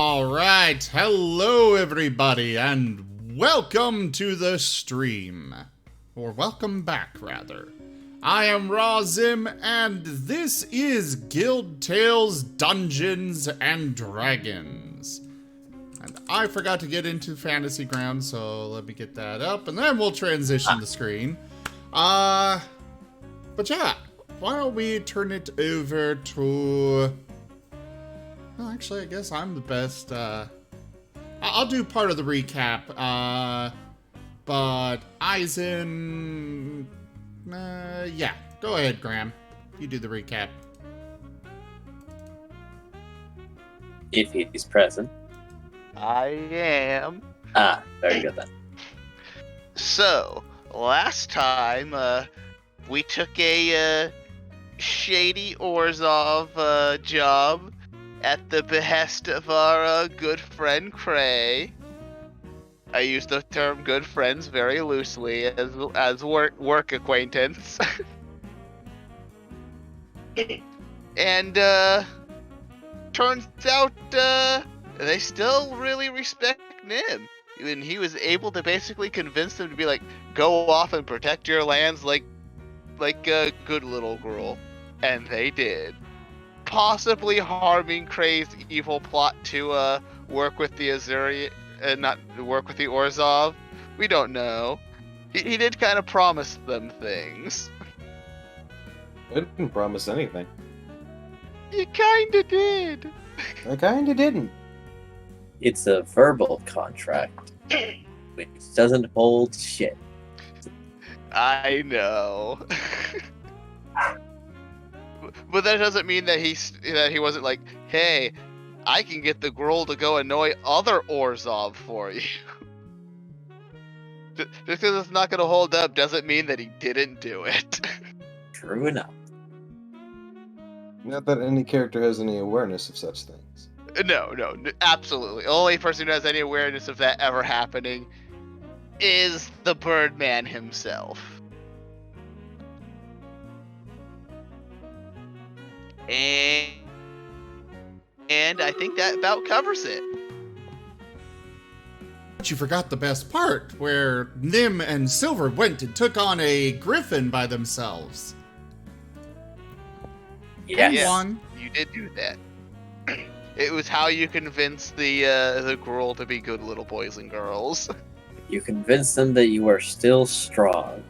Alright, hello everybody, and welcome to the stream. Or welcome back, rather. I am Razim, and this is Guild Tales Dungeons and Dragons. And I forgot to get into Fantasy Ground, so let me get that up, and then we'll transition the screen. But yeah, why don't we turn it over to... Well, actually, I guess I'm the best. I'll do part of the recap. But Eisen... yeah, go ahead, Graham. You do the recap. If he's present. I am. Very good then. So, last time, we took a, shady Orzhov, job at the behest of our, good friend Cray. I use the term good friends very loosely as work acquaintance. And, turns out, they still really respect Nim. And he was able to basically convince them to be like, go off and protect your lands like a good little Gruul. And they did. Possibly harming Cray's evil plot to work with the Azuri, not work with the Orzhov. We don't know. He did kind of promise them things. I didn't promise anything. You kinda did. I kinda didn't. It's a verbal contract, which doesn't hold shit. I know. But that doesn't mean that he wasn't like, hey, I can get the Gruul to go annoy other Orzhov for you. Just because it's not going to hold up doesn't mean that he didn't do it. True enough. Not that any character has any awareness of such things. No, absolutely. Only person who has any awareness of that ever happening is the Birdman himself. And I think that about covers it. But you forgot the best part, where Nim and Silver went and took on a griffin by themselves. Yes. And won. You did do that. It was how you convinced the Gruul to be good little boys and girls. You convince them that you are still strong,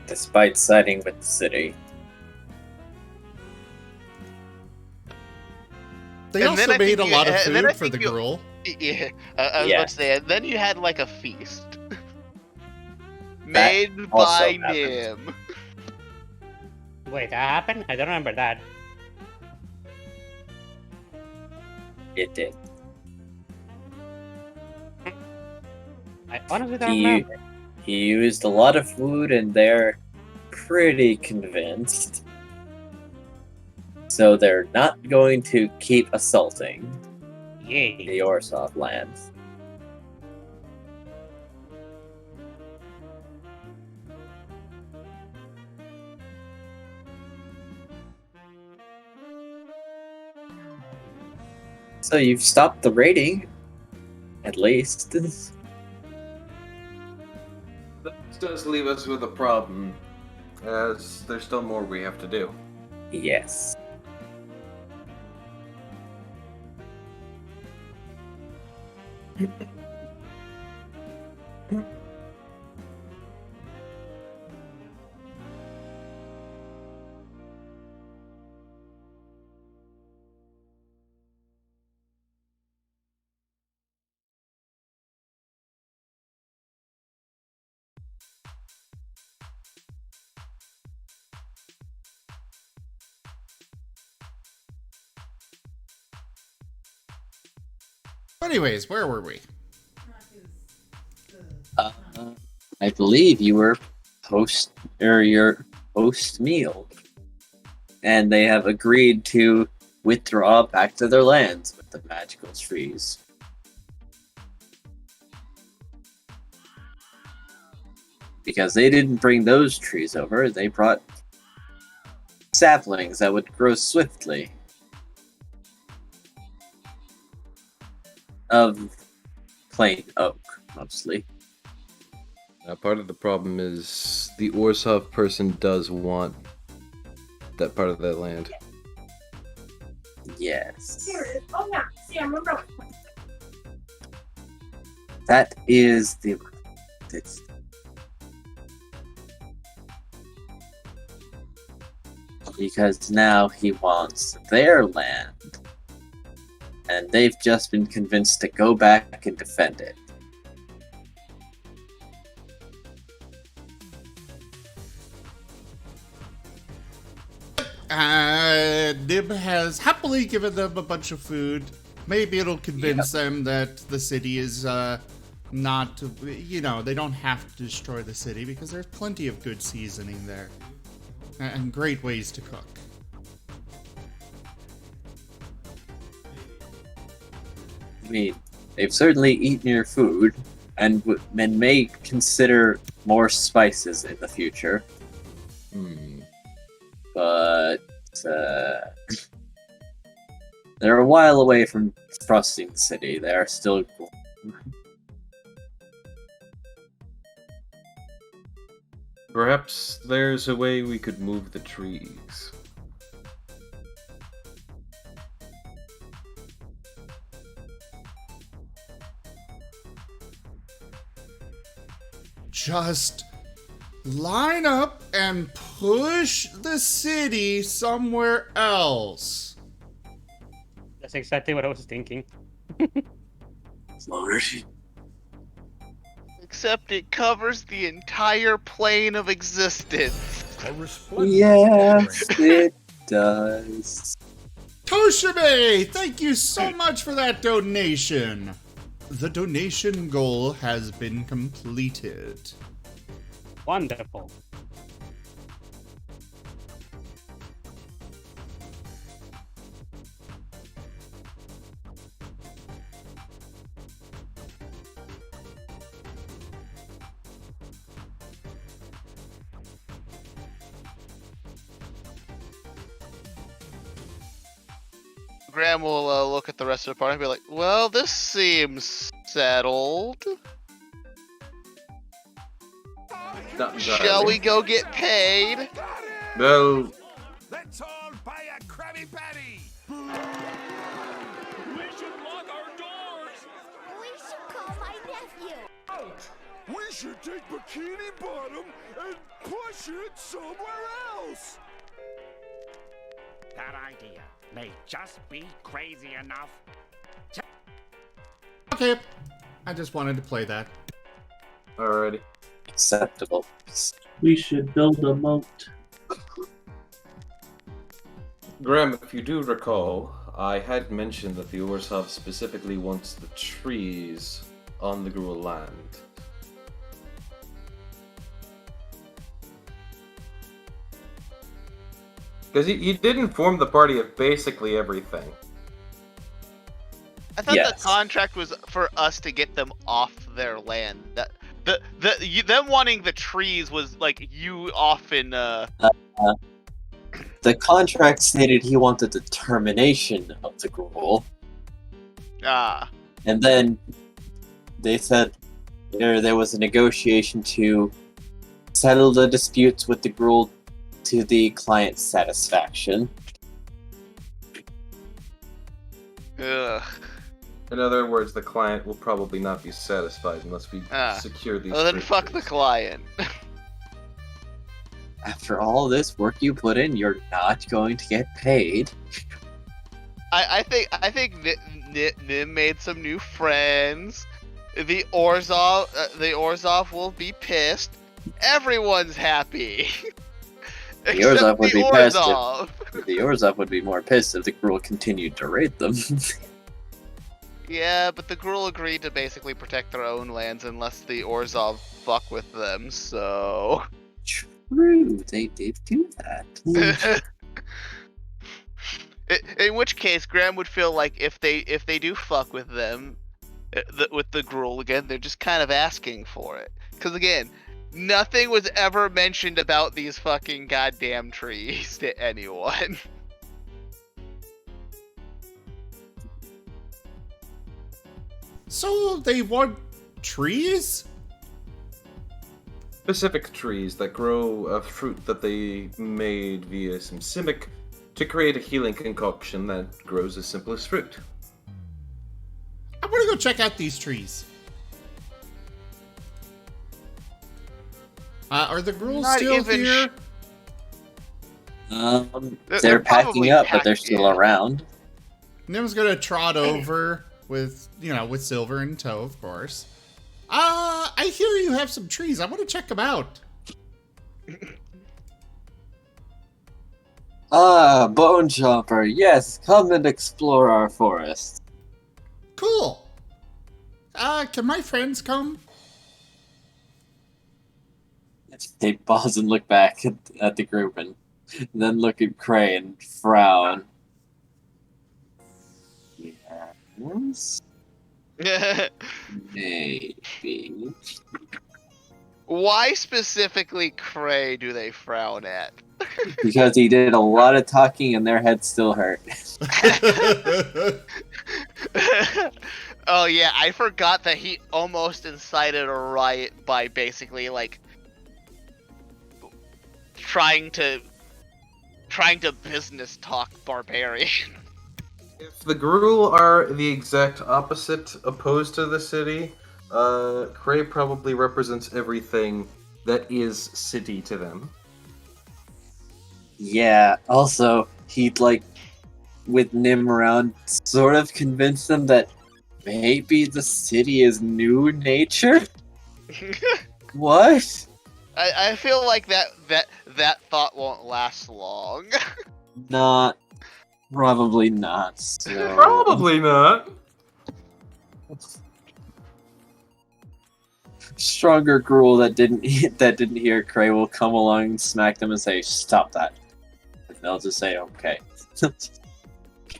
despite siding with the city. They And also then I made a think lot of and then I food for the think you- Gruul. Yeah, I was Yeah. about to say, and then you had like a feast. Made also by happened. Nim. Wait, that happened? I don't remember that. It did. I honestly don't He, remember. he used a lot of food and they're pretty convinced. So they're not going to keep assaulting Yay. the Orzhov lands. So you've stopped the raiding, at least. This does leave us with a problem, as there's still more we have to do. Yes. Anyways, where were we? I believe you were your post meal, and they have agreed to withdraw back to their lands with the magical trees. Because they didn't bring those trees over, they brought saplings that would grow swiftly. of plain oak, mostly. Part of the problem is the Orzhov person does want that part of that land. Yes. That is the... It's, because now he wants their land, and they've just been convinced to go back and defend it. Nim has happily given them a bunch of food. Maybe it'll convince them that the city is not, you know, they don't have to destroy the city because there's plenty of good seasoning there and great ways to cook. I mean, they've certainly eaten your food, and may consider more spices in the future. But they're a while away from trusting the city. They are still... Perhaps there's a way we could move the trees. Just line up and push the city somewhere else. That's exactly what I was thinking. Except it covers the entire plane of existence. Yes, it does. Toshime, thank you so much for that donation. The donation goal has been completed. Wonderful. Graham will look at the rest of the party and be like, well, this seems settled. Not Shall we go get paid? Well, Let's all buy a Krabby Patty! We should lock our doors! We should call my nephew. We should take Bikini Bottom and push it somewhere else! That idea may just be crazy enough. Okay, I just wanted to play that. alrighty. Acceptable. We should build a moat. Graham, if you do recall, I had mentioned that the Orzhov specifically wants the trees on the Gruul land. Because he did inform the party of basically everything. I thought Yes. the contract was for us to get them off their land. That them wanting the trees was like you often. The contract stated he wanted the termination of the Gruul, and then they said there was a negotiation to settle the disputes with the Gruul to the client's satisfaction. Ugh. In other words, the client will probably not be satisfied unless we secure these. Well, then fuck the trees. client. After all this work you put in, you're not going to get paid. I think Nim made some new friends. The Orzhov will be pissed. Everyone's happy. The Except Orzhov would the be pissed. Orzhov. The Orzhov would be more pissed if the Gruul continued to raid them. Yeah, but the Gruul agreed to basically protect their own lands unless the Orzhov fuck with them, so... True, they did do that. In which case, Graham would feel like if they do fuck with them, with the Gruul again, they're just kind of asking for it. Because again, nothing was ever mentioned about these fucking goddamn trees to anyone. So they want trees? Specific trees that grow a fruit that they made via some simic to create a healing concoction that grows as simple as fruit. I'm gonna go check out these trees. Are the Gruuls Not still even here? They're packing probably up, but packed, they're still yeah. around. Nim's gonna trot over with, with Silver in tow, of course. I hear you have some trees. I want to check them out. Ah, Bone Chomper, yes, come and explore our forest. Cool. Can my friends come? They pause and look back at the group and then look at Cray and frown. Yes, maybe. Why specifically Cray do they frown at? Because he did a lot of talking and their heads still hurt. Oh yeah, I forgot that he almost incited a riot by basically like trying to business talk barbarian. If the Gruul are the exact opposite, opposed to the city, Cray probably represents everything that is city to them. Yeah, also, he'd with Nim around, sort of convinced them that maybe the city is new nature? What? I feel like that thought won't last long. Not. Probably not. So. Probably not. Stronger Gruul that didn't hear Cray will come along and smack them and say, "Stop that." And they'll just say, "Okay."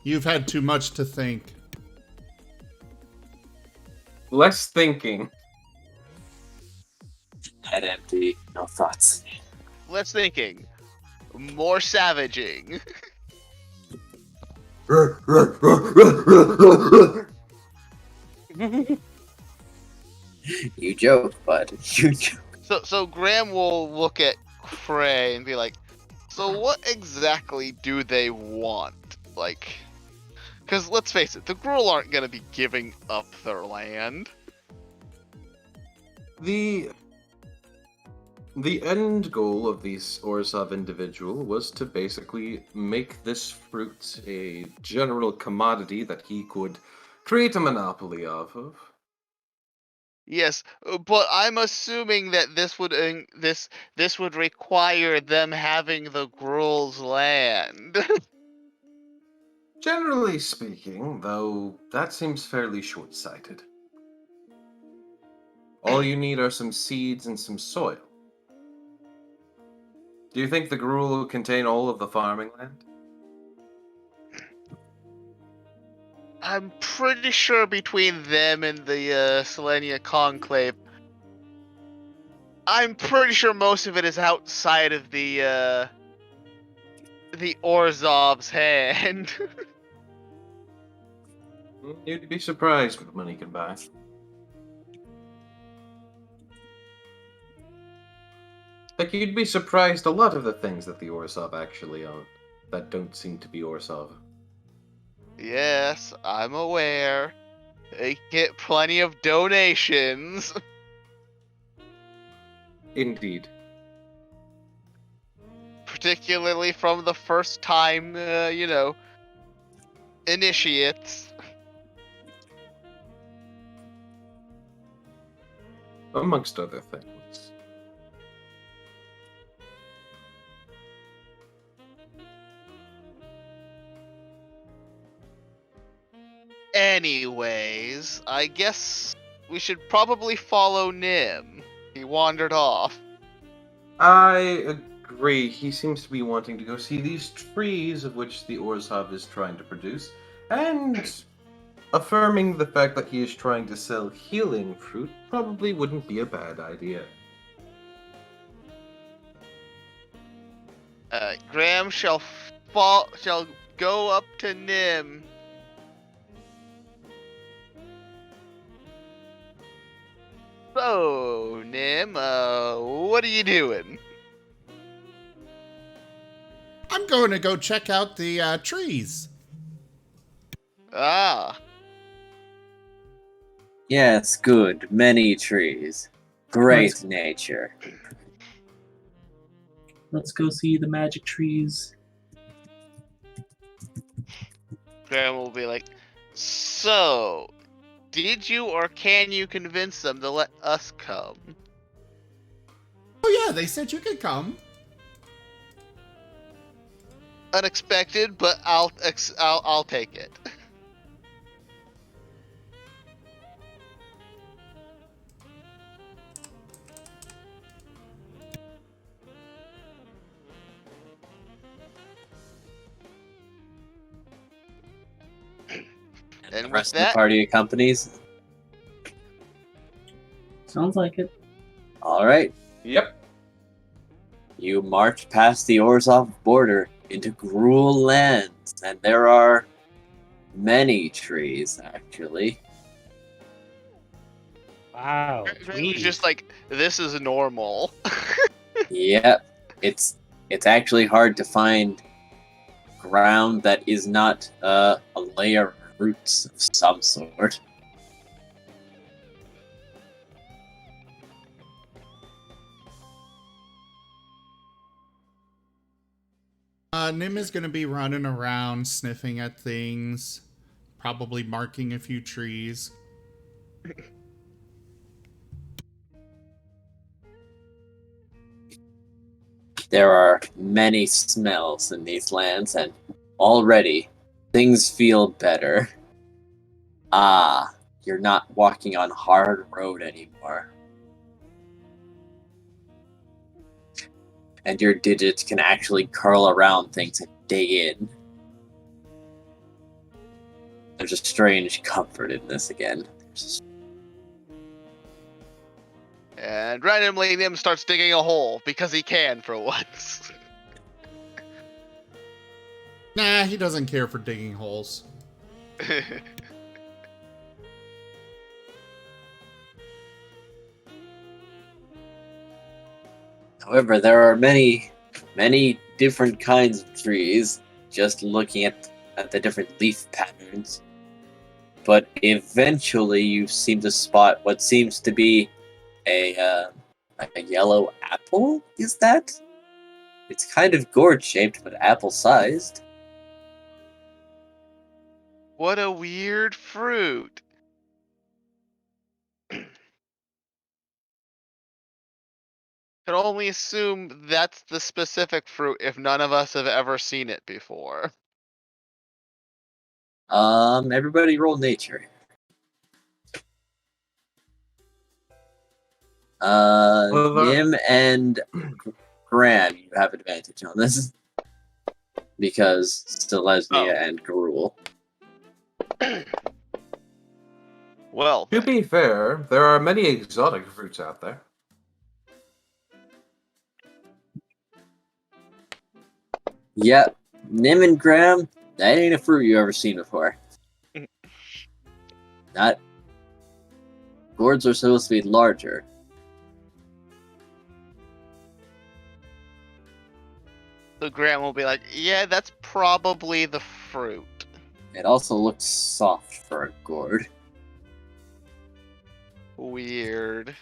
You've had too much to think. Less thinking. Head empty, no thoughts. Less thinking, more savaging. You joke, bud. You joke. So Graham will look at Cray and be like, "So what exactly do they want? Like, because let's face it, the Gruul aren't gonna be giving up their land." The end goal of the Orzhov individual was to basically make this fruit a general commodity that he could create a monopoly of. Yes, but I'm assuming that this would require them having the Gruul's land. Generally speaking, though, that seems fairly short-sighted. All you need are some seeds and some soil. Do you think the Gruul will contain all of the farming land? I'm pretty sure between them and the Selenia Conclave, I'm pretty sure most of it is outside of the Orzhov's hand. You'd be surprised what money can buy. Like, you'd be surprised a lot of the things that the Orzhov actually own that don't seem to be Orzhov. Yes, I'm aware. They get plenty of donations. Indeed. Particularly from the first time, initiates. Amongst other things. Anyways, I guess we should probably follow Nim. He wandered off. I agree. He seems to be wanting to go see these trees of which the Orzhov is trying to produce, and affirming the fact that he is trying to sell healing fruit probably wouldn't be a bad idea. Graham shall go up to Nim So, Nim, what are you doing? I'm going to go check out the trees. Ah, Yes, good. Many trees. Great nature. Let's go see the magic trees. Graham will be like, so, did you or can you convince them to let us come? Oh yeah, they said you could come. Unexpected, but I'll take it. And And the with rest of the that, party accompanies. Sounds like it. Alright. Yep. You march past the Orzhov border into Gruul lands, and there are many trees, actually. Wow, Graham was trees. just like, this is normal. Yep. It's actually hard to find ground that is not a layer of roots of some sort. Nim is going to be running around, sniffing at things, probably marking a few trees. There are many smells in these lands, and already things feel better. Ah, you're not walking on hard road anymore. And your digits can actually curl around things and dig in. There's a strange comfort in this again. And randomly, Nim starts digging a hole because he can for once. Nah, he doesn't care for digging holes. However, there are many different kinds of trees, just looking at the different leaf patterns. But eventually you seem to spot what seems to be a yellow apple, is that? It's kind of gourd-shaped, but apple-sized. What a weird fruit. Can only assume that's the specific fruit if none of us have ever seen it before. Everybody roll nature. Nim and Gran, you have advantage on this. Because Stelesnia and Gruul. Well, To be fair, there are many exotic fruits out there. Yep, Nim and Graham, that ain't a fruit you ever seen before. Not. Gourds are supposed to be larger. so Grant will be like, yeah, that's probably the fruit. It also looks soft for a gourd. Weird.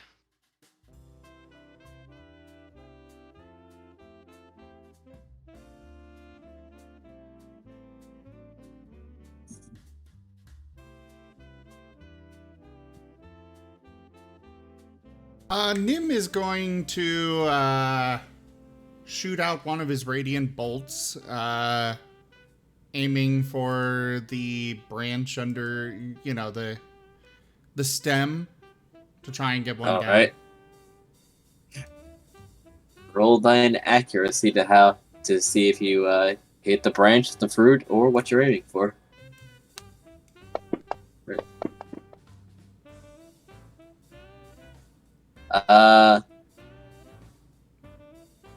Nim is going to shoot out one of his radiant bolts, aiming for the branch under, you know, the stem, to try and get one down. Alright. Roll thine accuracy to see if you hit the branch, the fruit, or what you're aiming for.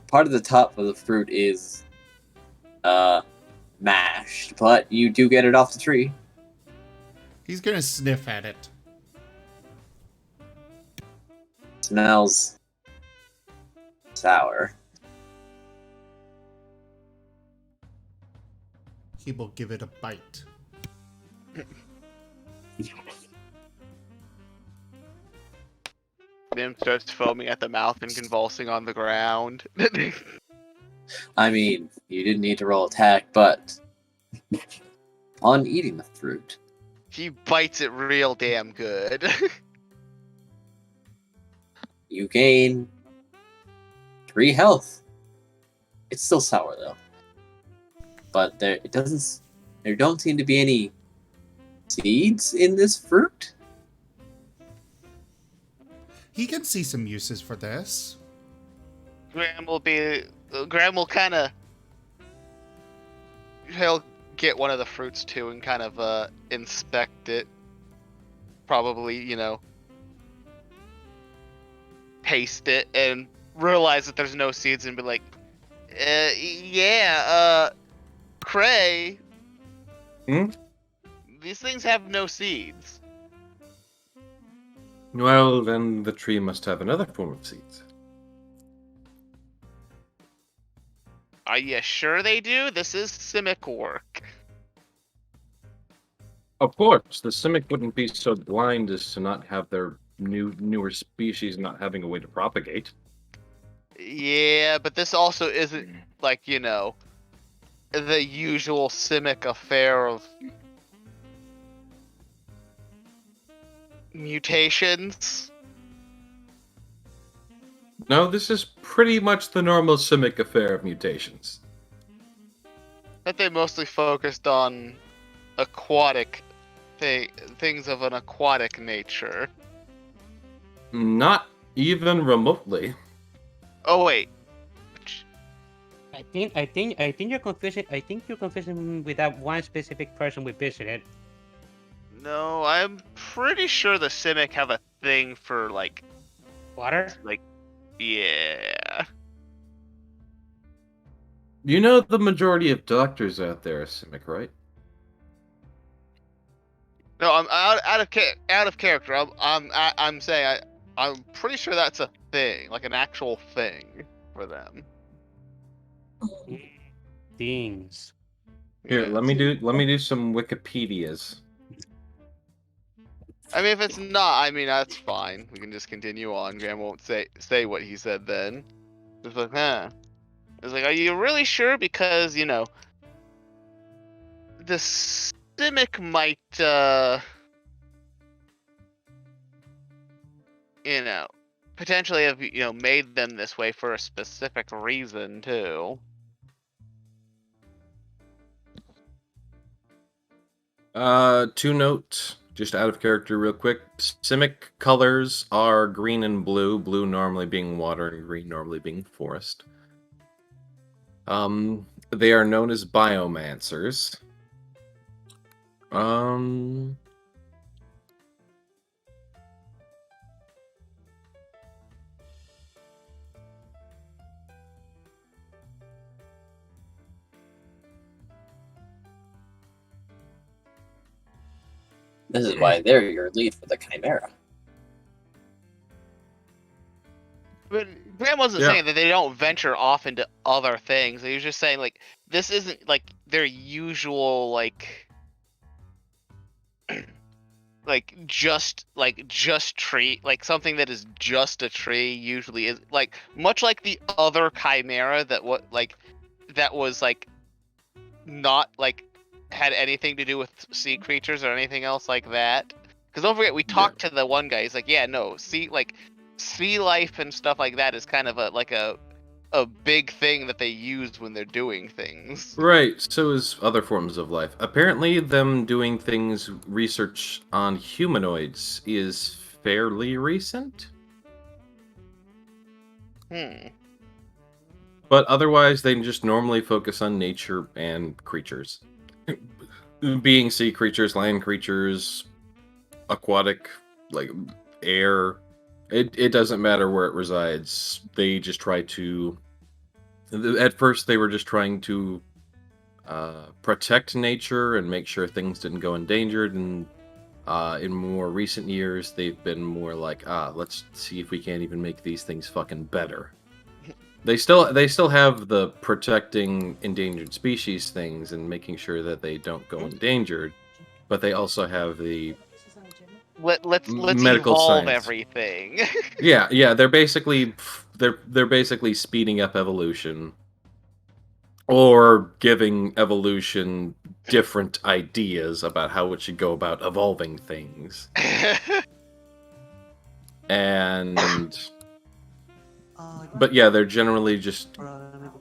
Part of the top of the fruit is mashed, but you do get it off the tree. He's gonna sniff at it. Smells sour. He will give it a bite. Nim starts foaming at the mouth and convulsing on the ground. I mean, you didn't need to roll attack, but on eating the fruit, He bites it real damn good. you gain 3 health. It's still sour though, but there don't seem to be any seeds in this fruit. He can see some uses for this. Graham will kind of, he'll get one of the fruits too and kind of inspect it. Probably, taste it and realize that there's no seeds and be like, Cray. Hmm? These things have no seeds. Well, then the tree must have another form of seeds. Are you sure they do? This is Simic work. Of course, the Simic wouldn't be so blind as to not have their newer species not having a way to propagate. Yeah, but this also isn't like, the usual Simic affair of mutations. No, this is pretty much the normal Simic affair of mutations. That they mostly focused on aquatic things of an aquatic nature. Not even remotely. Oh wait. I think you're confusing. I think you're confusing with that one specific person we visited. No, I'm pretty sure the Simic have a thing for Water? Yeah. You know the majority of doctors out there are Simic, right? No, I'm out of character. I'm saying I'm pretty sure that's a thing, like an actual thing for them. Things. Here, Yeah. let me do some Wikipedias. I mean, if it's not, that's fine. We can just continue on. Graham won't say what he said then. Just like, huh. It's like, are you really sure? Because, the Simic might, potentially have, made them this way for a specific reason, too. Two notes, just out of character real quick. Simic colors are green and blue, blue normally being water and green normally being forest. They are known as biomancers. This is why they're your lead for the Chimera. But Graham wasn't Yeah. saying that they don't venture off into other things. He was just saying, this isn't, their usual, just tree, something that is just a tree usually is, much like the other Chimera that was, not, had anything to do with sea creatures or anything else like that. Because don't forget, we talked to the one guy, he's like, yeah, no, sea life and stuff like that is kind of a big thing that they use when they're doing things. Right, so is other forms of life. Apparently, them doing research on humanoids is fairly recent. But otherwise, they just normally focus on nature and creatures. Being sea creatures, land creatures, aquatic, air. It doesn't matter where it resides. They just try to... At first, they were just trying to protect nature and make sure things didn't go endangered, and In more recent years, they've been more like, let's see if we can't even make these things fucking better. They still have the protecting endangered species things and making sure that they don't go endangered, but they also have the Let's medical evolve science. everything. Yeah, they're basically speeding up evolution or giving evolution different ideas about how it should go about evolving things. And but yeah, they're generally just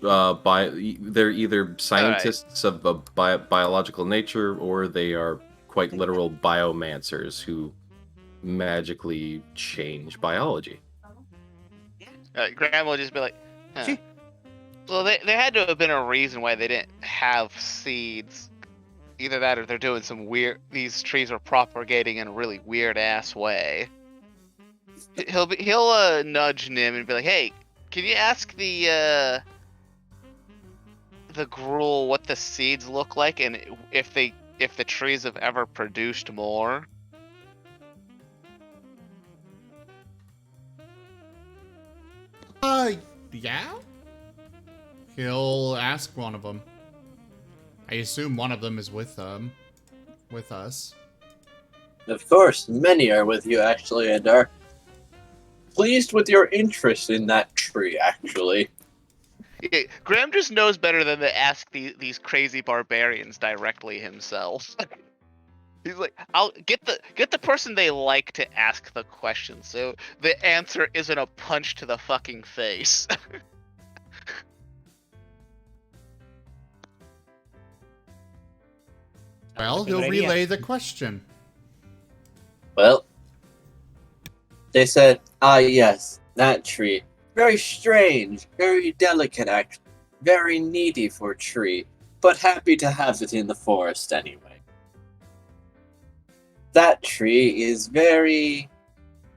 they're either scientists of biological nature, or they are quite literal biomancers who magically change biology. Graham will just be like, huh. Well, there had to have been a reason why they didn't have seeds. Either that, or they're doing some weird. These trees are propagating in a really weird ass way. He'll nudge Nim and be like, "Hey, can you ask the Gruul what the seeds look like, and if the trees have ever produced more?" Yeah? He'll ask one of them. I assume one of them is with us. Of course, many are with you, actually, and are pleased with your interest in that tree, actually. Yeah, Graham just knows better than to ask these crazy barbarians directly himself. He's like, I'll get the person they like to ask the question, so the answer isn't a punch to the fucking face. Well, he'll relay the question. Well, they said, yes, that tree. Very strange, very delicate, actually. Very needy for a tree, but happy to have it in the forest anyway. That tree is very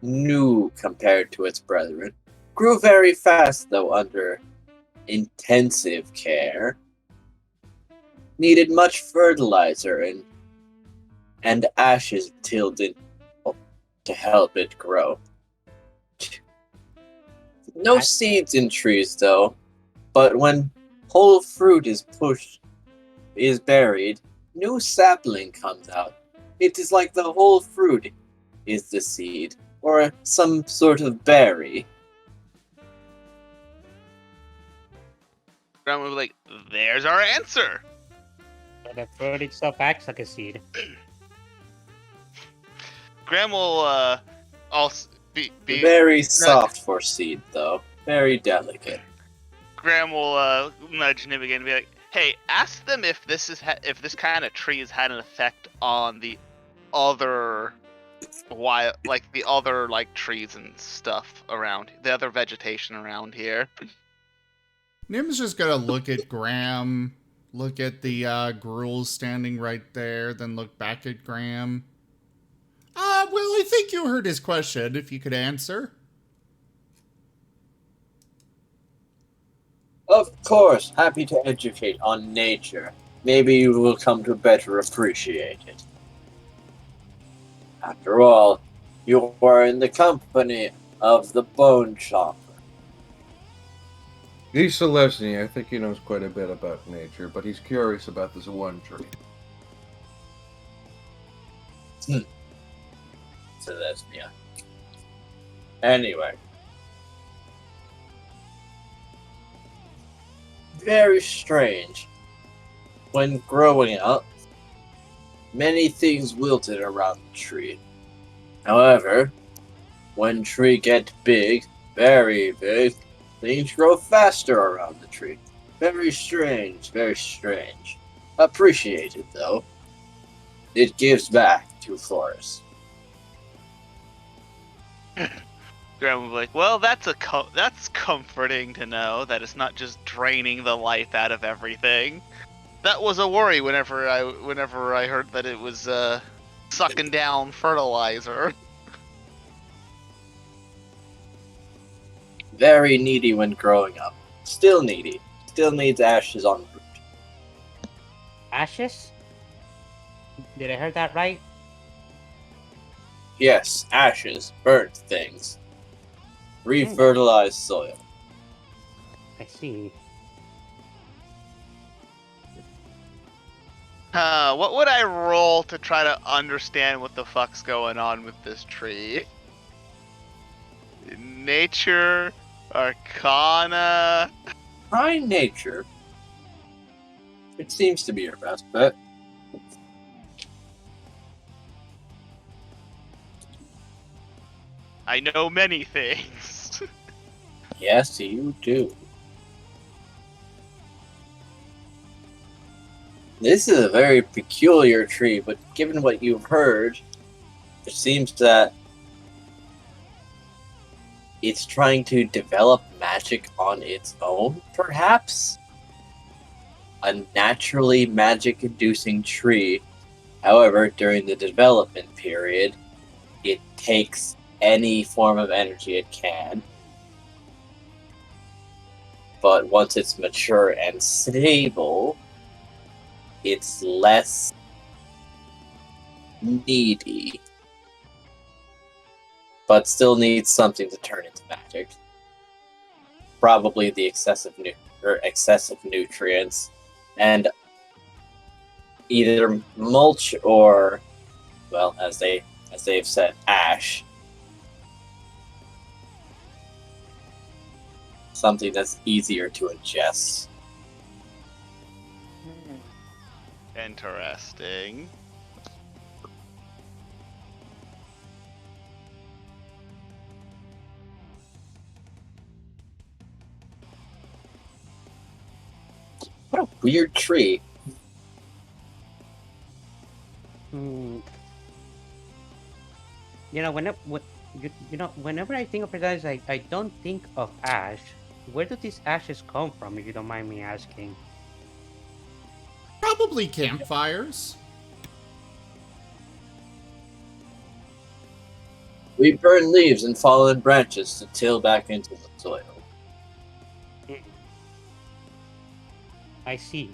new compared to its brethren. Grew very fast, though, under intensive care. Needed much fertilizer and ashes tilled in to help it grow. No seeds in trees, though, but when whole fruit is buried, new sapling comes out. It is like the whole fruit is the seed, or some sort of berry. Graham will be like, there's our answer! The fruit itself acts like a seed. Graham will also be very soft for seed, though. Very delicate. Graham will nudge Nim again and be like, "Hey, ask them if this kind of tree has had an effect on the other trees and stuff around, the other vegetation around here." Nim's just gonna look at Graham, look at the Gruul standing right there, then look back at Graham. Well, I think you heard his question, if you could answer. Of course, happy to educate on nature. Maybe you will come to better appreciate it. After all, you are in the company of the Bone Chopper. He's Celestia. I think he knows quite a bit about nature, but he's curious about this one tree. Celestia. Anyway. Very strange. When growing up, many things wilted around the tree. However, when tree get big, very big, things grow faster around the tree. Very strange, very strange. Appreciated, though. It gives back to forest. Graham will be like, "Well, that's comforting to know that it's not just draining the life out of everything. That was a worry whenever I heard that it was sucking down fertilizer." Very needy when growing up. Still needy. Still needs ashes on root. Ashes? Did I hear that right? Yes, ashes, burnt things. Refertilize soil. I see. What would I roll to try to understand what the fuck's going on with this tree? Nature, Arcana. Try nature. It seems to be your best bet. I know many things. Yes, you do. This is a very peculiar tree, but given what you've heard, it seems that it's trying to develop magic on its own, perhaps? A naturally magic-inducing tree. However, during the development period, it takes any form of energy it can. But once it's mature and stable, it's less needy. But still needs something to turn into magic. Probably the excessive nutrients. And either mulch or, well, as they've said, ash. Something that's easier to ingest. Interesting. What a weird tree. You know, whenever I think of paradise, I don't think of ash. Where do these ashes come from, if you don't mind me asking? Probably campfires. We burn leaves and fallen branches to till back into the soil. I see.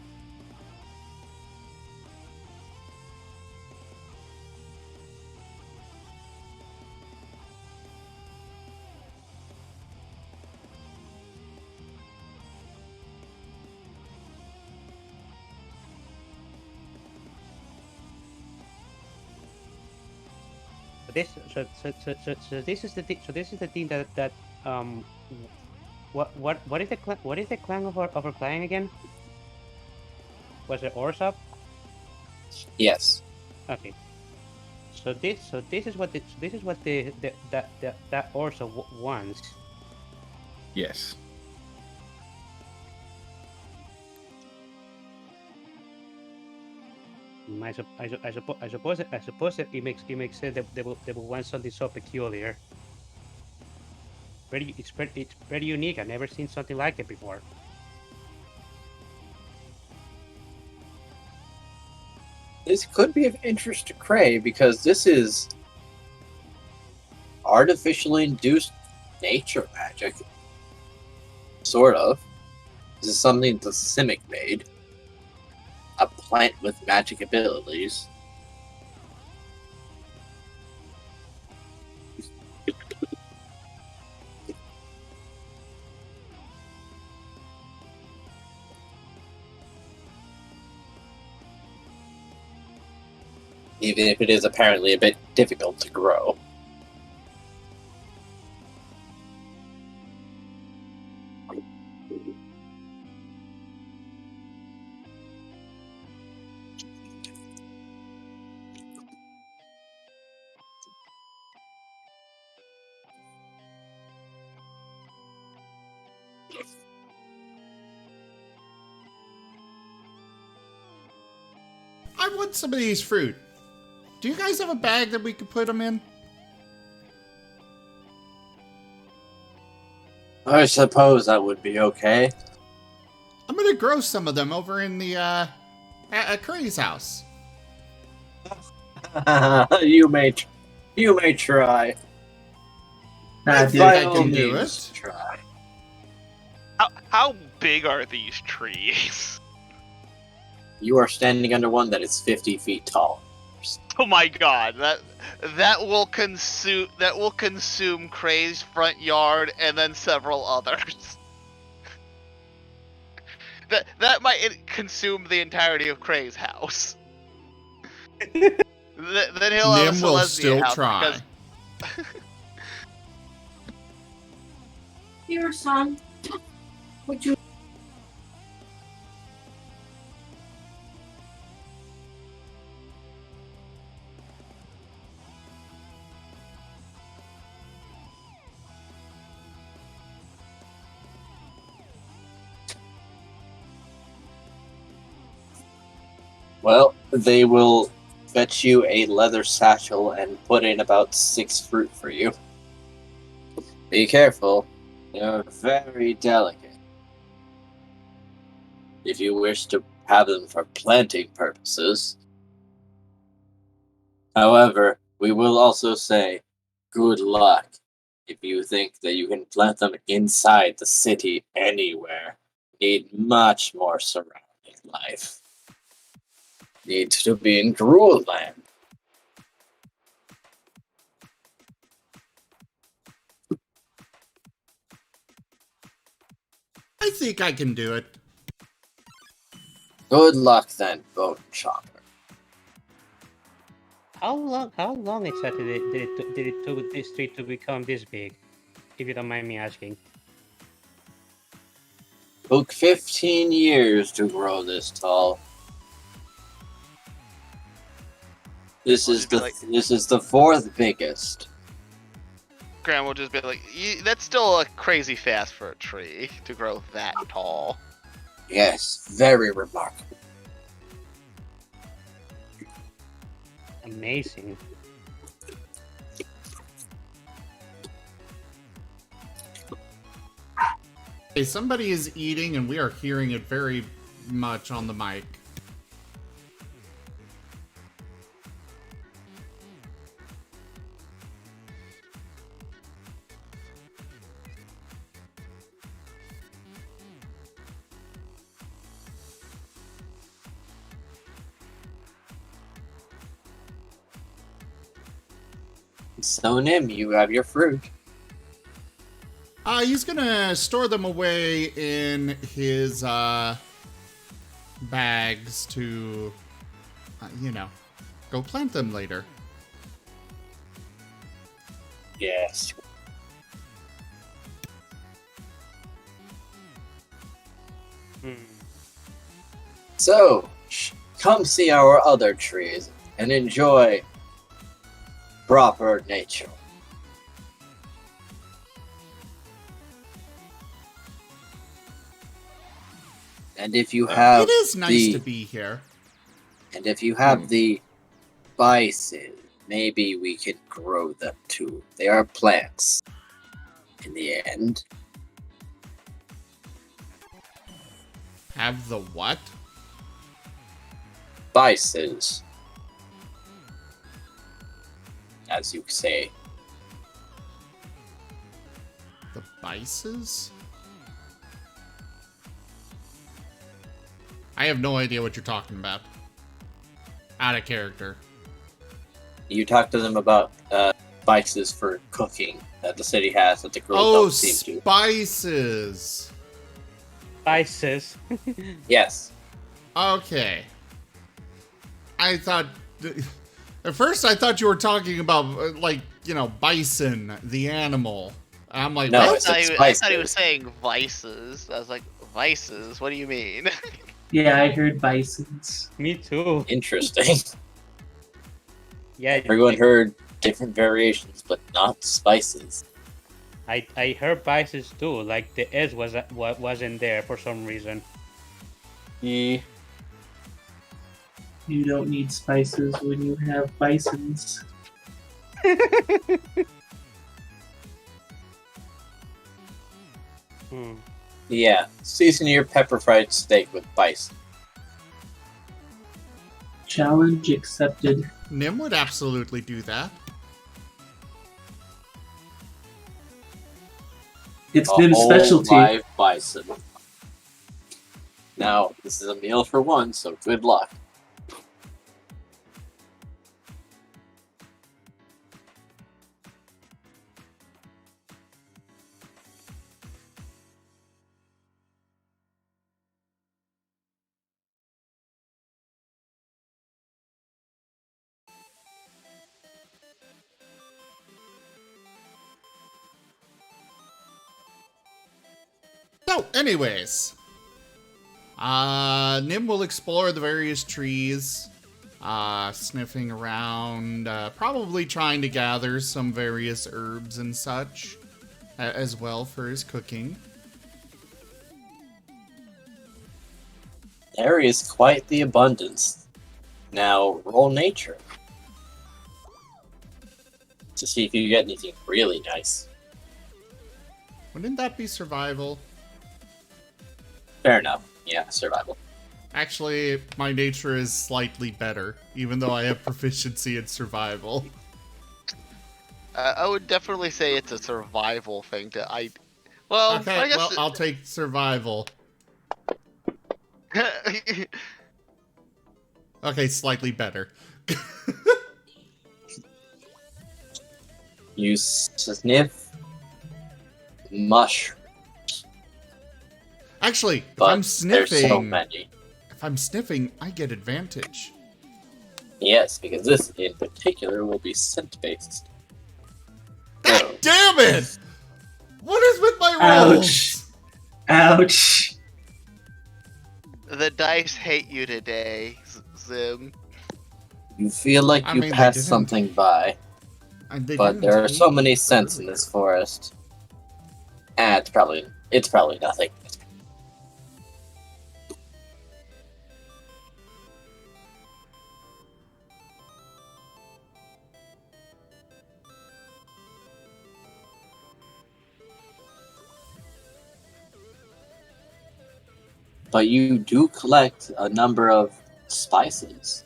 So this is the thing that what is the clan of our clan again? Was it Orzhov? Yes. Okay. So this is what that Orzhov wants. Yes. I suppose it makes sense that they will want something so peculiar. It's pretty unique. I've never seen something like it before. This could be of interest to Cray because this is artificially induced nature magic. Sort of. This is something the Simic made. A plant with magic abilities. Even if it is apparently a bit difficult to grow. I want some of these fruit. Do you guys have a bag that we could put them in? I suppose that would be okay. I'm gonna grow some of them over in the at Cray's house. you may try. I think By I all can do means, it. try. How big are these trees? You are standing under one that is 50 feet tall. corpse. Oh my god, that will consume Cray's front yard and then several others. That might consume the entirety of Cray's house. Then he'll have a Nim will Selesnya still house try. because Here, son. Would you? Well, they will fetch you a leather satchel and put in about 6 fruit for you. Be careful, they're very delicate. If you wish to have them for planting purposes. However, we will also say, good luck if you think that you can plant them inside the city anywhere. Need much more surrounding life. Need to be in Gruul land. I think I can do it. Good luck then, Bone Chopper. How long exactly did it took this tree to become this big? If you don't mind me asking. Took 15 years to grow this tall. This is the 4th biggest. Graham will just be like, that's still crazy fast for a tree to grow that tall. Yes, very remarkable. Amazing. Hey, somebody is eating and we are hearing it very much on the mic. So Nim, you have your fruit. He's gonna store them away in his bags to, go plant them later. Yes. So, come see our other trees and enjoy proper nature. And if you have it is nice to be here. And if you have the bison, maybe we can grow them too. They are plants. In the end. Have the what? Bisons. As you say. The bices? I have no idea what you're talking about. Out of character. You talk to them about spices for cooking that the city has that the girls don't seem to. Spices. Spices. Yes. Okay. I thought... At first, I thought you were talking about, bison, the animal. I'm like, no, what? I thought he was saying vices. I was like, vices? What do you mean? Yeah, I heard bisons. Me too. Interesting. Yeah. Everyone heard different variations, but not spices. I heard bisons too. Like the S wasn't there for some reason. Yeah. You don't need spices when you have bisons. Yeah, season your pepper fried steak with bison. Challenge accepted. Nim would absolutely do that. It's A Nim's whole specialty. live bison. Now, this is a meal for one, so good luck. So, anyways, Nim will explore the various trees, sniffing around, probably trying to gather some various herbs and such, as well for his cooking. There is quite the abundance. Now, roll nature. To see if you get anything really nice. Wouldn't that be survival? Fair enough. Yeah, survival. Actually, my nature is slightly better, even though I have proficiency in survival. I would definitely say it's a survival thing to Well, Okay, I guess well, I'll take survival. Okay, slightly better. You sniff mushroom. Actually, if But I'm sniffing, there's so many. if I'm sniffing, I get advantage. Yes, because this in particular will be scent based. God damn it! What is with my rolls? Ouch. the dice hate you today, Zim. You feel like I you mean, they passed didn't. something by, And they but didn't there are so hate many me scents in earlier. this forest. It's probably nothing. But you do collect a number of spices.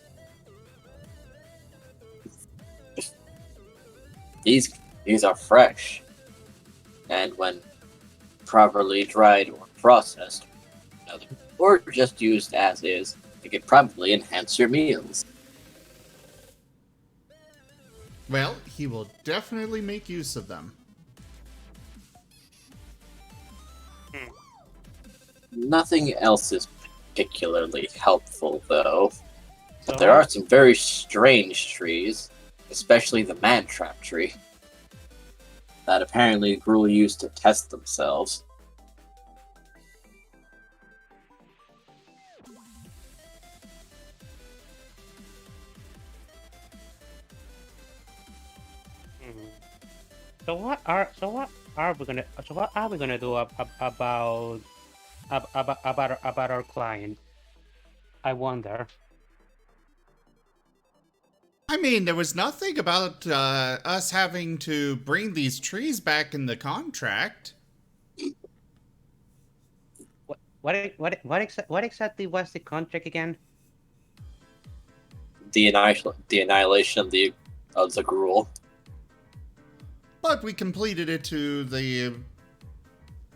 These are fresh, and when properly dried or processed, or just used as is, it could probably enhance your meals. Well, he will definitely make use of them. Nothing else is particularly helpful, though. So There are some very strange trees, especially the man-trap tree, that apparently Gruul used to test themselves. Mhm. So what are we gonna do about our client? I wonder. I mean, there was nothing about us having to bring these trees back in the contract. What exactly was the contract again? The annihilation of the Gruul. But we completed it to the...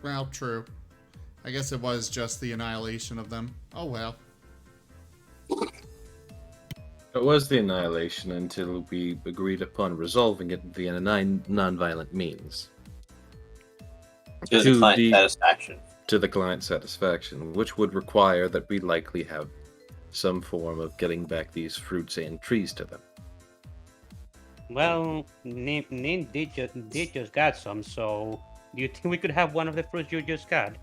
Well, true. I guess it was just the annihilation of them. Oh well. It was the annihilation until we agreed upon resolving it via non-violent means. To the client's satisfaction. To the client's satisfaction, which would require that we likely have some form of getting back these fruits and trees to them. Well, Nim did just got some, so do you think we could have one of the fruits you just got?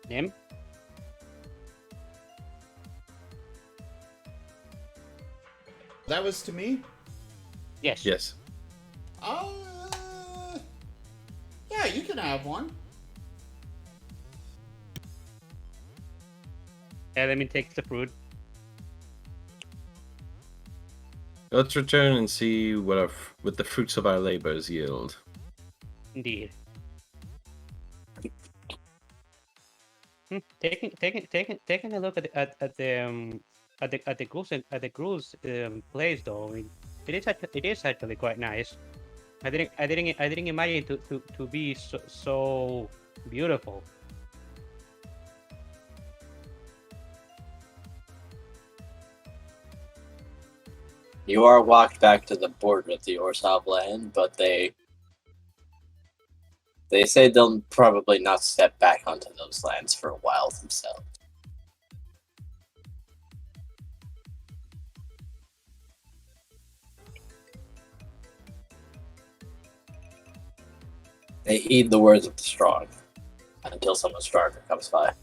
Nim? That was to me? Yes. Yes. Yeah, you can have one. Yeah, let me take the fruit. Let's return and see what the fruits of our labors yield. Indeed. Taking a look at the Gruul's place though, it is actually quite nice. I didn't imagine it to be so beautiful. You are walked back to the border of the Orzhov land, but they say they'll probably not step back onto those lands for a while themselves. They heed the words of the strong until someone stronger comes by.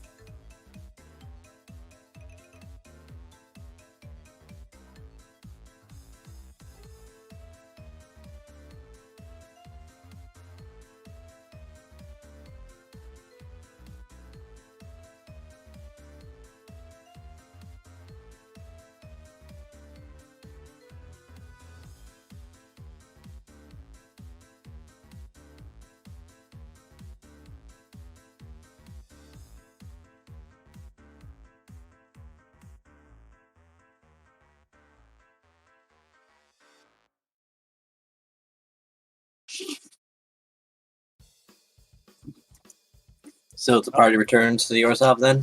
So the party returns to the Orzhov then?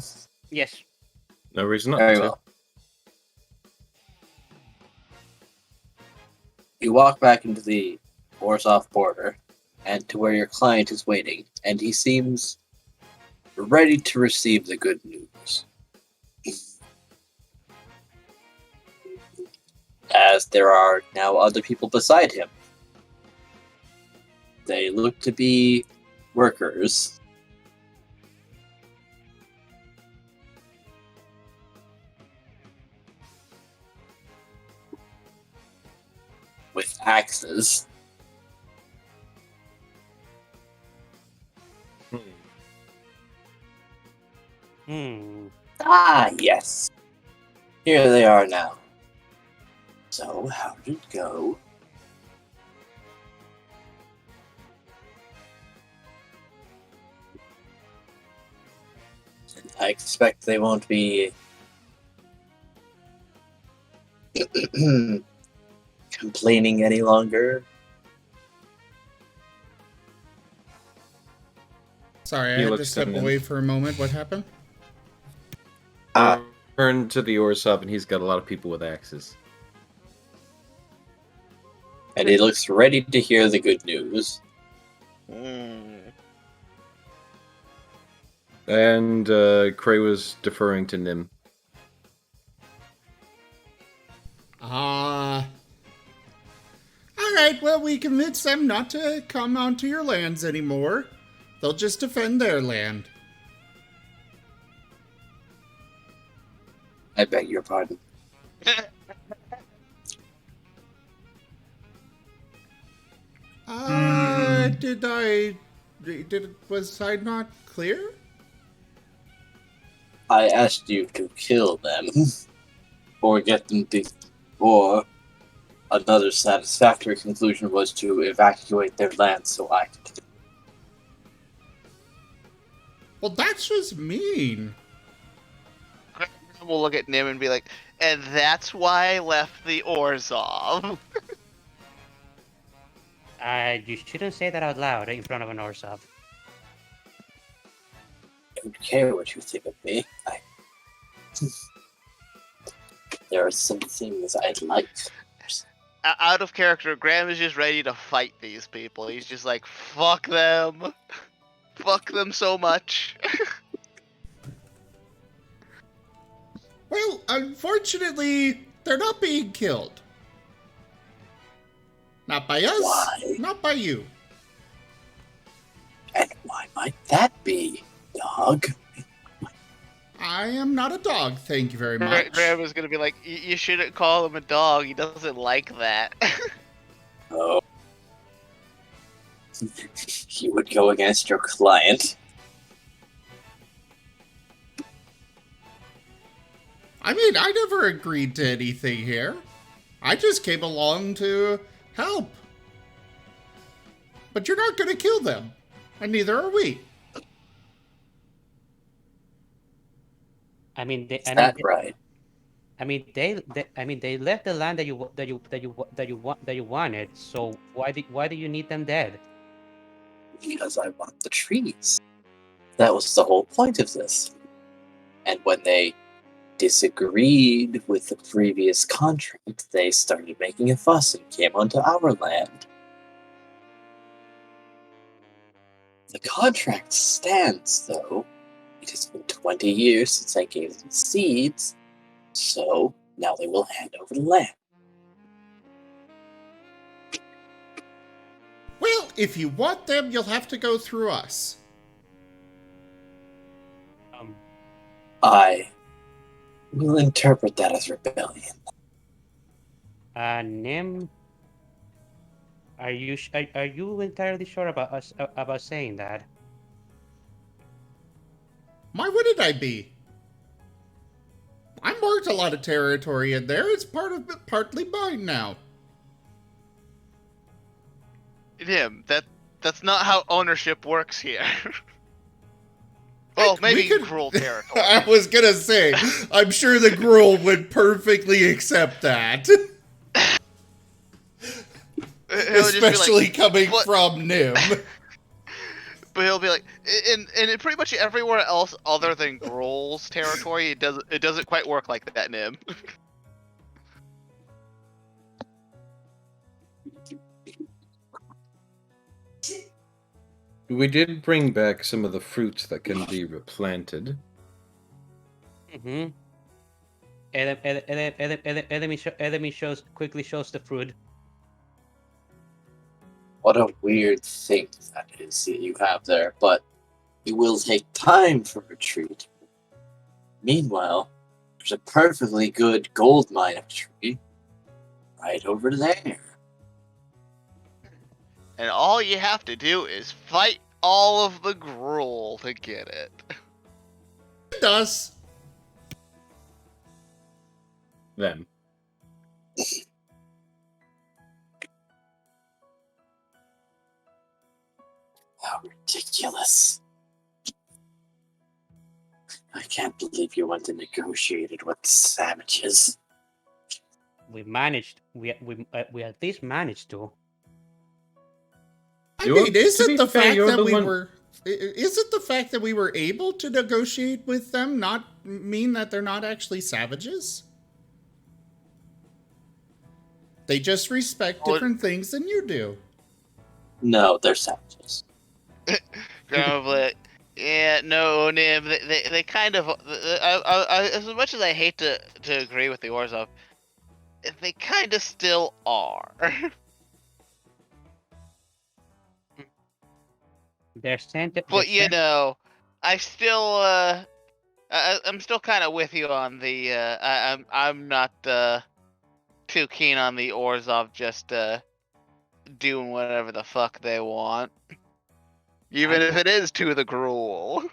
Yes. No reason not Very to. well. You walk back into the Orzhov border and to where your client is waiting, and he seems ready to receive the good news. As there are now other people beside him. They look to be workers. With axes. Ah, yes. Here they are now. So, how did it go? I expect they won't be complaining any longer. Sorry, I He had to looks step feminine. away for a moment. What happened? Turn to the Orzhov, and he's got a lot of people with axes. And he looks ready to hear the good news. And Cray was deferring to Nim. Alright, well, we convinced them not to come onto your lands anymore. They'll just defend their land. I beg your pardon. Was I not clear? I asked you to kill them. Or get them or another satisfactory conclusion was to evacuate their land so I could. Well, that's just mean. We'll look at Nim and be like, and that's why I left the Orzhov. You shouldn't say that out loud in front of an Orzhov. I don't care what you think of me. There are some things I'd like. Out of character, Graham is just ready to fight these people. He's just like, fuck them. Fuck them so much. Well, unfortunately, they're not being killed. Not by us. Why? Not by you. And why might that be, dog? I am not a dog, thank you very much. Graham is gonna be like, you shouldn't call him a dog. He doesn't like that. Oh. You would go against your client. I mean, I never agreed to anything here. I just came along to help. But you're not gonna kill them. And neither are we. I mean, Right. they left the land that you wanted. So why do you need them dead? Because I want the trees. That was the whole point of this. And when they disagreed with the previous contract, they started making a fuss and came onto our land. The contract stands, though. It has been 20 years since I gave them seeds, so now they will hand over the land. Well, if you want them, you'll have to go through us. I will interpret that as rebellion. Nim, are you entirely sure about us about saying that? Why wouldn't I be? I marked a lot of territory in there. It's partly mine now. Nim, that's not how ownership works here. Well, maybe Gruul territory. I was gonna say, I'm sure the Gruul would perfectly accept that. Be Especially like, coming from Nim. But he'll be like, in pretty much everywhere else other than Gruul's territory, it doesn't quite work like that, Nim. We did bring back some of the fruits that can be replanted. Mm-hmm. Enemy quickly shows the fruit. What a weird thing that is that you have there, but it will take time for retreat. Meanwhile, there's a perfectly good gold mine of tree right over there. And all you have to do is fight all of the Gruul to get it. It does. Them. How ridiculous. I can't believe you went and negotiated with savages. We managed. We at least managed to. I mean, isn't the fact that we were able to negotiate with them not mean that they're not actually savages? They just respect different things than you do. No, they're savages. Probably. Yeah, no, Nim. They kind of. As much as I hate to agree with the Orzhov, they kind of still are. They're sent. But you know, I still. I'm still kind of with you on the. I'm not too keen on the Orzhov just doing whatever the fuck they want. Even if it is to the Gruul.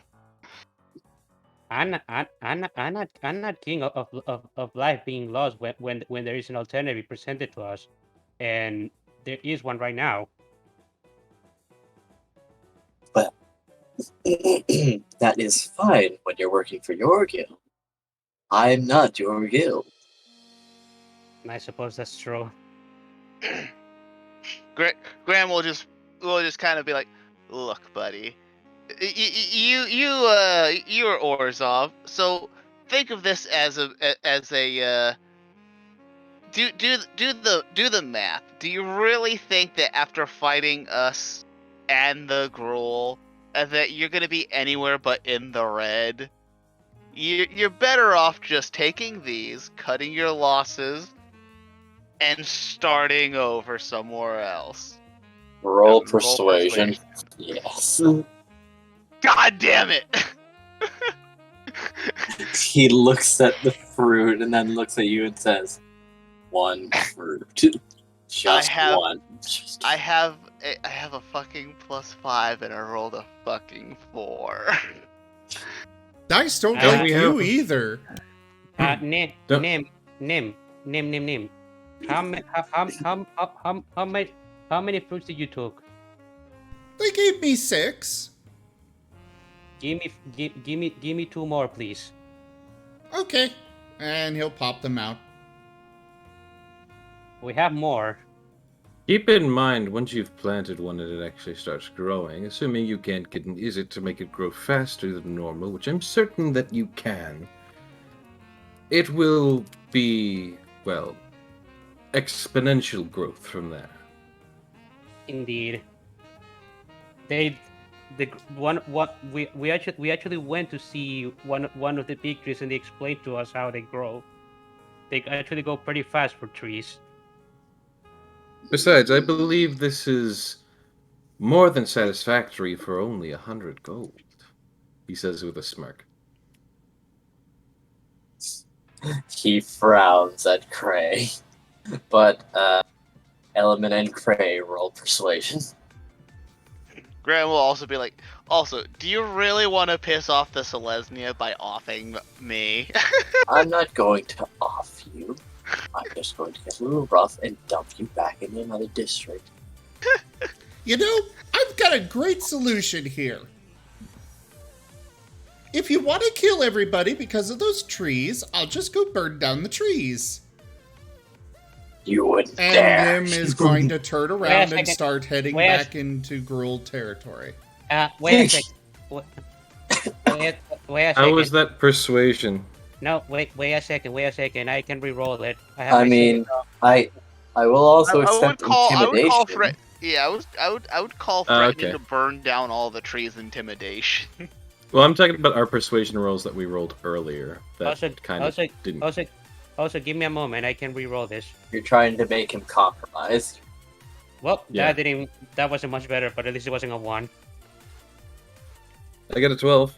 I'm not king of life being lost when there is an alternative presented to us, and there is one right now. Well, that is fine when you're working for your guild. I'm not your guild. I suppose that's true. Graham will just kind of be like, "Look, buddy, you're Orzhov, so think of this as a do the math. Do you really think that after fighting us and the Gruul, that you're gonna be anywhere but in the red? You're better off just taking these, cutting your losses, and starting over somewhere else." Roll persuasion. Yes. God damn it! He looks at the fruit and then looks at you and says, "One fruit, just one." I have a fucking +5 and I rolled a fucking 4. Dice don't like you either. Nim. How many fruits did you took? They gave me 6. Give me 2 more, please. Okay. And he'll pop them out. We have more. Keep in mind, once you've planted one and it actually starts growing, assuming you can't get an Izzet to make it grow faster than normal, which I'm certain that you can, it will be, well, exponential growth from there. Indeed. We actually went to see one of the big trees, and they explained to us how they grow. They actually go pretty fast for trees. Besides, I believe this is More than satisfactory for only 100 gold, he says with a smirk. He frowns at Cray. But, Element and Cray roll persuasion. Graham will also be like, also, do you really want to piss off the Selesnya by offing me? I'm not going to off you. I'm just going to get a little rough and dump you back in another district. You know, I've got a great solution here. If you want to kill everybody because of those trees, I'll just go burn down the trees. You wouldn't And dare. Nim is going to turn around and second. start heading Wait a back into Gruul territory. Wait a second. Wait a second. How was that persuasion? No, wait a second. I can re-roll it. I mean, I will also accept intimidation. I would call threatening to burn down all the trees intimidation. Well, I'm talking about our persuasion rolls that we rolled earlier. That didn't. Also, give me a moment. I can re-roll this. You're trying to make him compromise. Well, Yeah. that wasn't much better, but at least it wasn't a 1. I got a 12.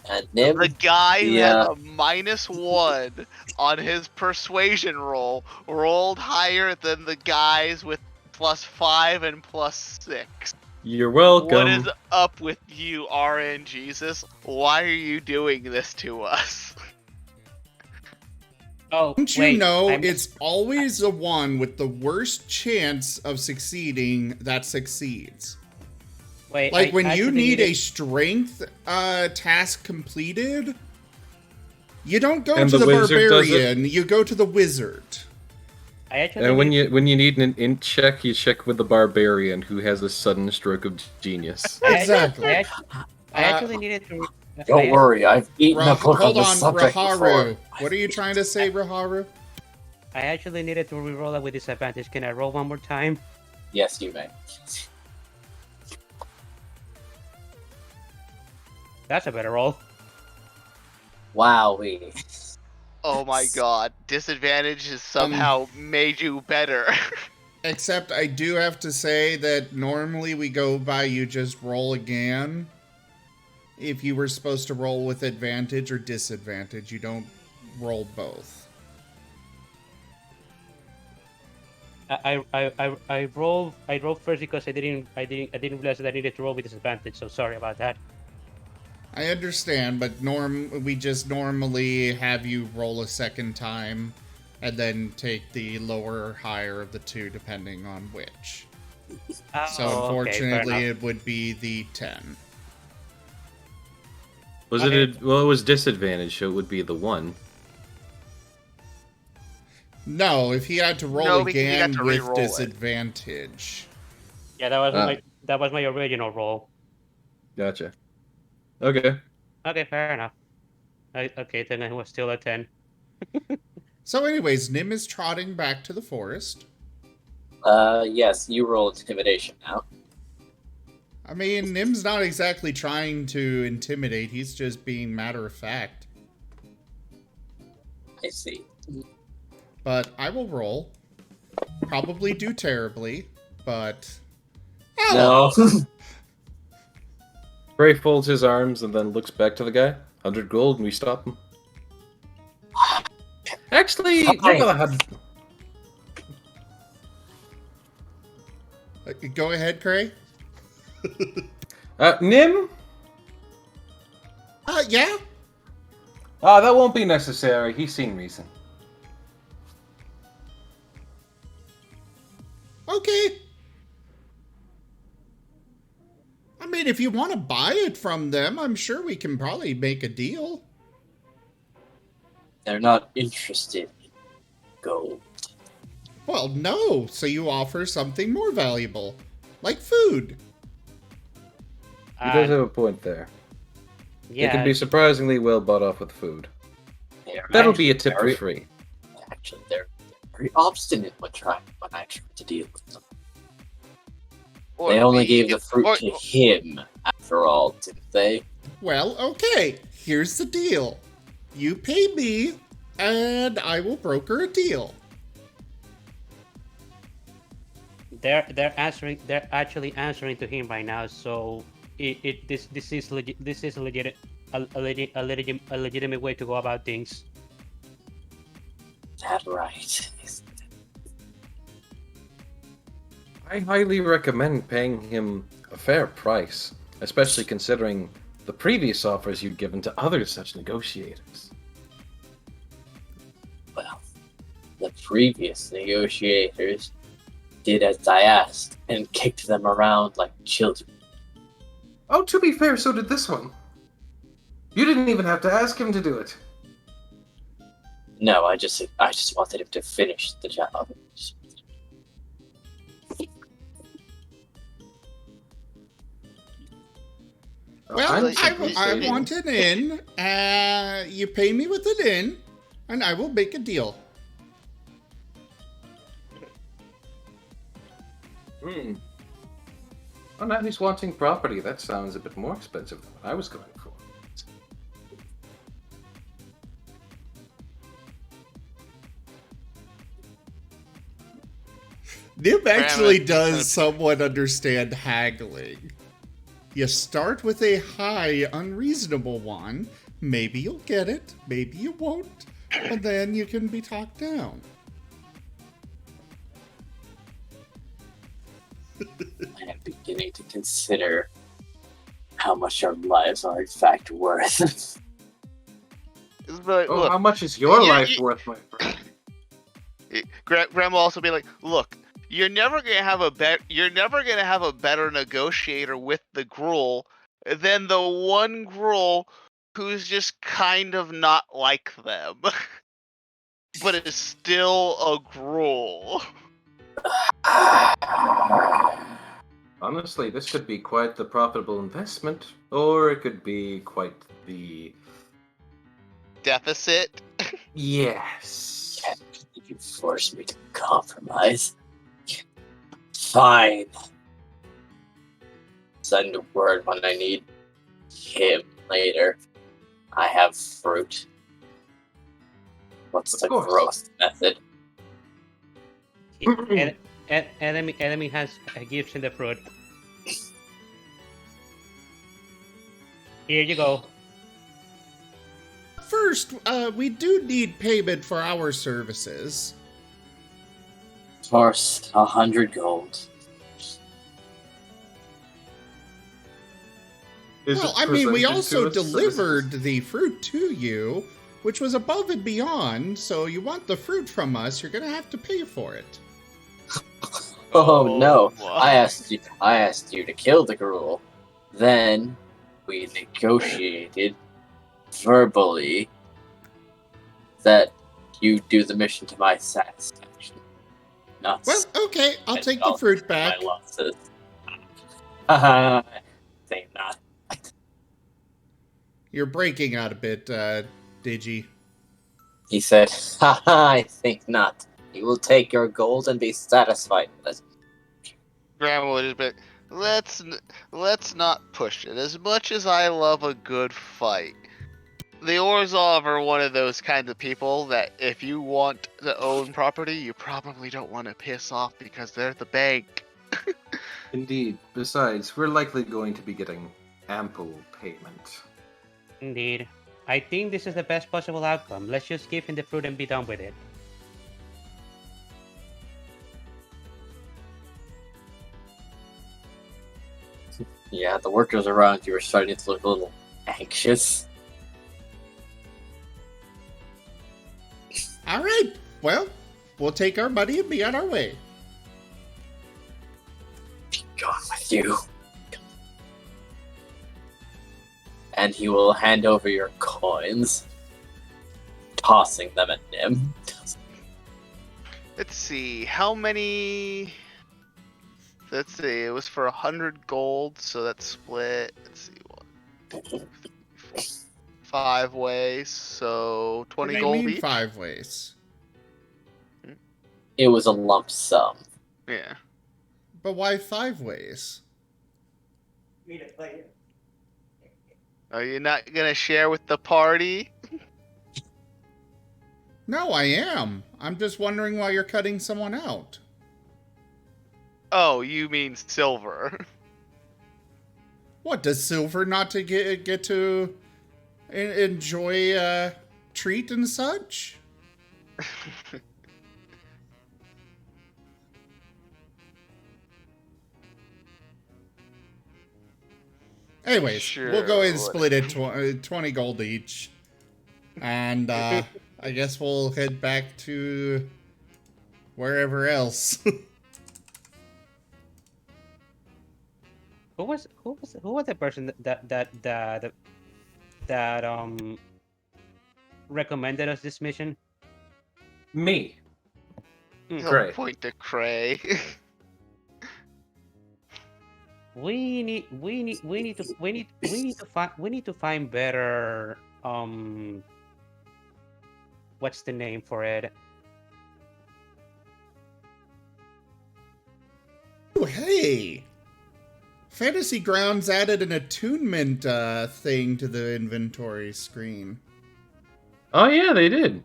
And Nim, The guy who Yeah. had a -1 on his persuasion roll rolled higher than the guys with +5 and +6. You're welcome. What is up with you, RN Jesus? Why are you doing this to us? Oh, Don't you know it's always the one with the worst chance of succeeding that succeeds? Wait, Like I when you actually need a needed- strength task completed, you don't go And to the the wizard does it? barbarian, you go to the wizard. I actually And when needed- you need an int check, you check with the barbarian who has a sudden stroke of genius. Exactly. I actually needed to. don't worry, I've eaten a book on Hold the on, subject Raharu. before. What are you trying to say, Raharu? I actually needed to re-roll it with disadvantage. Can I roll one more time? Yes, you may. That's a better roll. Wowee. Oh my god, disadvantage has somehow made you better. Except I do have to say that normally we go by you just roll again. If you were supposed to roll with advantage or disadvantage, you don't roll both. I rolled first because I didn't realize that I needed to roll with disadvantage. So sorry about that. I understand, but we just normally have you roll a second time and then take the lower or higher of the two depending on which. So Oh, unfortunately okay, it would be the 10. Was Okay. it? Well, it was disadvantage, so it would be the 1. No, if he had to roll No, because he again got to with re-roll it. disadvantage. Yeah, that was my original roll. Gotcha. Okay. Okay, fair enough. Okay, then it was still a 10. So anyways, Nim is trotting back to the forest. Yes, you roll intimidation now. I mean, Nim's not exactly trying to intimidate, he's just being matter of fact. I see. But I will roll. Probably do terribly, but... No. Gray folds his arms and then looks back to the guy. 100 gold, and we stop him. Actually, Fine. not 100. Go ahead, Cray. Nim? Yeah? That won't be necessary. He's seen reason. Okay. I mean, if you want to buy it from them, I'm sure we can probably make a deal. They're not interested in gold. Well, no, so you offer something more valuable, like food. He does have a point there. Yeah. They can be surprisingly well bought off with food. They're That'll be a tip for very- free. Actually, they're very obstinate when I try to deal with them. Or They only me. gave the fruit Or- to him, after all, didn't they? Well, okay, here's the deal. You pay me, and I will broker a deal. they're answering. They're actually answering to him right now. So this is legit. This is a legitimate way to go about things. That right. I highly recommend paying him a fair price, especially considering the previous offers you'd given to other such negotiators. Well, the previous negotiators did as I asked and kicked them around like children. Oh, to be fair, so did this one. You didn't even have to ask him to do it. No, I just wanted him to finish the job. Well, I'm I want an inn. You pay me with an inn, and I will make a deal. Hmm. Oh, now he's wanting property. That sounds a bit more expensive than what I was going for. Nim actually Grandma- does somewhat understand haggling. You start with a high, unreasonable one. Maybe you'll get it, maybe you won't, but then you can be talked down. I am beginning to consider how much our lives are in fact worth. But Oh, look, how much is your you- life you- worth, my friend? Grandma will also be like, look, you're never gonna have a better negotiator with the Gruul than the one Gruul who's just kind of not like them, but is still a Gruul. Honestly, this could be quite the profitable investment, or it could be quite the... Deficit. Yes. You forced me to compromise. Fine. Send word when I need him later. I have fruit. What's Of the course. growth method? Enemy has gives him the fruit. Here you go. First, we do need payment for our services. Of course, 100 gold. Well, I mean, we also delivered the fruit to you, which was above and beyond, so you want the fruit from us, you're gonna have to pay for it. Oh no! wow. I asked you to kill the Gruul. Then we negotiated verbally that you do the mission to my satisfaction. Not Well, okay, I'll take the I'll fruit take back. my losses. Haha, think not. You're breaking out a bit, Digi. He said, haha, I think not. You will take your gold and be satisfied with it. Grandma would just be, let's not push it. As much as I love a good fight, the Orzhov are one of those kinds of people that if you want to own property, you probably don't want to piss off because they're the bank. Indeed. Besides, we're likely going to be getting ample payment. Indeed. I think this is the best possible outcome. Let's just give him the fruit and be done with it. Yeah, the workers around you are starting to look a little anxious. All right, well, we'll take our money and be on our way. Be gone with you. And he will hand over your coins, tossing them at Nim. Let's see, how many... Let's see, it was for 100 gold, so that's split, let's see, 5 ways, so 20 What do you gold mean each? 5 ways? It was a lump sum. Yeah. But why 5 ways? Are you not gonna share with the party? No, I am. I'm just wondering why you're cutting someone out. Oh, you mean Silver. What, does Silver not to get to enjoy a treat and such? Anyways, Sure, we'll go ahead and split it whatever. 20 gold each. And I guess we'll head back to wherever else. Who was the person that recommended us this mission? Me. Mm. He'll Great. point to Cray. We need to find better what's the name for it? Oh, hey! Fantasy Grounds added an attunement thing to the inventory screen. Oh yeah, they did.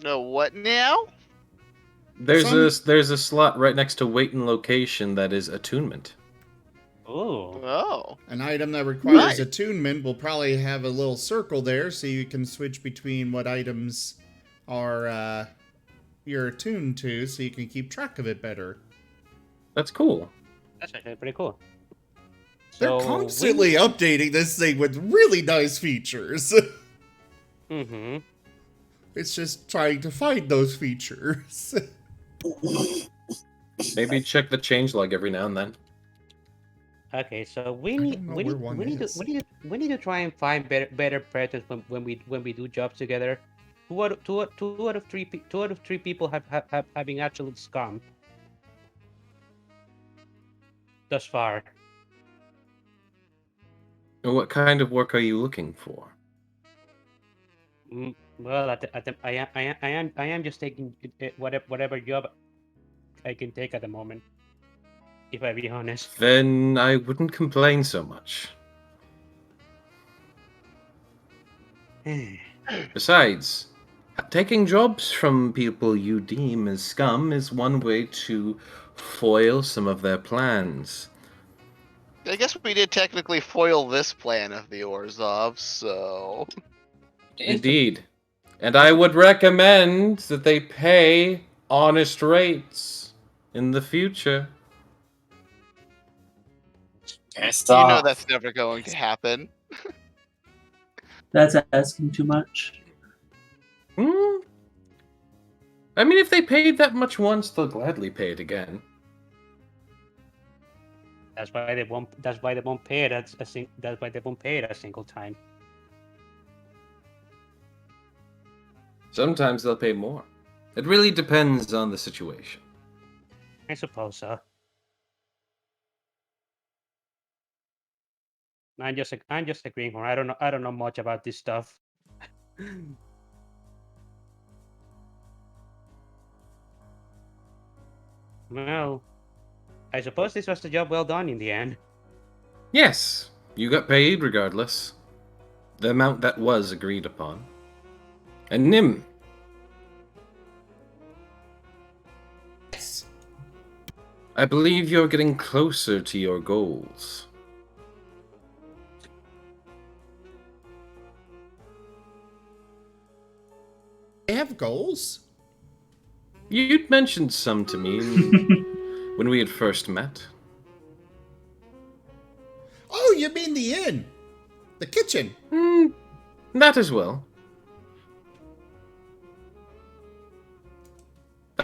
No, what now? There's a slot right next to weight and location that is attunement. Oh, Oh. An item that requires Right. attunement will probably have a little circle there so you can switch between what items are you're attuned to so you can keep track of it better. That's cool. that's actually pretty cool. They're constantly updating this thing with really nice features. Mm-hmm. It's just trying to find those features. Maybe check the changelog every now and then. Okay, so we don't need know we where need one we need is. to we need to try and find better predators when we do jobs together. Two out of three people have having absolute scum thus far. What kind of work are you looking for? Well, I am just taking whatever job I can take at the moment. If I be honest. Then I wouldn't complain so much. Besides, taking jobs from people you deem as scum is one way to foil some of their plans. I guess we did technically foil this plan of the Orzhov, so... Indeed. And I would recommend that they pay honest rates in the future. Pissed You know off. that's never going to happen. That's asking too much. I mean, if they paid that much once, they'll gladly pay it again. That's why they won't pay it that's why they won't pay it a single time. Sometimes they'll pay more. It really depends on the situation. I suppose so. I'm just a greenhorn. I don't know much about this stuff. Well, I suppose this was the job well done in the end. Yes, you got paid regardless. The amount that was agreed upon. And Nim, Yes. I believe you're getting closer to your goals. They have goals? You'd mentioned some to me when we had first met. Oh, you mean the inn? The kitchen? That as well.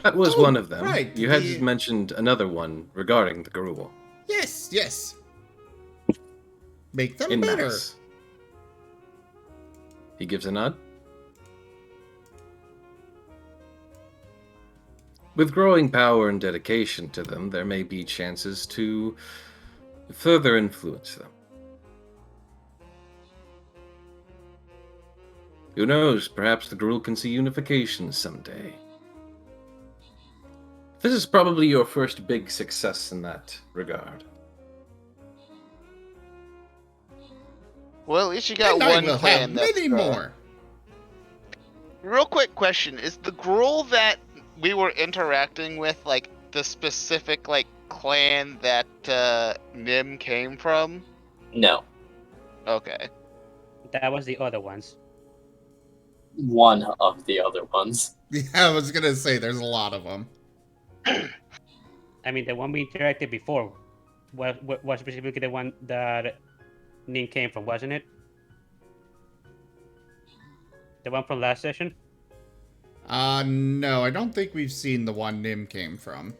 That was Oh, one of them. right, You had the- mentioned another one regarding the Gruul. Yes, yes. Make them In better. Max. He gives a nod. With growing power and dedication to them, there may be chances to further influence them. Who knows, perhaps the Gruul can see unification someday. This is probably your first big success in that regard. Well, at least you got And I one will plan have that's many more. Real quick question: is the Gruul that we were interacting with like the specific like clan that Nim came from? No, Okay. That was the other ones. one of the other ones. Yeah, I was gonna say there's a lot of them. I mean, the one we interacted before was specifically the one that Nin came from, wasn't it? The one from last session? No, I don't think we've seen the one Nim came from.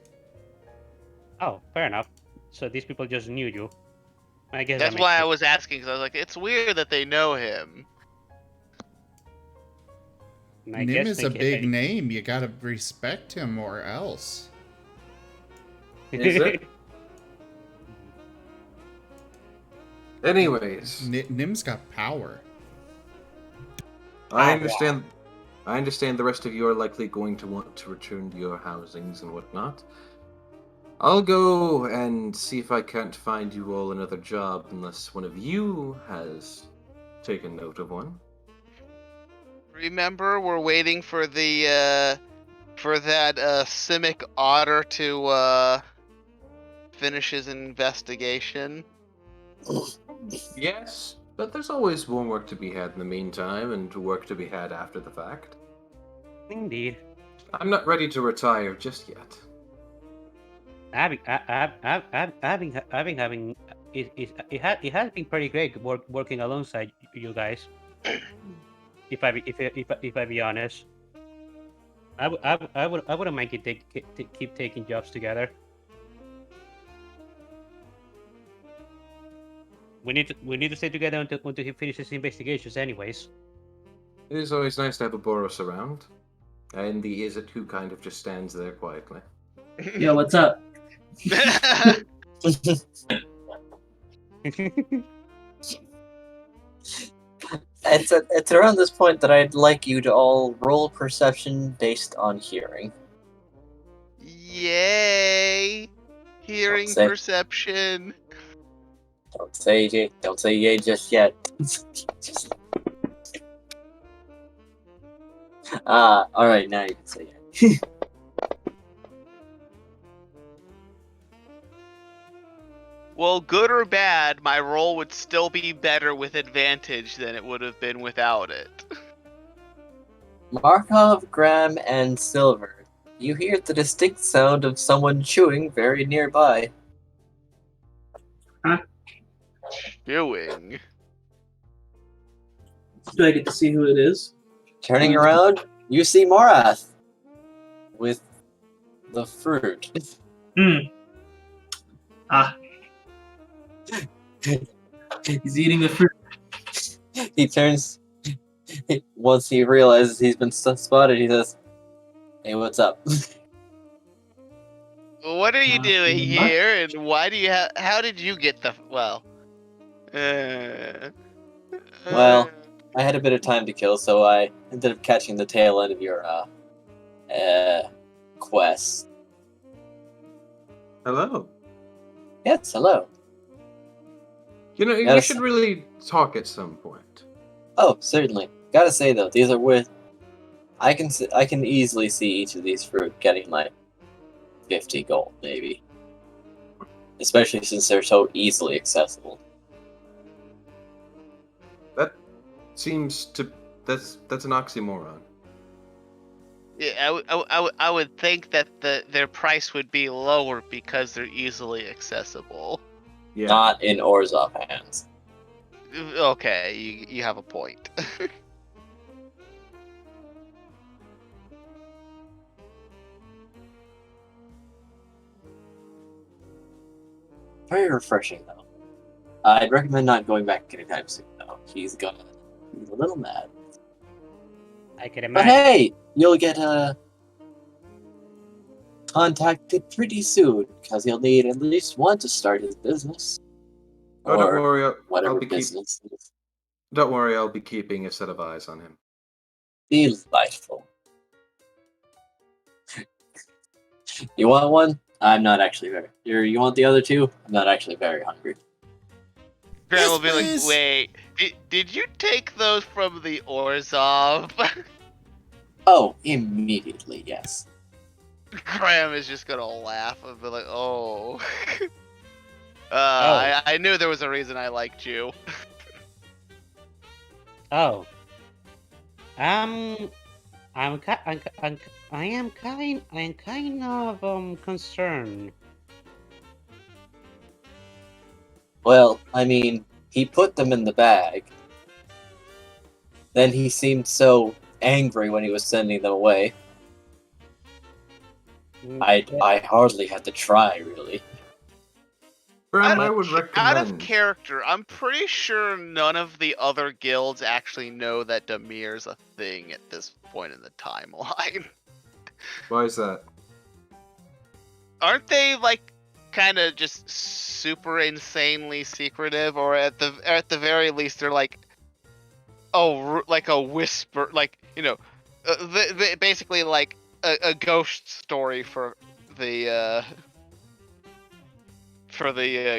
Oh, fair enough. So these people just knew you. I guess That's that makes why I sense. was asking, because I was like, it's weird that they know him. I Nim guess is a big name. You gotta respect him or else. Is it? Anyways, Nim's got power. I understand. I understand the rest of you are likely going to want to return to your housings and whatnot. I'll go and see if I can't find you all another job, unless one of you has taken note of one. Remember, we're waiting for the for that Simic Otter to finish his investigation. Yes, but there's always more work to be had in the meantime, and work to be had after the fact. Indeed. I'm not ready to retire just yet. I've been having it has been pretty great working alongside you guys. If I be honest, I wouldn't mind keep taking jobs together. We need to stay together until he finishes investigations, anyways. It is always nice to have a Boros around. And the is it who kind of just stands there quietly. Yo, what's up? It's around this point that I'd like you to all roll perception based on hearing. Yay! Hearing Say- perception. Don't say yay just yet. Alright, now you can say yay. Well, good or bad, my roll would still be better with advantage than it would have been without it. Markov, Graham, and Silver. You hear the distinct sound of someone chewing very nearby. Chewing. Do I get to see who it is? Turning around, you see Morath with the fruit. Ah. He's eating the fruit. He turns. Once he realizes he's been spotted, he says, "Hey, what's up?" What are you doing Nothing here, and why do you have? How did you get the? Well. Well, I had a bit of time to kill, so I ended up catching the tail end of your quest. Hello. Yes, hello. You know, Yes. we should really talk at some point. Oh, certainly. Gotta say though, these are worth. I can easily see each of these fruit getting like 50 gold, maybe. Especially since they're so easily accessible. That seems to that's an oxymoron. Yeah, I would think that their price would be lower because they're easily accessible. Yeah. Not in Orzhov hands. Okay, you have a point. Very refreshing though. I'd recommend not going back anytime soon though. He's a little mad. I can But imagine. hey, you'll get contacted pretty soon because he'll need at least one to start his business. Oh, don't Or worry. whatever I'll be business it is. Don't worry. I'll be keeping a set of eyes on him. Delightful. You want one? I'm not actually very. You want the other two? I'm not actually very hungry. Graham Yes, will be please. like, wait, did you take those from the Orzhov? Oh, immediately, yes. Graham is just gonna laugh and be like, "Oh, Oh. I knew there was a reason I liked you." Oh. I'm ki- I'm, I'm kind of concerned. Well, I mean, he put them in the bag. Then he seemed so angry when he was sending them away. I hardly had to try, really. Graham, I would Out of recommend. character, I'm pretty sure none of the other guilds actually know that Demir's a thing at this point in the timeline. Why is that? Aren't they like kind of just super insanely secretive, or at the very least they're like, like a whisper, like, you know, basically like a ghost story for the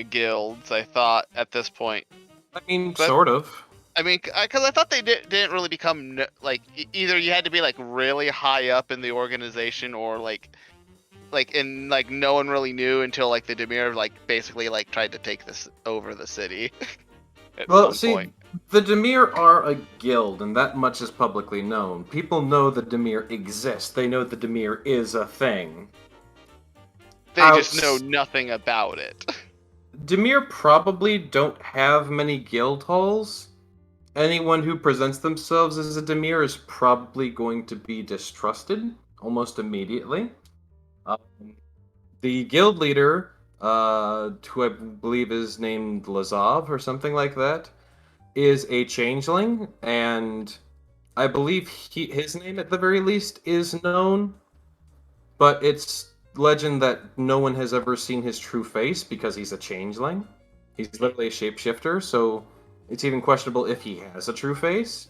guilds. I thought at this point. I mean, But- sort of. I mean, because I thought they didn't really become like either you had to be like really high up in the organization, or like no one really knew until like the Dimir like basically like tried to take this over the city. At Well, some see, point. the Dimir are a guild, and that much is publicly known. People know the Dimir exist. They know the Dimir is a thing. They just know nothing about it. Dimir probably don't have many guild halls. Anyone who presents themselves as a Dimir is probably going to be distrusted almost immediately. The guild leader, who I believe is named Lazov or something like that, is a changeling, and I believe his name at the very least is known, but it's legend that no one has ever seen his true face because he's a changeling. He's literally a shapeshifter, so it's even questionable if he has a true face.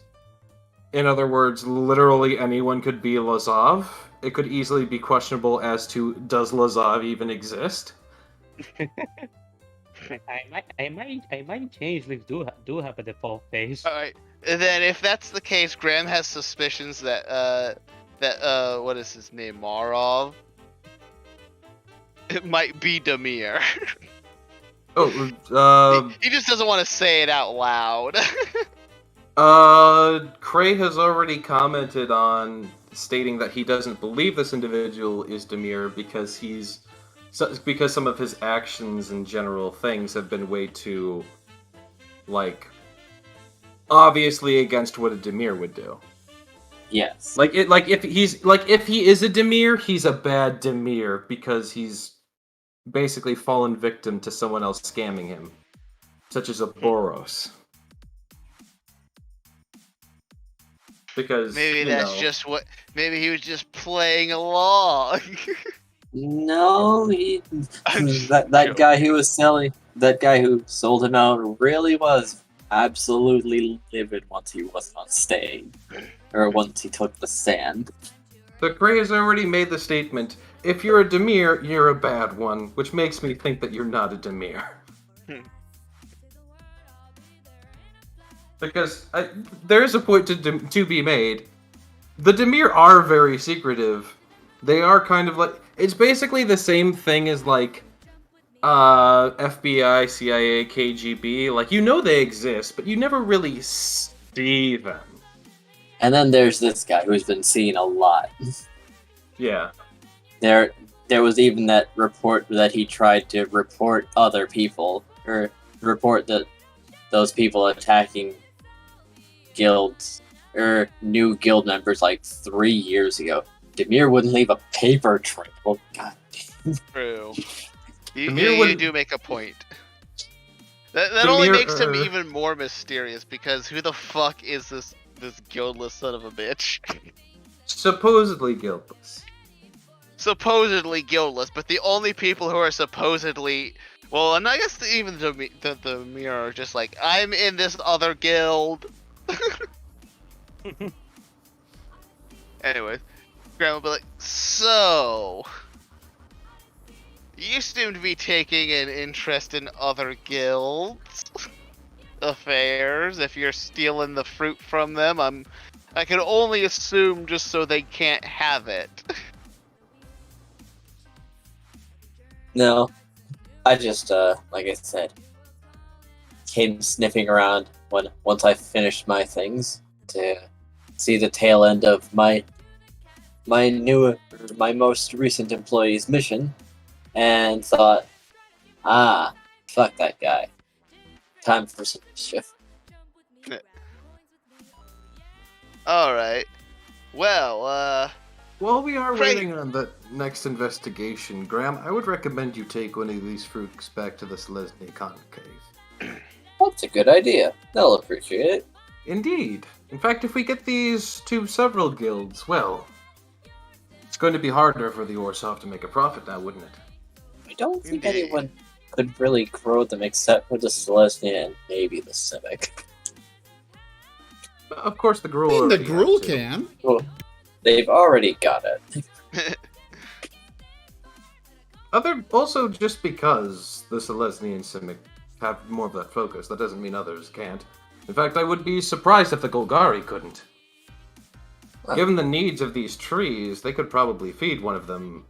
In other words, literally anyone could be Lazov. It could easily be questionable as to, does Lazov even exist? I might changelings do have a default face. All right. And then if that's the case, Graham has suspicions that what is his name, Marov? It might be Dimir. He just doesn't want to say it out loud. Cray has already commented on stating that he doesn't believe this individual is Dimir because because some of his actions and general things have been way too, like, obviously against what a Dimir would do. Yes. If he is a Dimir, he's a bad Dimir because he's basically fallen victim to someone else scamming him, such as a Boros. Because maybe that's just what. Maybe he was just playing along. No, that guy who was selling, that guy who sold him out really was absolutely livid once he was on stage, or once he took the stand. But Gray has already made the statement, if you're a Dimir, you're a bad one, which makes me think that you're not a Dimir. Because there is a point to be made. The Dimir are very secretive. They are kind of like... It's basically the same thing as, like, FBI, CIA, KGB. Like, you know they exist, but you never really see them. And then there's this guy who's been seen a lot. Yeah. There was even that report that he tried to report other people, or report that those people attacking guilds, or new guild members like 3 years ago. Dimir wouldn't leave a paper trail. Oh, god damn. True. You do make a point. That only makes him even more mysterious, because who the fuck is this guildless son of a bitch? Supposedly guildless. Supposedly guildless, but the only people who are supposedly... Well, and I guess even the mirror are just like, I'm in this other guild. Anyways, Graham will be like, so... You seem to be taking an interest in other guilds' affairs. If you're stealing the fruit from them, I can only assume just so they can't have it. No, I just, like I said, came sniffing around once I finished my things to see the tail end of my most recent employee's mission, and thought, fuck that guy. Time for some mischief. Alright. Well, While we are Great. waiting on the next investigation, Graham, I would recommend you take one of these fruits back to the Selesny conclave. That's a good idea. They'll appreciate it. Indeed. In fact, if we get these to several guilds, well, it's going to be harder for the Orzhov to make a profit now, wouldn't it? I don't think Indeed. anyone could really grow them except for the Selesny and maybe the Civic. Of course, the Gruul. I mean, the already have Gruul to. can. Well, they've already got it. Also, just because the Selesny and Simic have more of that focus, that doesn't mean others can't. In fact, I would be surprised if the Golgari couldn't. Well. Given the needs of these trees, they could probably feed one of them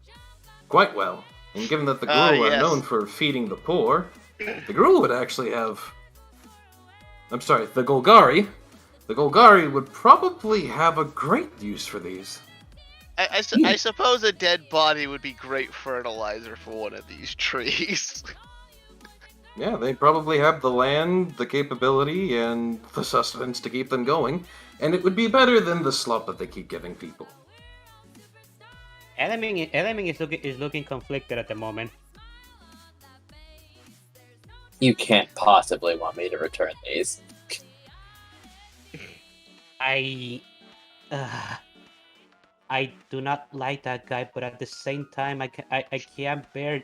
quite well. And given that the Gruul are yes. known for feeding the poor, the Gruul would actually have... I'm sorry, the Golgari. The Golgari would probably have a great use for these. I suppose a dead body would be great fertilizer for one of these trees. Yeah, they probably have the land, the capability, and the sustenance to keep them going. And it would be better than the slop that they keep giving people. Element is looking conflicted at the moment. You can't possibly want me to return these. I do not like that guy, but at the same time, I can't bear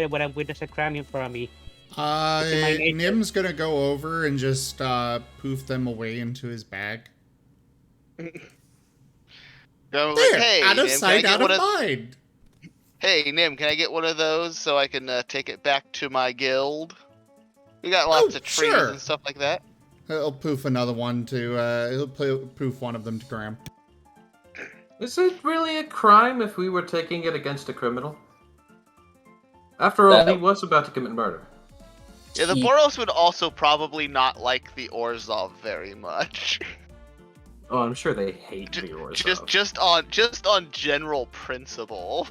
what I'm witnessing crime in front of me. Nim's gonna go over and just poof them away into his bag. There, There, out of sight, out of mind. Hey, Nim, can I get one of those so I can take it back to my guild? We got lots of trees sure. and stuff like that. He'll poof another one to, he'll poof one of them to Graham. Is it really a crime if we were taking it against a criminal? After all, he was about to commit murder. Yeah, the Boros would also probably not like the Orzhov very much. Oh, I'm sure they hate the Orzhov. Just on general principle.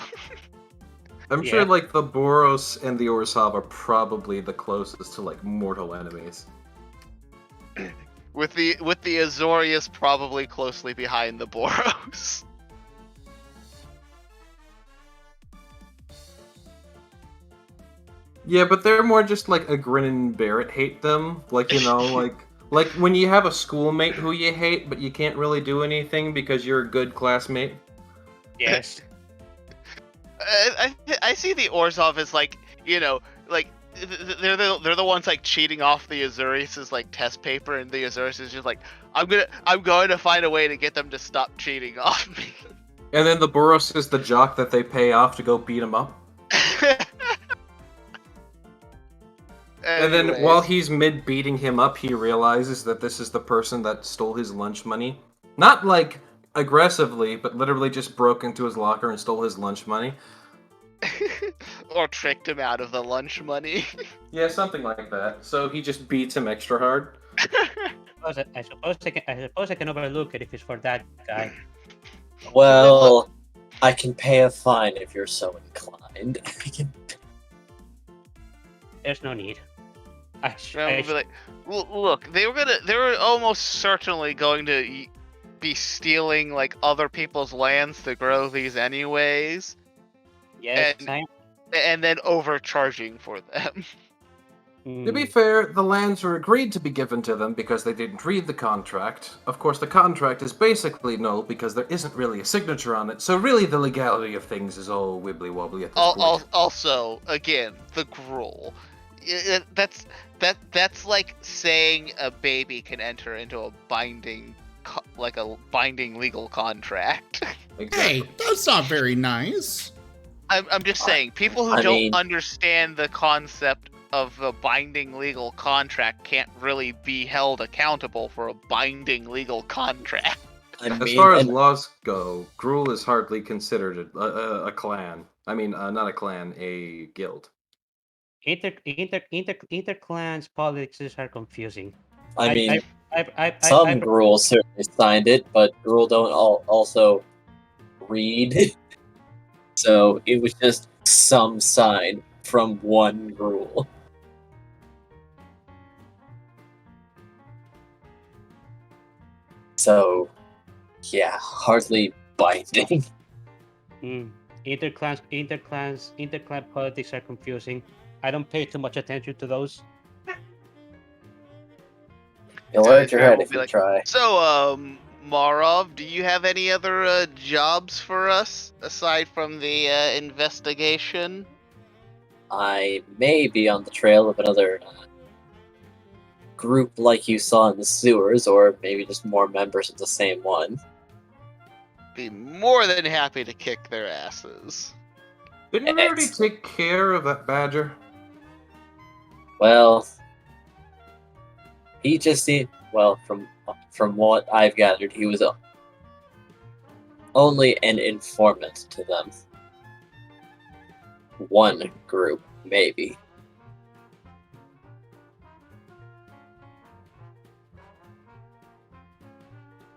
I'm sure, like, the Boros and the Orzhov are probably the closest to, like, mortal enemies. With the Azorius probably closely behind the Boros. Yeah, but they're more just like a Grin and Barrett hate them. Like, you know, like when you have a schoolmate who you hate, but you can't really do anything because you're a good classmate. Yes. I see the Orzhov as like, you know, like they're the ones like cheating off the Azorius' like test paper, and the Azorius is just like, I'm going to find a way to get them to stop cheating off me. And then the Boros is the jock that they pay off to go beat him up. And then while he's mid-beating him up, he realizes that this is the person that stole his lunch money. Not, like, aggressively, but literally just broke into his locker and stole his lunch money. Or tricked him out of the lunch money. Yeah, something like that. So he just beats him extra hard. I suppose I can overlook it if it's for that guy. Well, I can pay a fine if you're so inclined. There's no need. Look, they were almost certainly going to be stealing like other people's lands to grow these anyways. Yes, and then overcharging for them. To be fair, the lands were agreed to be given to them because they didn't read the contract. Of course, the contract is basically null because there isn't really a signature on it, so really the legality of things is all wibbly-wobbly at this point. Also, again, the Gruul. That's like saying a baby can enter into a binding legal contract. Hey, that's not very nice. I'm just saying, people who don't understand the concept of a binding legal contract can't really be held accountable for a binding legal contract. As far as laws go, Gruul is hardly considered a clan. I mean, not a clan, a guild. Interclans politics are confusing. I mean, I some Gruul certainly signed it, but Gruul don't also read. So it was just some sign from one Gruul. So, yeah, hardly binding. Interclan politics are confusing. I don't pay too much attention to those. You'll hurt your head if you try. So, Marov, do you have any other jobs for us aside from the investigation? I may be on the trail of another group like you saw in the sewers, or maybe just more members of the same one. Be more than happy to kick their asses. Didn't we already take care of that badger? Well, he just seemed, well, from what I've gathered, he was only an informant to them. One group, maybe.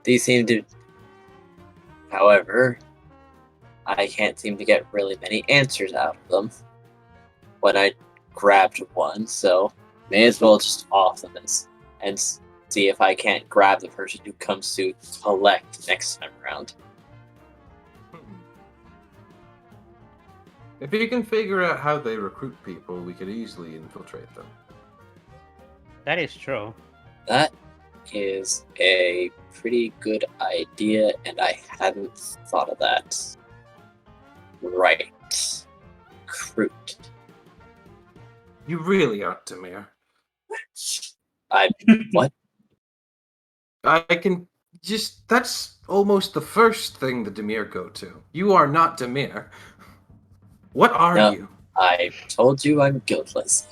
These seem to... However, I can't seem to get really many answers out of them when I grabbed one, so may as well just off them and see if I can't grab the person who comes to collect next time around. If you can figure out how they recruit people, we could easily infiltrate them. That is true. That is a pretty good idea, and I hadn't thought of that. Right. Recruit. You really aren't Demir. What? I can just... That's almost the first thing the Demir go to. You are not Demir. What are you? I told you I'm guiltless.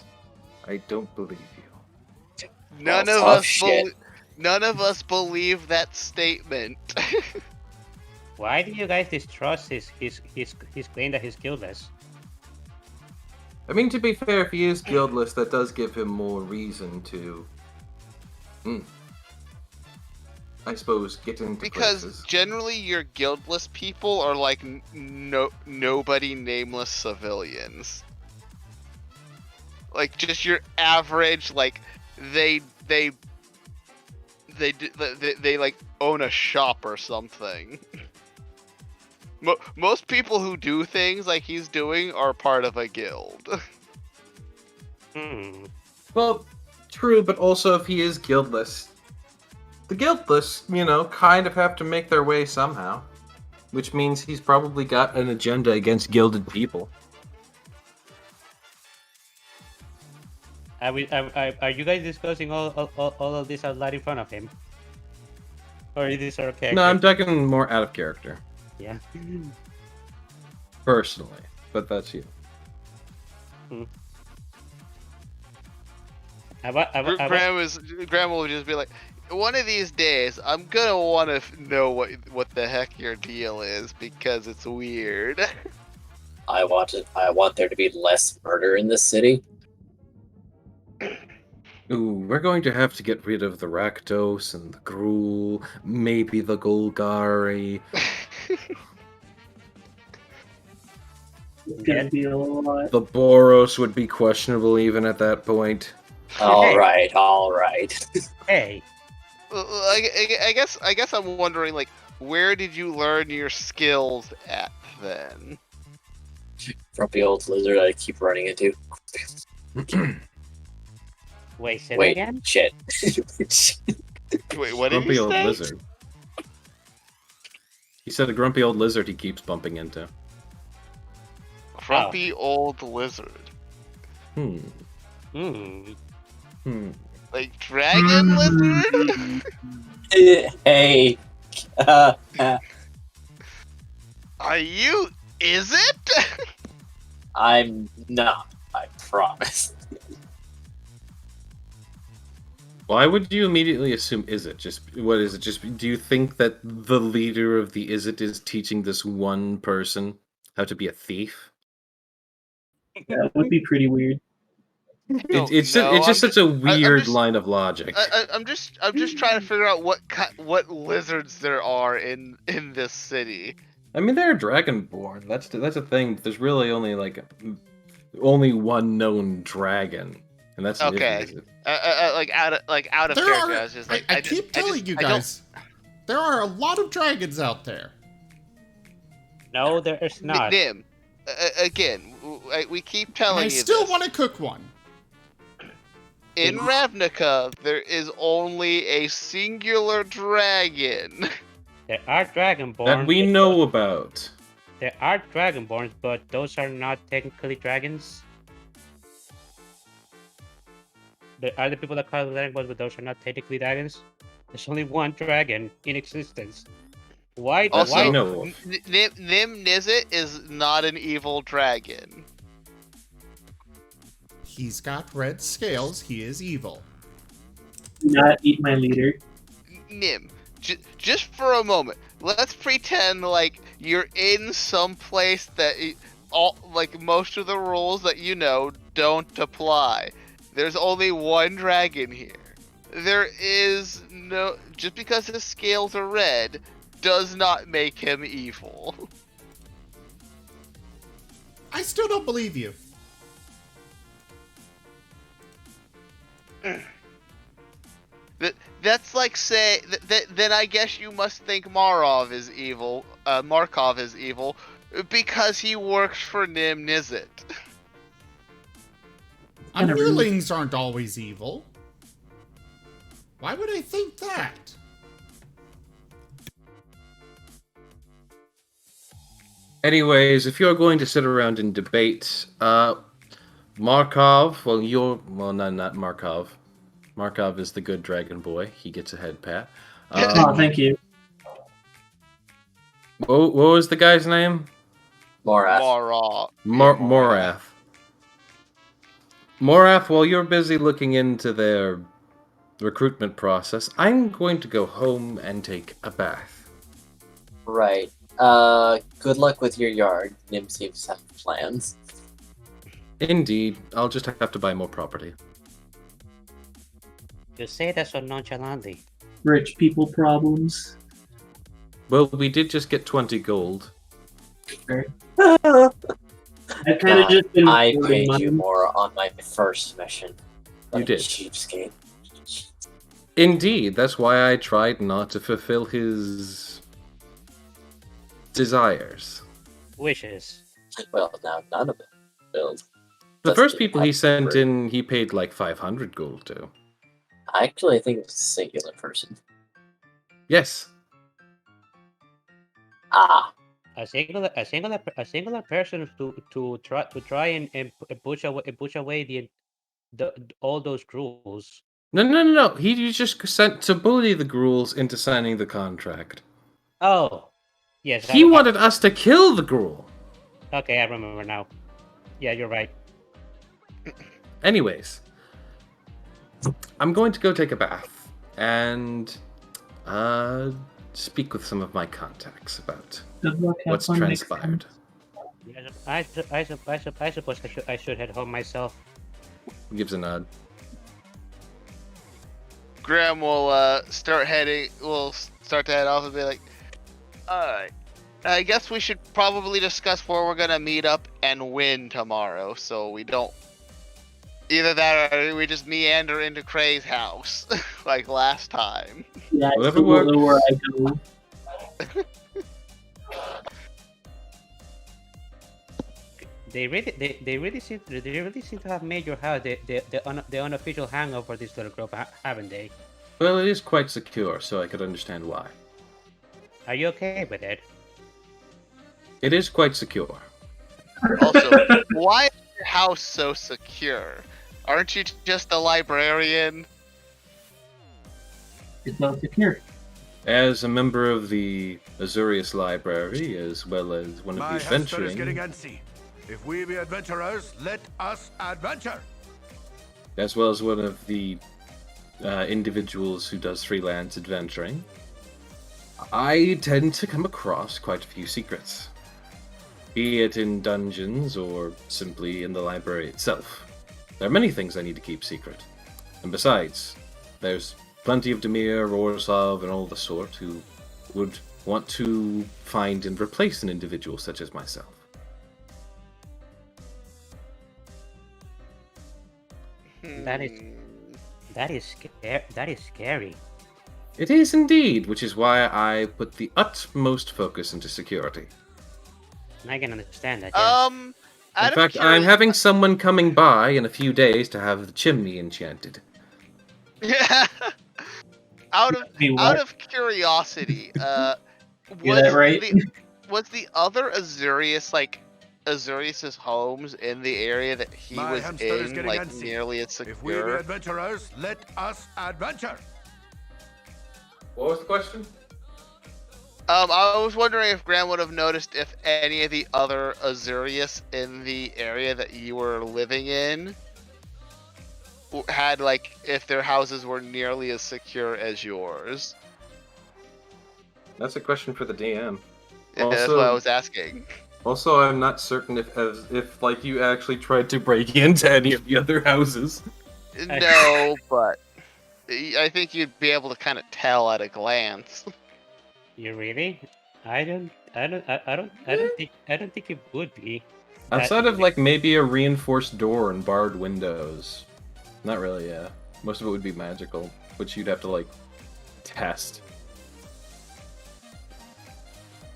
I don't believe you. None of us believe that statement. Why do you guys distrust his claim that he's guiltless? I mean, to be fair, if he is guildless, that does give him more reason to, I suppose, get into because generally your guildless people are like nobody nameless civilians. Like just your average, like they like own a shop or something. Most people who do things like he's doing are part of a guild. Well, true, but also if he is guildless, the guildless, kind of have to make their way somehow. Which means he's probably got an agenda against gilded people. Are you guys discussing all of this out loud in front of him? Or is this okay? No, I'm talking more out of character. Yeah. Personally, but that's you. Grandma would just be like, one of these days, I'm gonna want to know what the heck your deal is because it's weird. I want there to be less murder in this city. Ooh, we're going to have to get rid of the Rakdos and the Gruul, maybe the Golgari. It's gonna be a lot. The Boros would be questionable even at that point. All right. Hey. I guess I'm wondering, like, where did you learn your skills at then? Grumpy old lizard I keep running into. Wait, say that again? Shit. Wait, what did Grumpy you old say? lizard. He said a grumpy old lizard he keeps bumping into. Grumpy old lizard. Like dragon lizard? Hey. Are you? Is it? I'm not. I promise. Why would you immediately assume is it? Just what is it? Just do you think that the leader of the is it is teaching this one person how to be a thief? That would be pretty weird. don't It's know. just such a I'm weird just line of logic. I'm just trying to figure out what lizards there are in this city. I mean, they're dragonborn. That's a thing. There's really only only one known dragon, and that's Okay. Niv-Mizzet. Like out of There character. are. I was just like, I keep telling you guys, there are a lot of dragons out there. No, there is not. Nim, again, we keep And telling I you still this. want to cook one. In Ravnica, there is only a singular dragon. There are dragonborn. That we know about. There are dragonborns, but those are not technically dragons. There are the people that call them dragonborns, but those are not technically dragons. There's only one dragon in existence. Why? Also, I know. Nim Nizzet is not an evil dragon. He's got red scales. He is evil. Do not eat my leader. Nim, just for a moment, let's pretend like you're in some place that most of the rules that you know don't apply. There's only one dragon here. There is no... Just because his scales are red does not make him evil. I still don't believe you. That's like say... Then I guess you must think Markov is evil, because he works for Nim Nizzet. Underlings aren't always evil. Why would I think that? Anyways, if you're going to sit around and debate, Markov, not Markov. Markov is the good dragon boy. He gets a head pat. Oh, thank you. What was the guy's name? Morath. Morath. Morath, while you're busy looking into their recruitment process, I'm going to go home and take a bath. Right. Good luck with your yard. Nim seems to have plans. Indeed. I'll just have to buy more property. You say that so nonchalantly. Rich people problems. Well, we did just get 20 gold. I've kind of just been. I hoarding paid money. you more on my first mission. You did. Cheapskate. Indeed, that's why I tried not to fulfill his desires. Wishes. Well, now none of it filled. The That's first the people he sent awkward. in, he paid like 500 gold to. Actually, I think it was a singular person. Yes. Ah, A singular person to try and push away all those rules. No. He just sent to bully the Gruuls into signing the contract. Oh, yes. He wanted us to kill the Gruul. Okay, I remember now. Yeah, you're right. Anyways, I'm going to go take a bath and speak with some of my contacts about Good luck, have what's fun next transpired. I suppose I should head home myself. He gives a nod. Graham will start to head off and be like, alright, I guess we should probably discuss where we're gonna meet up and win tomorrow, so we don't... Either that or we just meander into Cray's house, like last time. Yeah, I Whatever still don't know works. where I go. They really seem to have made your house the unofficial hangout for this little group, haven't they? Well, it is quite secure, so I could understand why. Are you okay with it? It is quite secure. Also, why is your house so secure? Aren't you just a librarian? It's not secure. As a member of the Azurius Library, as well as one of My the hamster is getting adventuring, antsy. If we be adventurers, let us adventure. as well as one of the individuals who does freelance adventuring, I tend to come across quite a few secrets. Be it in dungeons or simply in the library itself. There are many things I need to keep secret. And besides, there's plenty of Demir, Orzhov, and all the sort who would want to find and replace an individual such as myself. That is scary. It is indeed, which is why I put the utmost focus into security. I can understand that. Yes. In fact, I'm having someone coming by in a few days to have the chimney enchanted. Yeah. out what? of curiosity, Hear that right? was the other Azurius like Azurius's homes in the area that he My was hamster is in getting like antsy. nearly as If we be secure? adventurers, let us adventure. What was the question? I was wondering if Graham would have noticed if any of the other Azurius in the area that you were living in had like if their houses were nearly as secure as yours. That's a question for the DM. Yeah, that's what I was asking. Also, I'm not certain if like you actually tried to break into any of the other houses. No, but I think you'd be able to kind of tell at a glance. You really? I don't think it would be. Outside of like maybe a reinforced door and barred windows. Not really, yeah. Most of it would be magical, which you'd have to like test.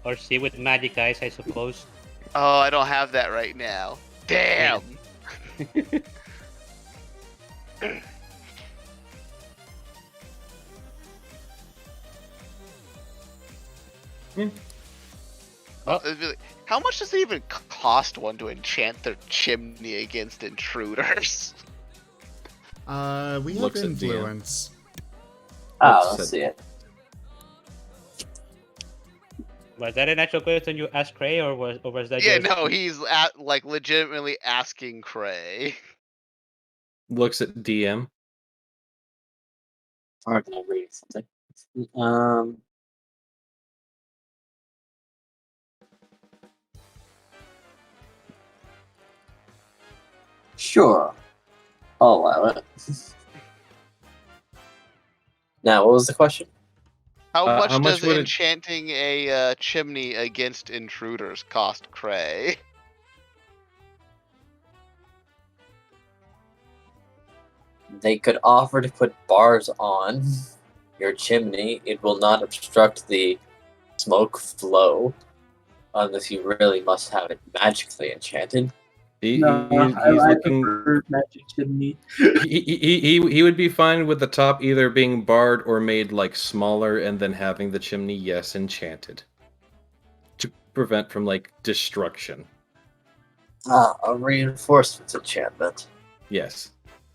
Or see with magic eyes, I suppose. Oh, I don't have that right now. Damn. How much does it even cost one to enchant their chimney against intruders? We have Looks at DM. influence. Let's see it. Was that an actual question you asked Cray, or was that? Yeah, just... no, he's like legitimately asking Cray. Looks at DM. Or can I read something? Sure. I'll allow it. Now, what was the question? How much how much does would it- enchanting a chimney against intruders cost Cray? They could offer to put bars on your chimney. It will not obstruct the smoke flow, unless you really must have it magically enchanted. He's I looking. prefer magic chimney. He would be fine with the top either being barred or made like smaller, and then having the chimney, yes, enchanted to prevent from like destruction. A reinforcement enchantment. Yes.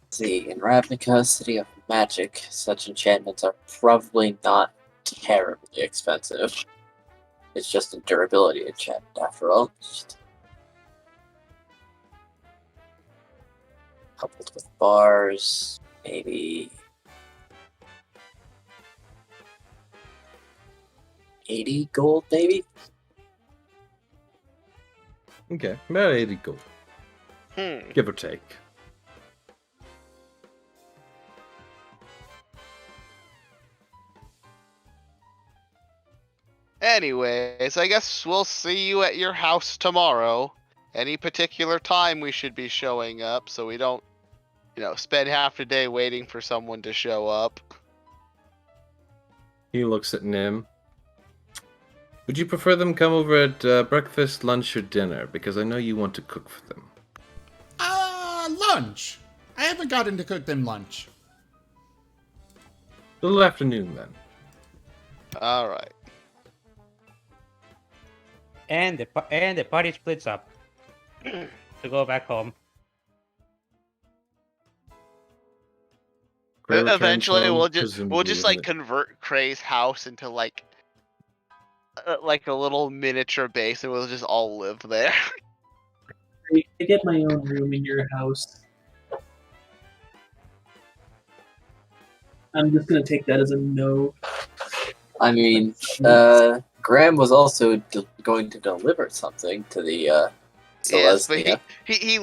See, in Ravnica, City of Magic, such enchantments are probably not terribly expensive. It's just a durability enchantment, after all. Coupled with bars, maybe 80 gold, maybe? Okay, about 80 gold, give or take. Anyways, I guess we'll see you at your house tomorrow. Any particular time we should be showing up so we don't, spend half the day waiting for someone to show up. He looks at Nim. Would you prefer them come over at breakfast, lunch, or dinner? Because I know you want to cook for them. Lunch. I haven't gotten to cook them lunch. A little afternoon, then. All right. And the party splits up to go back home. Gray returns Eventually, home, we'll just presumably like with- convert Cray's house into like a little miniature base, and we'll just all live there. I get my own room in your house. I'm just gonna take that as a no. I mean, Graham was also going to deliver something to the Yes, but Celestia. he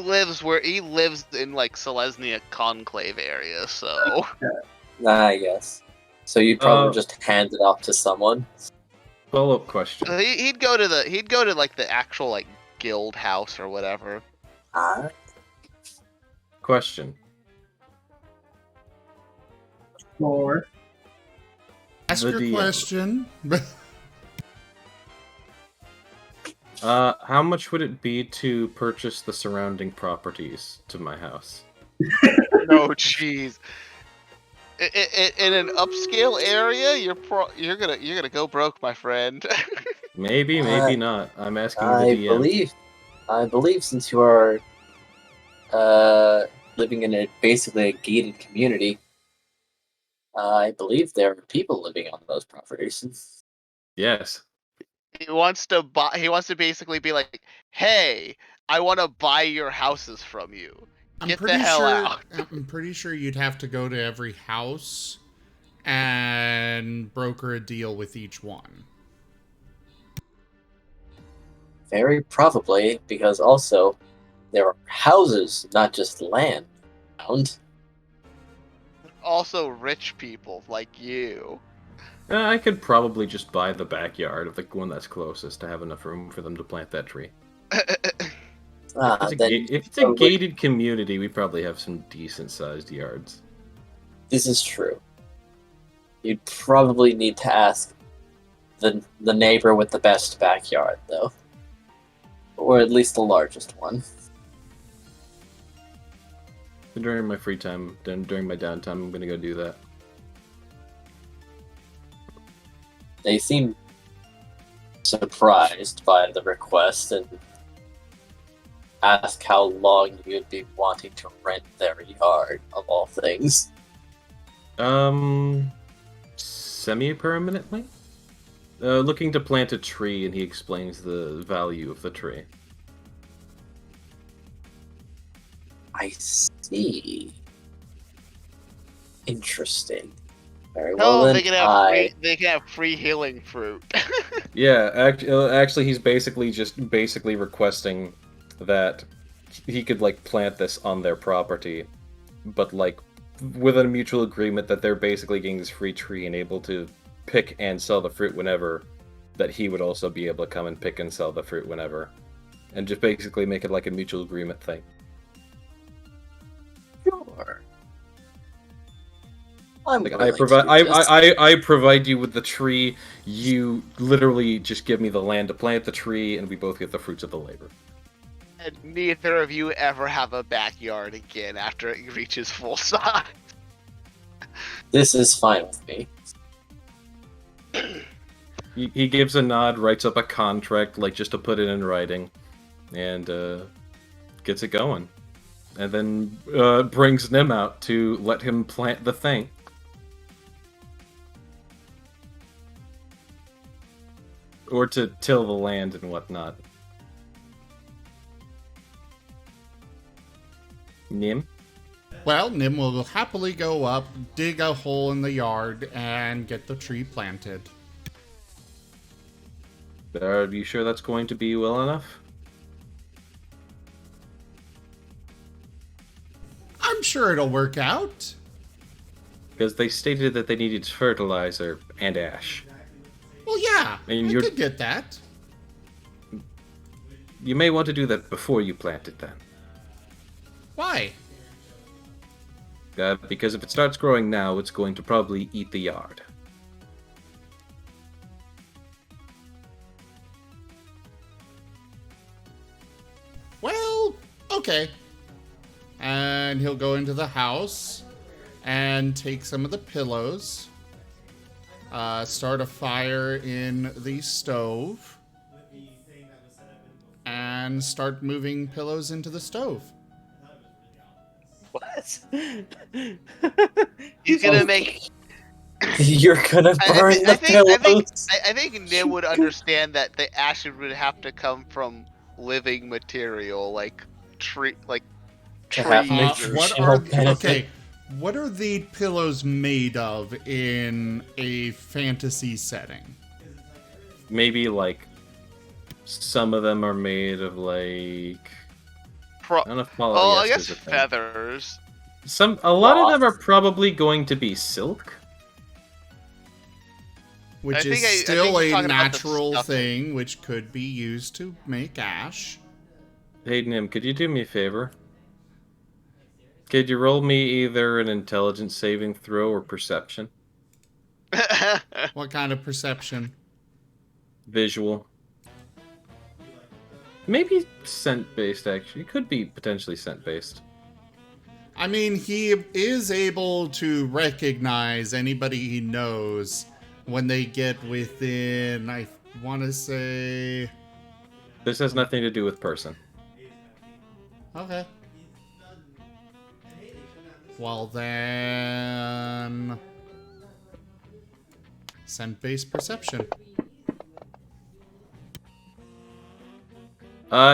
lives in like Selesnya Conclave area, so I guess. So you'd probably just hand it off to someone. Follow-up question. he'd go to like the actual like guild house or whatever. Question. Or Ask The your DM. question. How much would it be to purchase the surrounding properties to my house? No, jeez. In an upscale area, you're gonna go broke, my friend. Maybe, maybe not. I'm asking the DM. I believe since you are living in basically a gated community, I believe there are people living on those properties. Yes. He wants to buy. He wants to basically be like, "Hey, I want to buy your houses from you. Get the hell out." I'm pretty sure you'd have to go to every house and broker a deal with each one. Very probably, because also there are houses, not just land around. Also, rich people like you. I could probably just buy the backyard of the one that's closest to have enough room for them to plant that tree. If it's a gated community, we probably have some decent-sized yards. This is true. You'd probably need to ask the neighbor with the best backyard, though. Or at least the largest one. During my free time, during my downtime, I'm gonna go do that. They seem surprised by the request and ask how long you'd be wanting to rent their yard, of all things. Semi-permanently? Looking to plant a tree, and he explains the value of the tree. I see. Interesting. Very Oh, well then, they can have free healing fruit. Yeah, actually, he's basically requesting that he could like plant this on their property, but like with a mutual agreement that they're basically getting this free tree and able to pick and sell the fruit whenever. That he would also be able to come and pick and sell the fruit whenever, and just basically make it like a mutual agreement thing. Sure. Like, I provide you with the tree. You literally just give me the land to plant the tree, and we both get the fruits of the labor. And neither of you ever have a backyard again after it reaches full size. This is fine with me. He gives a nod, writes up a contract, like just to put it in writing, and gets it going. And then brings Nim out to let him plant the thing. Or to till the land and whatnot. Nim? Well, Nim will happily go up, dig a hole in the yard, and get the tree planted. Are you sure that's going to be well enough? I'm sure it'll work out. Because they stated that they needed fertilizer and ash. Well, yeah, And I you're- could get that. You may want to do that before you plant it then. Why? Because if it starts growing now, it's going to probably eat the yard. Well, okay. And he'll go into the house and take some of the pillows, start a fire in the stove, and start moving pillows into the stove. What? He's gonna make. You're gonna burn the pillows. I think Nim would understand that the ashes would have to come from living material, like tree, like To have trees. nature. What Nutritional are benefit. okay? What are the pillows made of in a fantasy setting? Maybe like some of them are made of like Pro- I don't know if oh, I polyester guess is a thing. feathers. A lot of them are Cloth? probably going to be silk. Which I is think still he's a talking about the natural stuffing. thing which could be used to make ash. Hey Nim, could you do me a favor? Could you roll me either an intelligence saving throw or perception? What kind of perception? Visual. Maybe scent based actually. It could be potentially scent based. I mean, he is able to recognize anybody he knows when they get within, I want to say... This has nothing to do with person. Okay. Well then... Scent-based perception.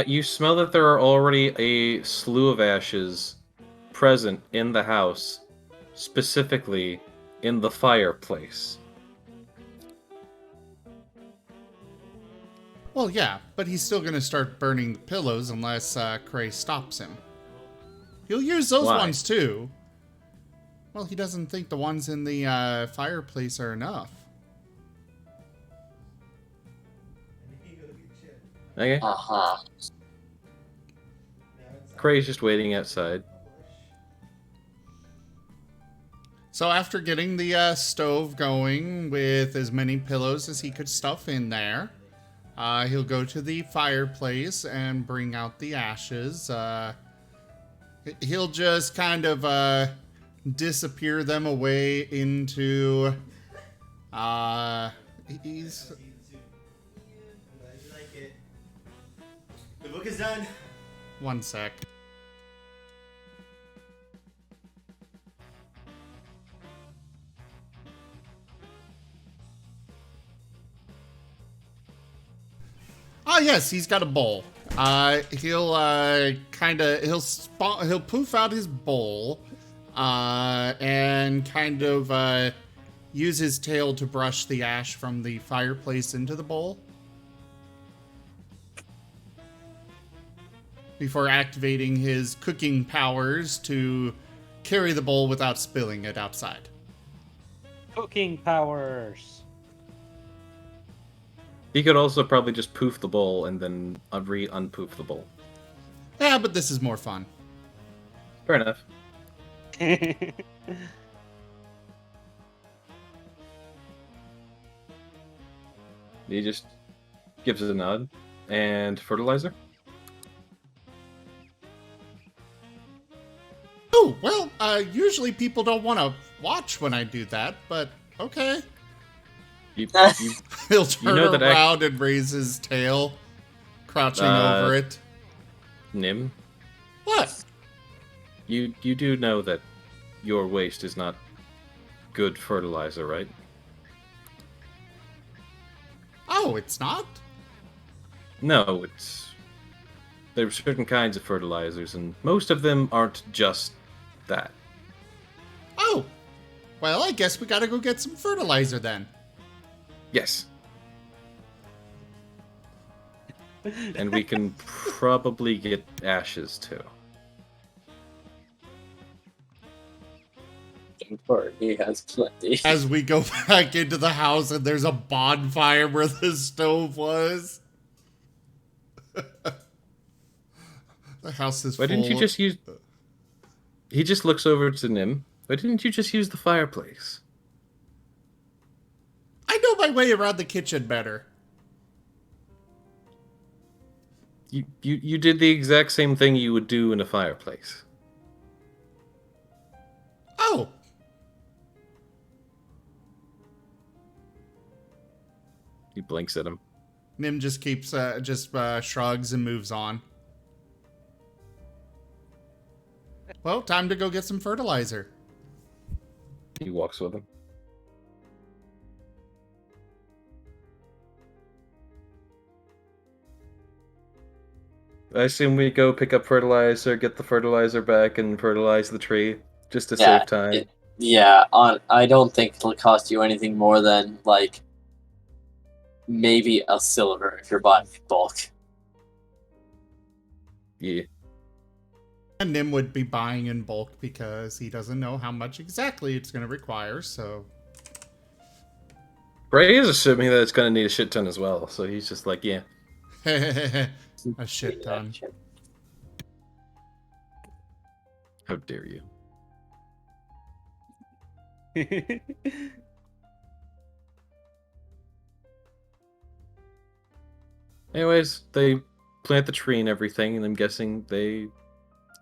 You smell that there are already a slew of ashes present in the house, specifically in the fireplace. Well, yeah, but he's still gonna start burning the pillows unless Cray stops him. He'll use those Why? ones too. Well, he doesn't think the ones in the fireplace are enough. Okay. Aha. Cray's just waiting outside. So after getting the stove going with as many pillows as he could stuff in there, he'll go to the fireplace and bring out the ashes. He'll just kind of disappear them away into... he's... The book is done. One sec. Oh yes, he's got a bowl. He'll poof out his bowl, and kind of use his tail to brush the ash from the fireplace into the bowl before activating his cooking powers to carry the bowl without spilling it outside. Cooking powers. He could also probably just poof the bowl and then unpoof the bowl. Yeah, but this is more fun. Fair enough. He just gives it a nod. And fertilizer? Oh, well, usually people don't want to watch when I do that, but okay. He'll turn know that around and raise his tail, crouching over it. Nim? What? You do know that your waste is not good fertilizer, right? Oh, it's not? No, it's... There are certain kinds of fertilizers, and most of them aren't just that. Oh. Well, I guess we gotta go get some fertilizer then. Yes. And we can probably get ashes, too. He has plenty. As we go back into the house and there's a bonfire where the stove was. The house is Why full. didn't you just use... He just looks over to Nim. Why didn't you just use the fireplace? I know my way around the kitchen better. You did the exact same thing you would do in a fireplace. Oh. He blinks at him. Nim just keeps, shrugs and moves on. Well, time to go get some fertilizer. He walks with him. I assume we go pick up fertilizer, get the fertilizer back, and fertilize the tree. just to Yeah, save time. I don't think it'll cost you anything more than, like, maybe a silver if you're buying in bulk. Yeah. And Nim would be buying in bulk because he doesn't know how much exactly it's going to require, so... Ray is assuming that it's going to need a shit ton as well, so he's just like, yeah. A shit ton. How dare you? Anyways, they plant the tree and everything, and I'm guessing they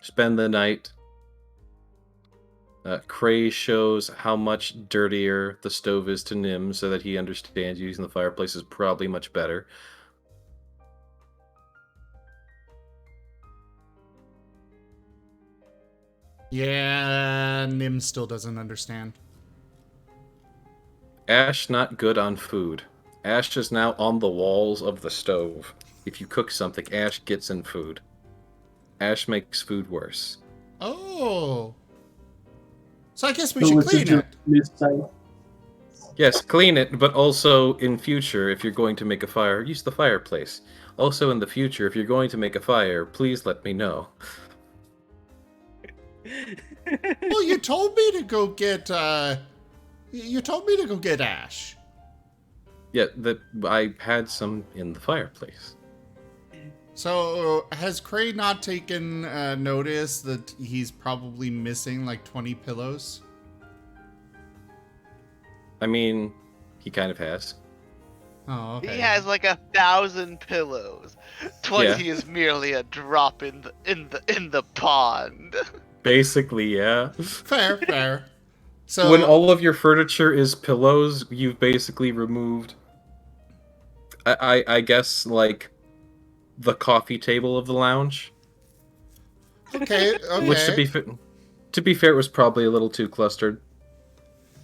spend the night. Cray shows how much dirtier the stove is to Nim so that he understands using the fireplace is probably much better. Yeah, Nim still doesn't understand. Ash not good on food. Ash is now on the walls of the stove. If you cook something, Ash gets in food. Ash makes food worse. Oh. So I guess we should clean it. Yes, clean it, but also in future, if you're going to make a fire, use the fireplace. Also in the future, if you're going to make a fire, please let me know. Well, you told me to go get, you told me to go get Ash. Yeah, I had some in the fireplace. So, has Cray not taken notice that he's probably missing like 20 pillows? I mean, he kind of has. Oh, okay. He has like 1,000 pillows. 20 is merely a drop in the pond. Basically, yeah. Fair. So when all of your furniture is pillows, you've basically removed, I guess, like, the coffee table of the lounge. Okay. Which, to be fair, it was probably a little too clustered.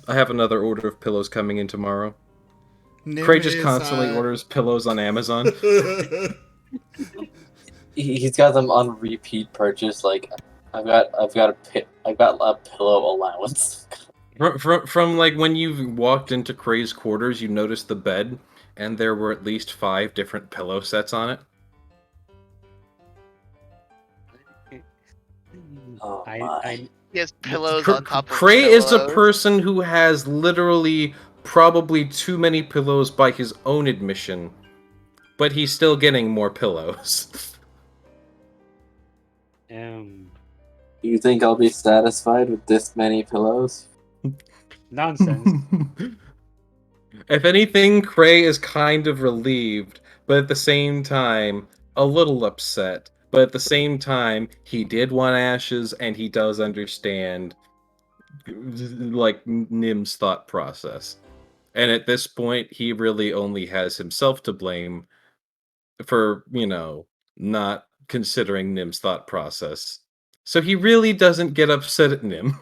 I have another order of pillows coming in tomorrow. Craig just constantly orders pillows on Amazon. He's got them on repeat purchase. Like, I've got a pillow allowance. From like when you walked into Cray's quarters, you noticed the bed, and there were at least 5 different pillow sets on it. Oh my. He has pillows on top of Cray pillows. is a person who has literally probably too many pillows by his own admission, but he's still getting more pillows. You think I'll be satisfied with this many pillows? Nonsense. If anything, Cray is kind of relieved, but at the same time, a little upset. But at the same time, he did want Ashes, and he does understand, like, Nim's thought process. And at this point, he really only has himself to blame for, not considering Nim's thought process. So he really doesn't get upset at Nim.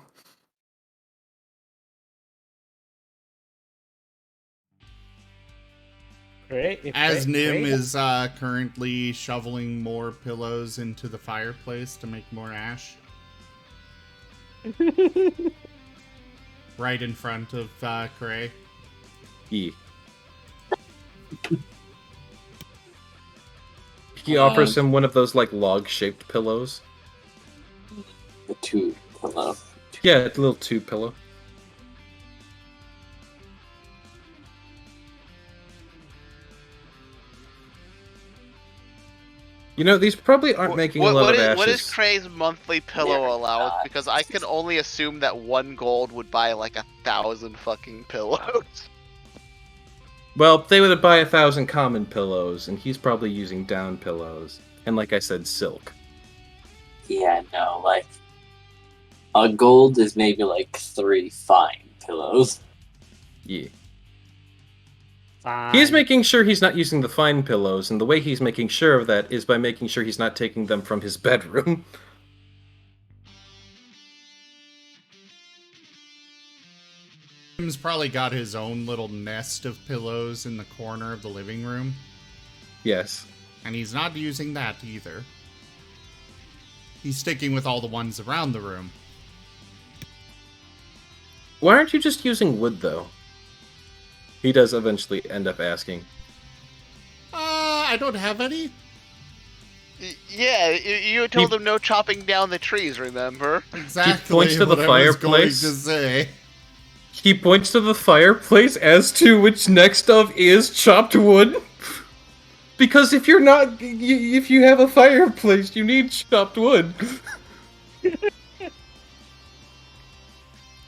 As Nim is currently shoveling more pillows into the fireplace to make more ash. Right in front of Cray. He offers him one of those, like, log-shaped pillows. The tube pillow. Yeah, it's a little tube pillow. These probably aren't making a lot of Ashes. What is Cray's monthly pillow allowance? Because I can only assume that 1 gold would buy like 1,000 fucking pillows. Well, they would buy 1,000 common pillows, and he's probably using down pillows. And like I said, silk. Yeah, no, like, a gold is maybe like 3 fine pillows. Yeah. Fine. He's making sure he's not using the fine pillows, and the way he's making sure of that is by making sure he's not taking them from his bedroom. Nim's probably got his own little nest of pillows in the corner of the living room. Yes. And he's not using that either. He's sticking with all the ones around the room. Why aren't you just using wood, though? He does eventually end up asking. I don't have any. Yeah, you told him no chopping down the trees, remember? Exactly points to the what I was going fireplace. to say. He points to the fireplace as to which next of is chopped wood. Because if you're not, if you have a fireplace, you need chopped wood.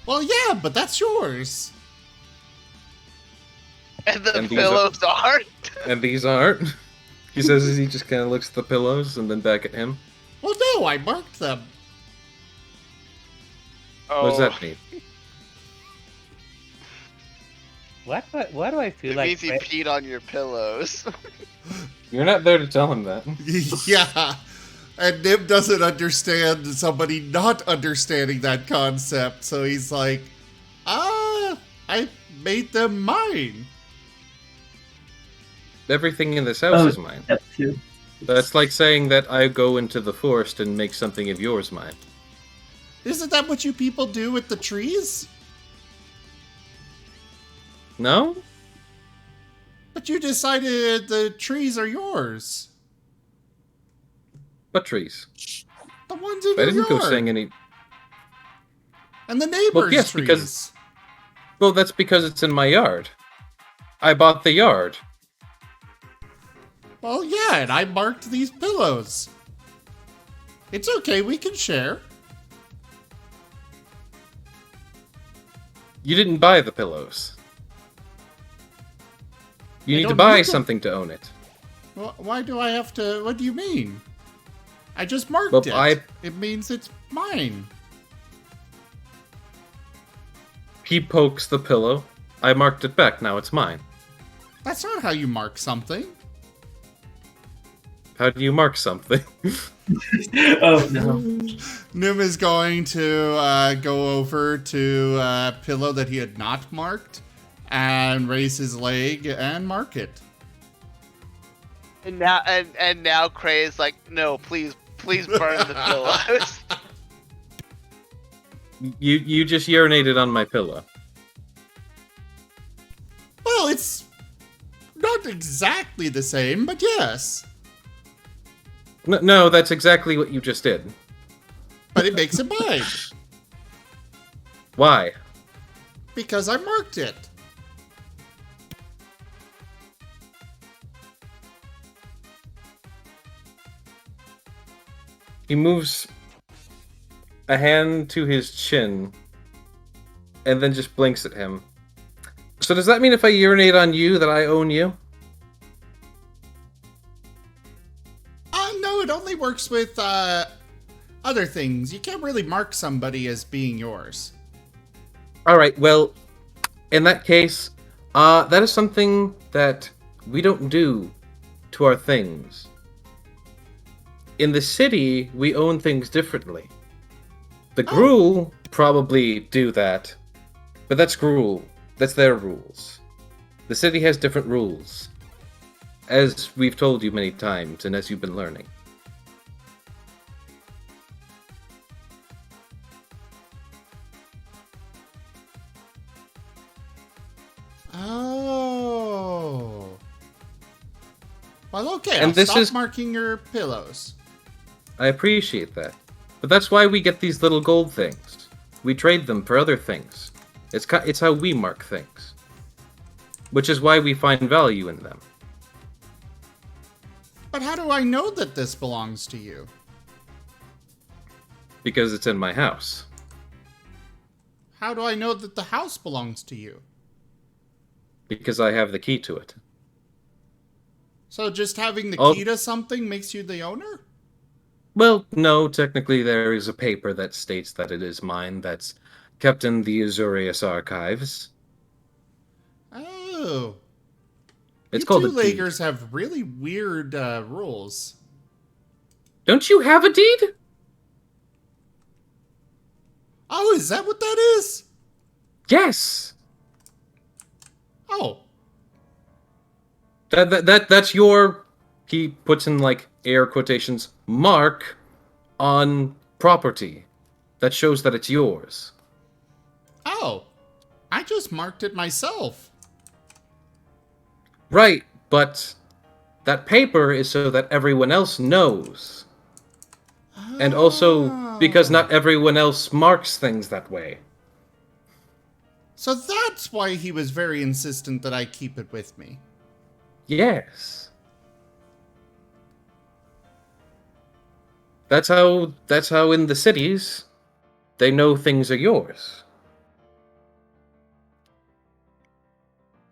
Well, yeah, but that's yours. And the And these pillows aren't? And these aren't. He says as he just kind of looks at the pillows and then back at him. Well, no, I marked them. Oh. What does that mean? Why do I feel It like means he peed on your pillows. You're not there to tell him that. Yeah. And Nim doesn't understand somebody not understanding that concept, so he's like, I made them mine. Everything in this house is mine. That too. That's like saying that I go into the forest and make something of yours mine. Isn't that what you people do with the trees? No? But you decided the trees are yours. What trees? The ones in I your didn't yard. go saying any... And the neighbor's Well, yes, trees. because... Well, that's because it's in my yard. I bought the yard. Well, yeah, and I marked these pillows. It's okay, we can share. You didn't buy the pillows. You need to don't buy need to- something to own it. Why do I have to... What do you mean? I just marked Well, it. It means it's mine. He pokes the pillow. I marked it back, now it's mine. That's not how you mark something. How do you mark something? Oh no. Nim is going to go over to a pillow that he had not marked and raise his leg and mark it. And now Cray is like, no, please burn the pillows. You just urinated on my pillow. Well, it's not exactly the same, but yes. No, that's exactly what you just did. But it makes it mine. Why? Because I marked it. He moves a hand to his chin and then just blinks at him. So does that mean if I urinate on you that I own you? No, it only works with other things. You can't really mark somebody as being yours. Alright, well, in that case, that is something that we don't do to our things. In the city, we own things differently. The Gruul probably do that, but that's Gruul. That's their rules. The city has different rules, as we've told you many times, and as you've been learning. Oh. Well, okay, And I'll this stop is- marking your pillows. I appreciate that. But that's why we get these little gold things. We trade them for other things. It's how we mark things. Which is why we find value in them. But how do I know that this belongs to you? Because it's in my house. How do I know that the house belongs to you? Because I have the key to it. So just having the Oh. key to something makes you the owner? Well, no, technically there is a paper that states that it is mine that's kept in the Azurius archives. Oh. It's you called a deed. two-leggers have really weird rules. Don't you have a deed? Oh, is that what that is? Yes. Oh. That's your, he puts in like air quotations, mark on property that shows that it's yours. Oh. I just marked it myself. Right, but that paper is so that everyone else knows. And also because not everyone else marks things that way. So that's why he was very insistent that I keep it with me. Yes. That's how in the cities they know things are yours.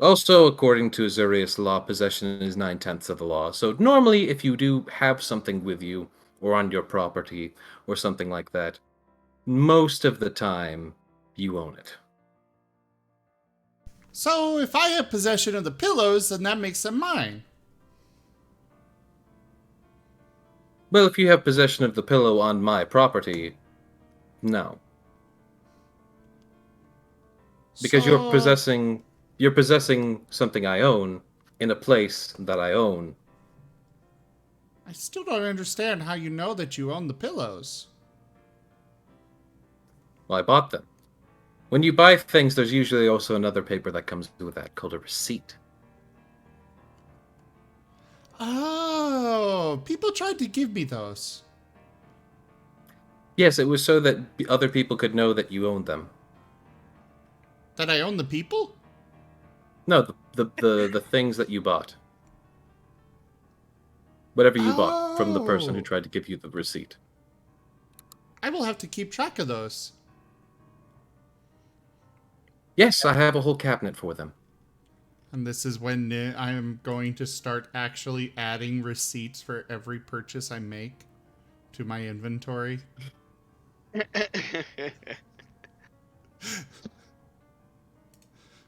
Also, according to Azurius law, possession is 9/10 of the law. So normally if you do have something with you or on your property or something like that, most of the time you own it. So if I have possession of the pillows, then that makes them mine. Well, if you have possession of the pillow on my property, no. Because you're possessing something I own in a place that I own. I still don't understand how you know that you own the pillows. Well, I bought them. When you buy things, there's usually also another paper that comes with that called a receipt. Oh, people tried to give me those. Yes, it was so that other people could know that you owned them. That I own the people? No, the things that you bought. Whatever you bought from the person who tried to give you the receipt. I will have to keep track of those. Yes, I have a whole cabinet for them. And this is when I am going to start actually adding receipts for every purchase I make to my inventory.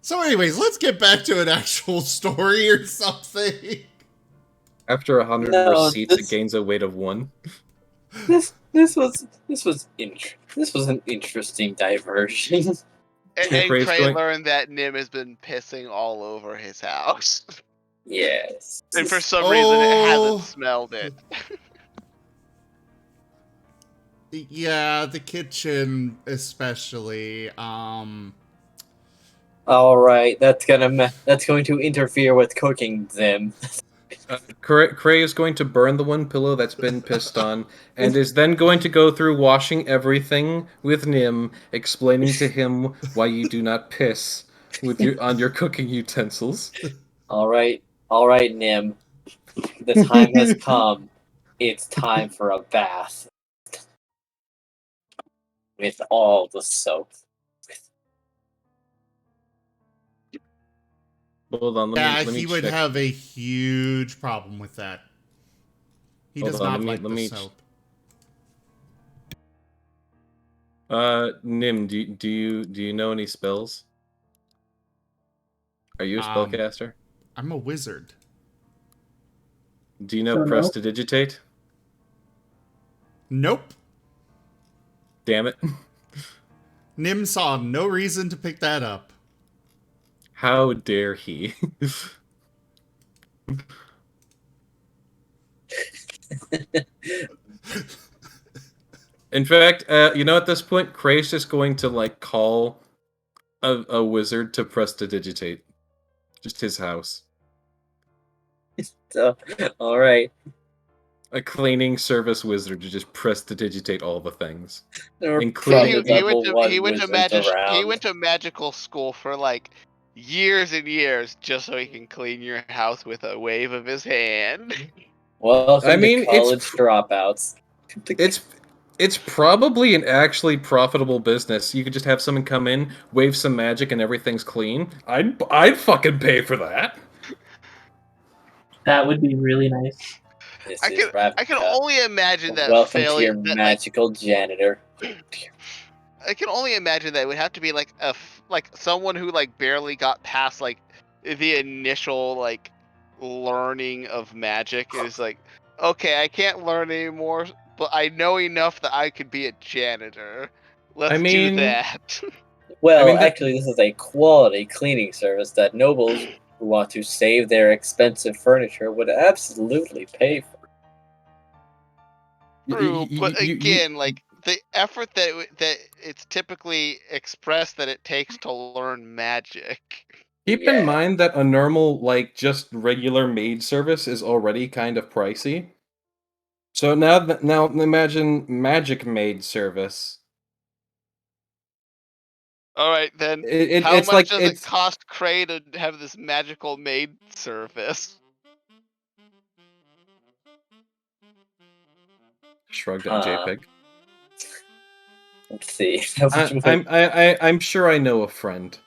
So anyways, let's get back to an actual story or something. After 100 receipts, it gains a weight of 1. This was an interesting diversion. And Cray learned that Nim has been pissing all over his house. Yes. And for some reason it hasn't smelled it. Yeah, the kitchen especially. Alright, that's going to interfere with cooking them. Cray is going to burn the one pillow that's been pissed on, and is then going to go through washing everything with Nim, explaining to him why you do not piss on your cooking utensils. Alright, Nim. The time has come. It's time for a bath. With all the soap. Hold on, let me he would check. have a huge problem with that. He does not like the soap. Nim, do you know any spells? Are you a spellcaster? I'm a wizard. Do you know Prestidigitate? Nope. Damn it. Nim saw no reason to pick that up. How dare he? In fact, at this point, Cray's just going to, call a wizard to prestidigitate. Just his house. Alright. A cleaning service wizard to just prestidigitate all the things. He went to magical school for, years and years just so he can clean your house with a wave of his hand. Welcome to college dropouts. It's probably an actually profitable business. You could just have someone come in, wave some magic, and everything's clean. I'd fucking pay for that. That would be really nice. I can only imagine that Welcome to your magical janitor. I can only imagine that it would have to be someone who barely got past the initial learning of magic. It is okay, I can't learn anymore, but I know enough that I could be a janitor. Let's do that. Well, actually, this is a quality cleaning service that nobles who want to save their expensive furniture would absolutely pay for. True, but again, the effort that it's typically expressed that it takes to learn magic. Keep in mind that a normal, like, just regular maid service is already kind of pricey. So now imagine magic maid service. All right, then. It, How it's much like does it's it cost Cray to have this magical maid service? shrugged at JPEG. Let's see. How much would- I'm sure I know a friend.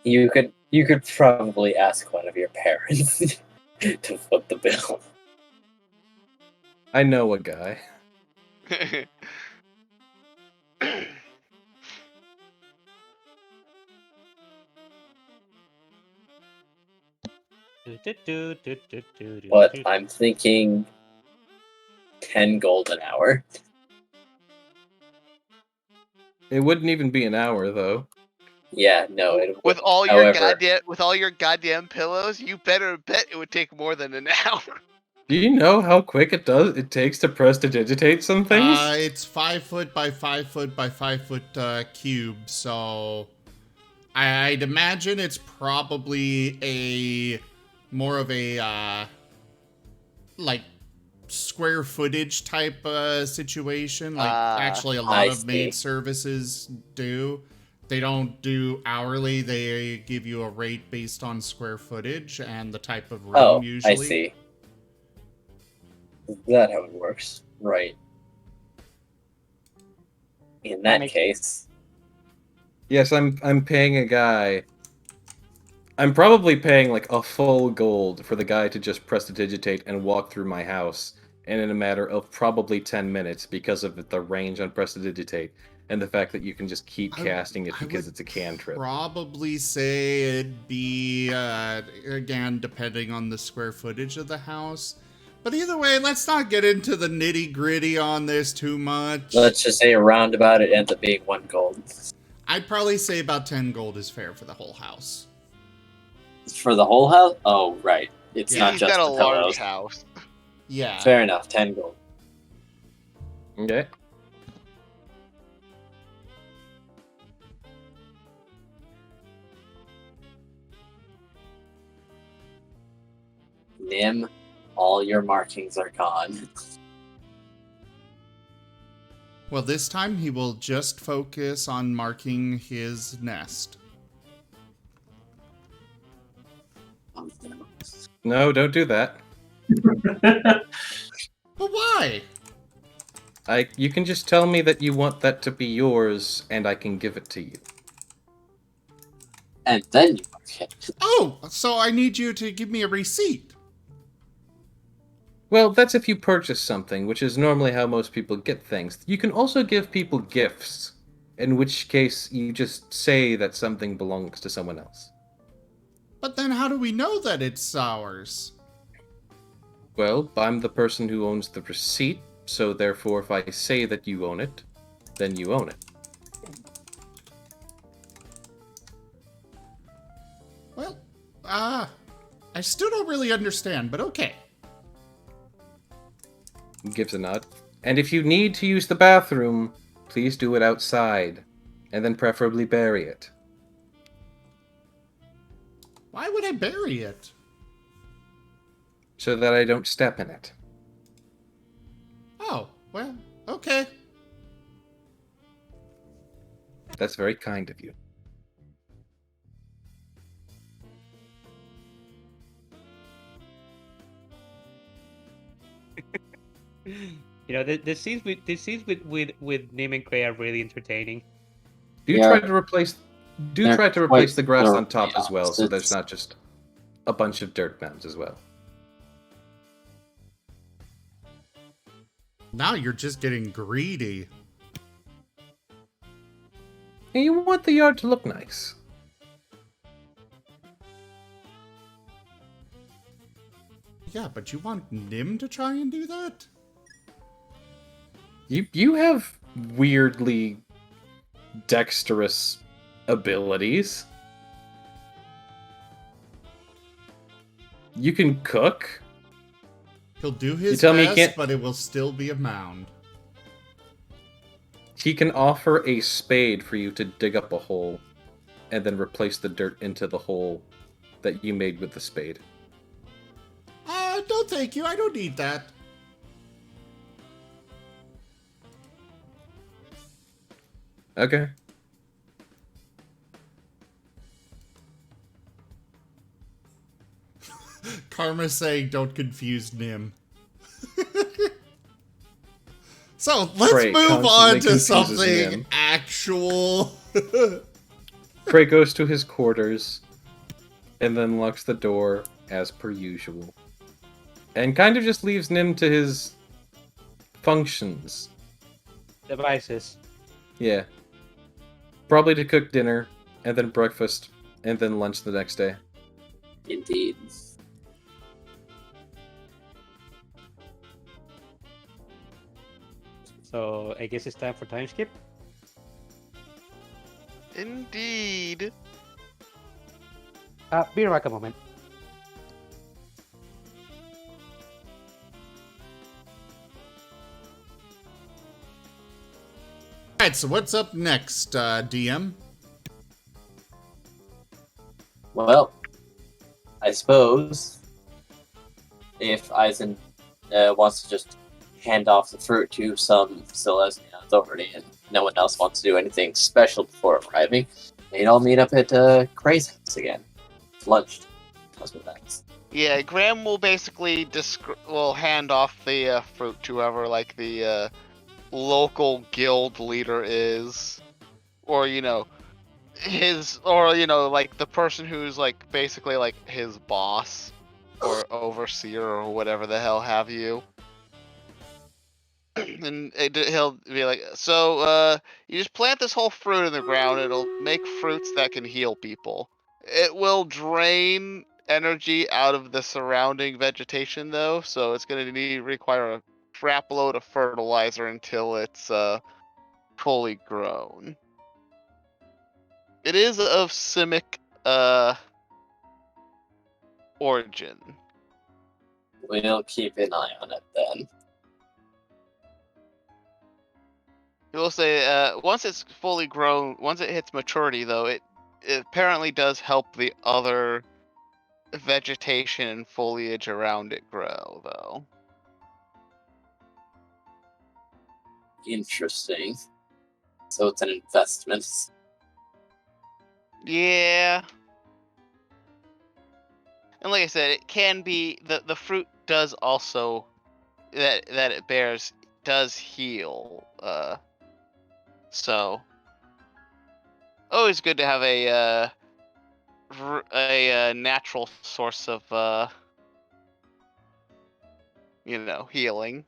You could probably ask one of your parents to foot the bill. I know a guy. But I'm thinking 10 gold an hour. It wouldn't even be an hour though. Yeah, no, it with wouldn't. all your However, goddamn pillows, you better bet it would take more than an hour. Do you know how quick it takes to prestidigitate some things? It's 5 foot by 5 foot by 5 foot cube, so I'd imagine it's probably more of a like square footage type situation. Like actually, a lot of maid services do. They don't do hourly. They give you a rate based on square footage and the type of room. Usually, I see. Is that how it works? Right. In that case. Yes, I'm paying a guy. I'm probably paying like a full gold for the guy to just prestidigitate and walk through my house, and in a matter of probably 10 minutes because of the range on prestidigitate and the fact that you can just keep casting it because it's a cantrip. Probably say it'd be again depending on the square footage of the house. But either way, let's not get into the nitty gritty on this too much. Let's just say a roundabout, it ends up being 1 gold. I'd probably say about 10 gold is fair for the whole house. For the whole house? Oh, right. It's not He's just got a the large pillows. house. Yeah. Fair enough, 10 gold. Okay. Nim, all your markings are gone. Well, this time he will just focus on marking his nest. No, don't do that. But why? You can just tell me that you want that to be yours, and I can give it to you. And then you mark it. Oh, so I need you to give me a receipt. Well, that's if you purchase something, which is normally how most people get things. You can also give people gifts, in which case you just say that something belongs to someone else. But then how do we know that it's ours? Well, I'm the person who owns the receipt, so therefore if I say that you own it, then you own it. Well, I still don't really understand, but okay. Gives a nod. And if you need to use the bathroom, please do it outside, and then preferably bury it. Why would I bury it? So that I don't step in it. Oh, well, okay. That's very kind of you. You know, the scenes with Nim and Cray are really entertaining. Do try to replace the grass on top as well, so there's not just a bunch of dirt mounds as well. Now you're just getting greedy. And you want the yard to look nice. Yeah, but you want Nim to try and do that? You have weirdly dexterous abilities. You can cook. He'll do his tell me best, he can't... but it will still be a mound. He can offer a spade for you to dig up a hole, and then replace the dirt into the hole that you made with the spade. No thank you, I don't need that. Okay. Karma's saying don't confuse Nim. So, let's Prey move on constantly to confuses something Nim. actual. Prey goes to his quarters, and then locks the door as per usual. And kind of just leaves Nim to his functions. Devices. Yeah. Probably to cook dinner, and then breakfast, and then lunch the next day. Indeed. So I guess it's time for time skip. Indeed. Be right back a moment. Alright, so what's up next, DM? Well, I suppose if Eisen wants to just hand off the fruit to some Celestian authority and no one else wants to do anything special before arriving, they'd all meet up at Gray's house again. Lunch. That's what that's. Yeah, Graham will basically will hand off the fruit to whoever like the local guild leader is, or like the person who's like basically like his boss or overseer or whatever the hell have you. And he'll be like, so you just plant this whole fruit in the ground, it'll make fruits that can heal people. It will drain energy out of the surrounding vegetation though, so it's going to require a crap load of fertilizer until it's fully grown. It is of Simic origin. We'll keep an eye on it then. I will say, once it's fully grown, once it hits maturity though, it apparently does help the other vegetation and foliage around it grow though. Interesting. So it's an investment. Yeah. And like I said, it can be the fruit does also that it bears does heal. So always good to have a natural source of healing.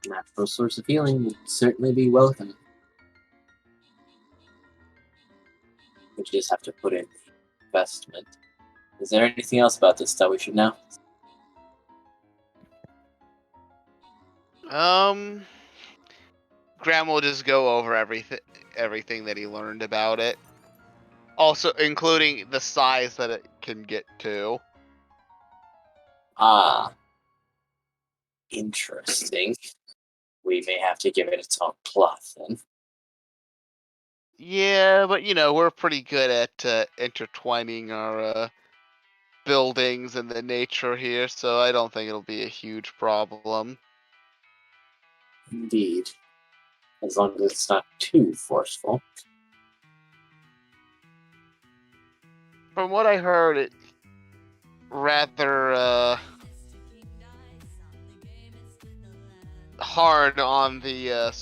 Natural source of healing would certainly be welcome. We just have to put in investment. Is there anything else about this that we should know? Graham will just go over everything that he learned about it. Also including the size that it can get to. Ah. Interesting. We may have to give it its own plot then. Yeah, but we're pretty good at intertwining our buildings and the nature here, so I don't think it'll be a huge problem. Indeed. As long as it's not too forceful. From what I heard, it rather hard on the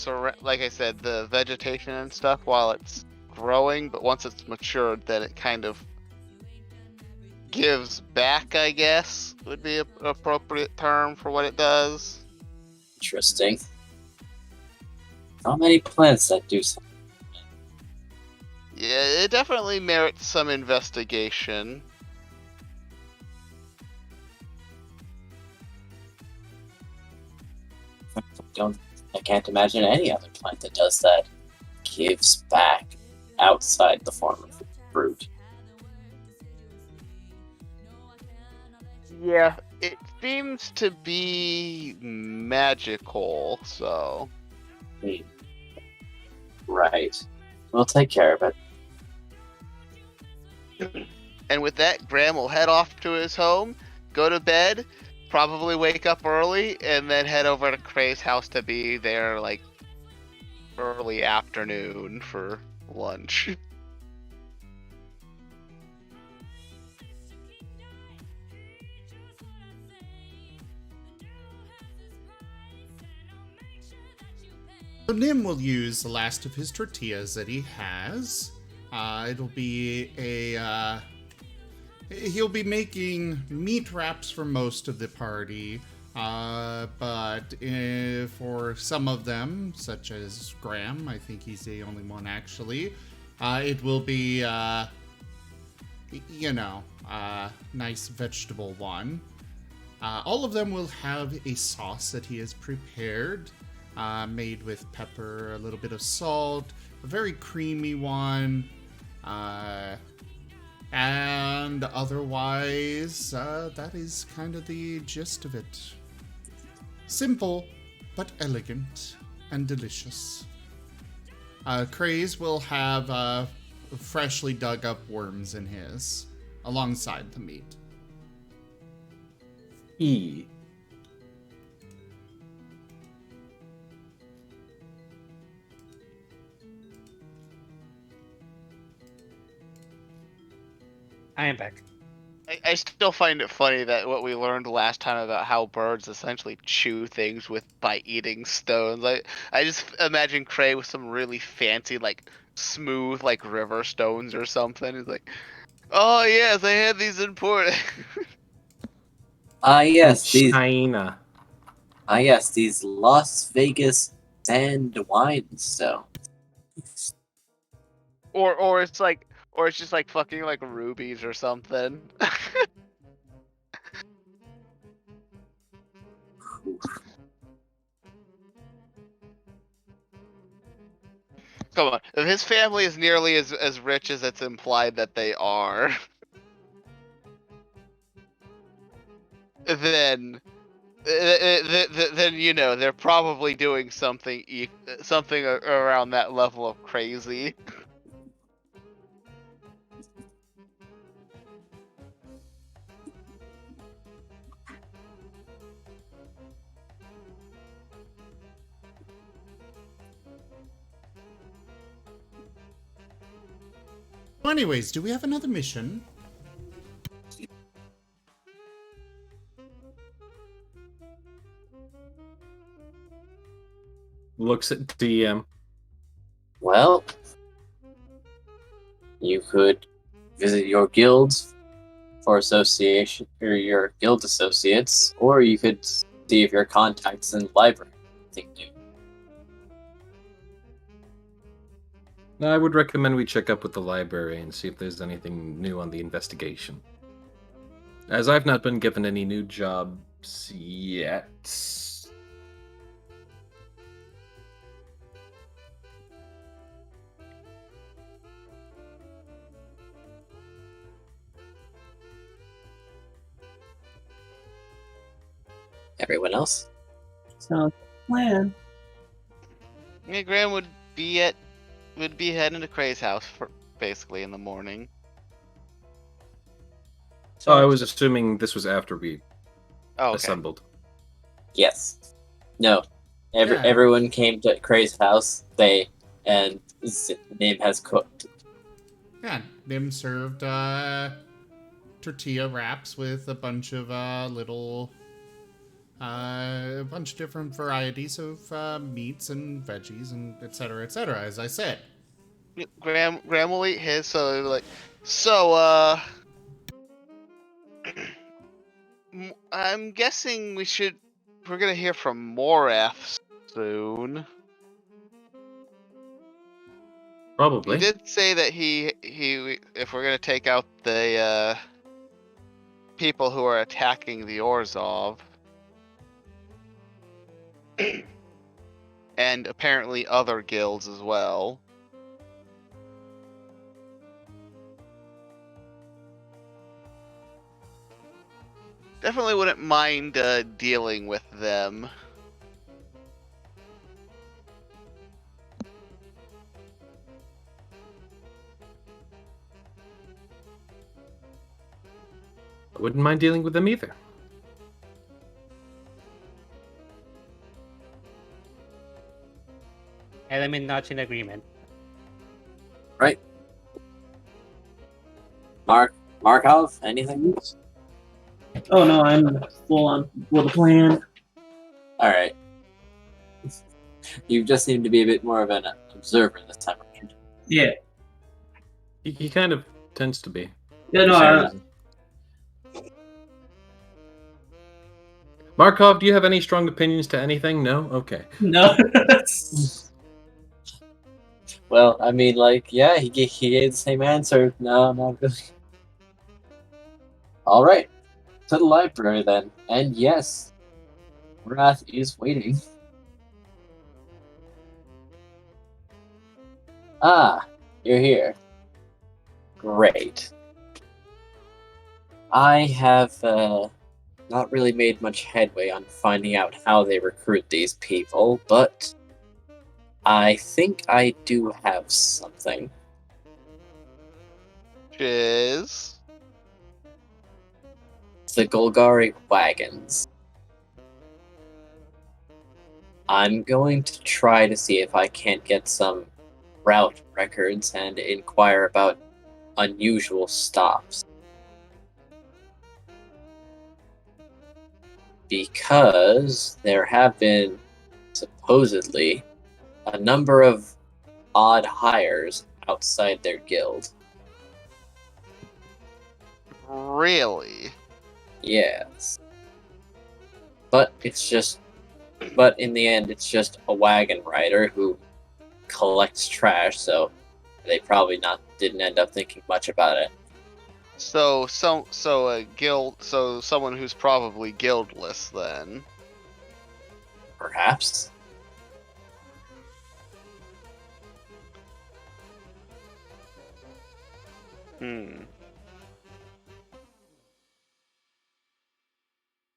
like I said, the vegetation and stuff while it's growing, but once it's matured, then it kind of gives back, I guess, would be an appropriate term for what it does. Interesting. Not many plants that do something. Yeah, it definitely merits some investigation. I can't imagine any other plant that does that. Gives back outside the form of fruit. Yeah, it seems to be magical, so. Right. We'll take care of it. And with that, Graham will head off to his home, go to bed, probably wake up early, and then head over to Cray's house to be there, like, early afternoon for lunch. So Nim will use the last of his tortillas that he has. It'll be a... he'll be making meat wraps for most of the party. But for some of them, such as Graham, I think he's the only one actually, it will be, nice vegetable one. All of them will have a sauce that he has prepared, made with pepper, a little bit of salt, a very creamy one, and otherwise, that is kind of the gist of it. Simple, but elegant and delicious. Craze will have freshly dug up worms in his, alongside the meat. E. I am back. I still find it funny that what we learned last time about how birds essentially chew things by eating stones. I just imagine Cray with some really fancy, like, smooth, like, river stones or something. He's like, oh yes, I had these imported. Yes, these. China. Yes, these Las Vegas sand wine stones. Or it's like, or it's just like fucking like rubies or something. Come on, if his family is nearly as rich as it's implied that they are, then they're probably doing something around that level of crazy. Well, anyways, do we have another mission? Looks at DM. Well, you could visit your guilds for association, or your guild associates, or you could see if your contacts in the library think new. No, I would recommend we check up with the library and see if there's anything new on the investigation. As I've not been given any new jobs yet. Everyone else? Sounds like a plan. Yeah, Graham would be heading to Cray's house basically in the morning. So I was assuming this was after we assembled. Yes. No. Everyone came to Cray's house. And Nim has cooked. Yeah, Nim served tortilla wraps with a bunch of a bunch of different varieties of meats and veggies and etc., as I said. Graham will eat his, I'm guessing we're gonna hear from Morath soon. Probably. He did say that if we're gonna take out the people who are attacking the Orzhov, and apparently other guilds as well. Definitely wouldn't mind dealing with them. I wouldn't mind dealing with them either. Element not in agreement. Right. Markov, anything? Oh no, I'm full on with the plan. Alright. You just seem to be a bit more of an observer this time around. Yeah. He kind of tends to be. Yeah, no, For some reason. Markov, do you have any strong opinions to anything? No? Okay. no. Well, I mean, like, yeah, he gave the same answer. No, not really. Alright. To the library then. And yes, Wrath is waiting. Ah, you're here. Great. I have not really made much headway on finding out how they recruit these people, but I think I do have something. Is The Golgari wagons. I'm going to try to see if I can't get some route records and inquire about unusual stops. Because there have been, supposedly, a number of odd hires outside their guild. really? Yes. But in the end, it's just a wagon rider who collects trash, so they probably didn't end up thinking much about it. So a guild, so someone who's probably guildless then. Perhaps.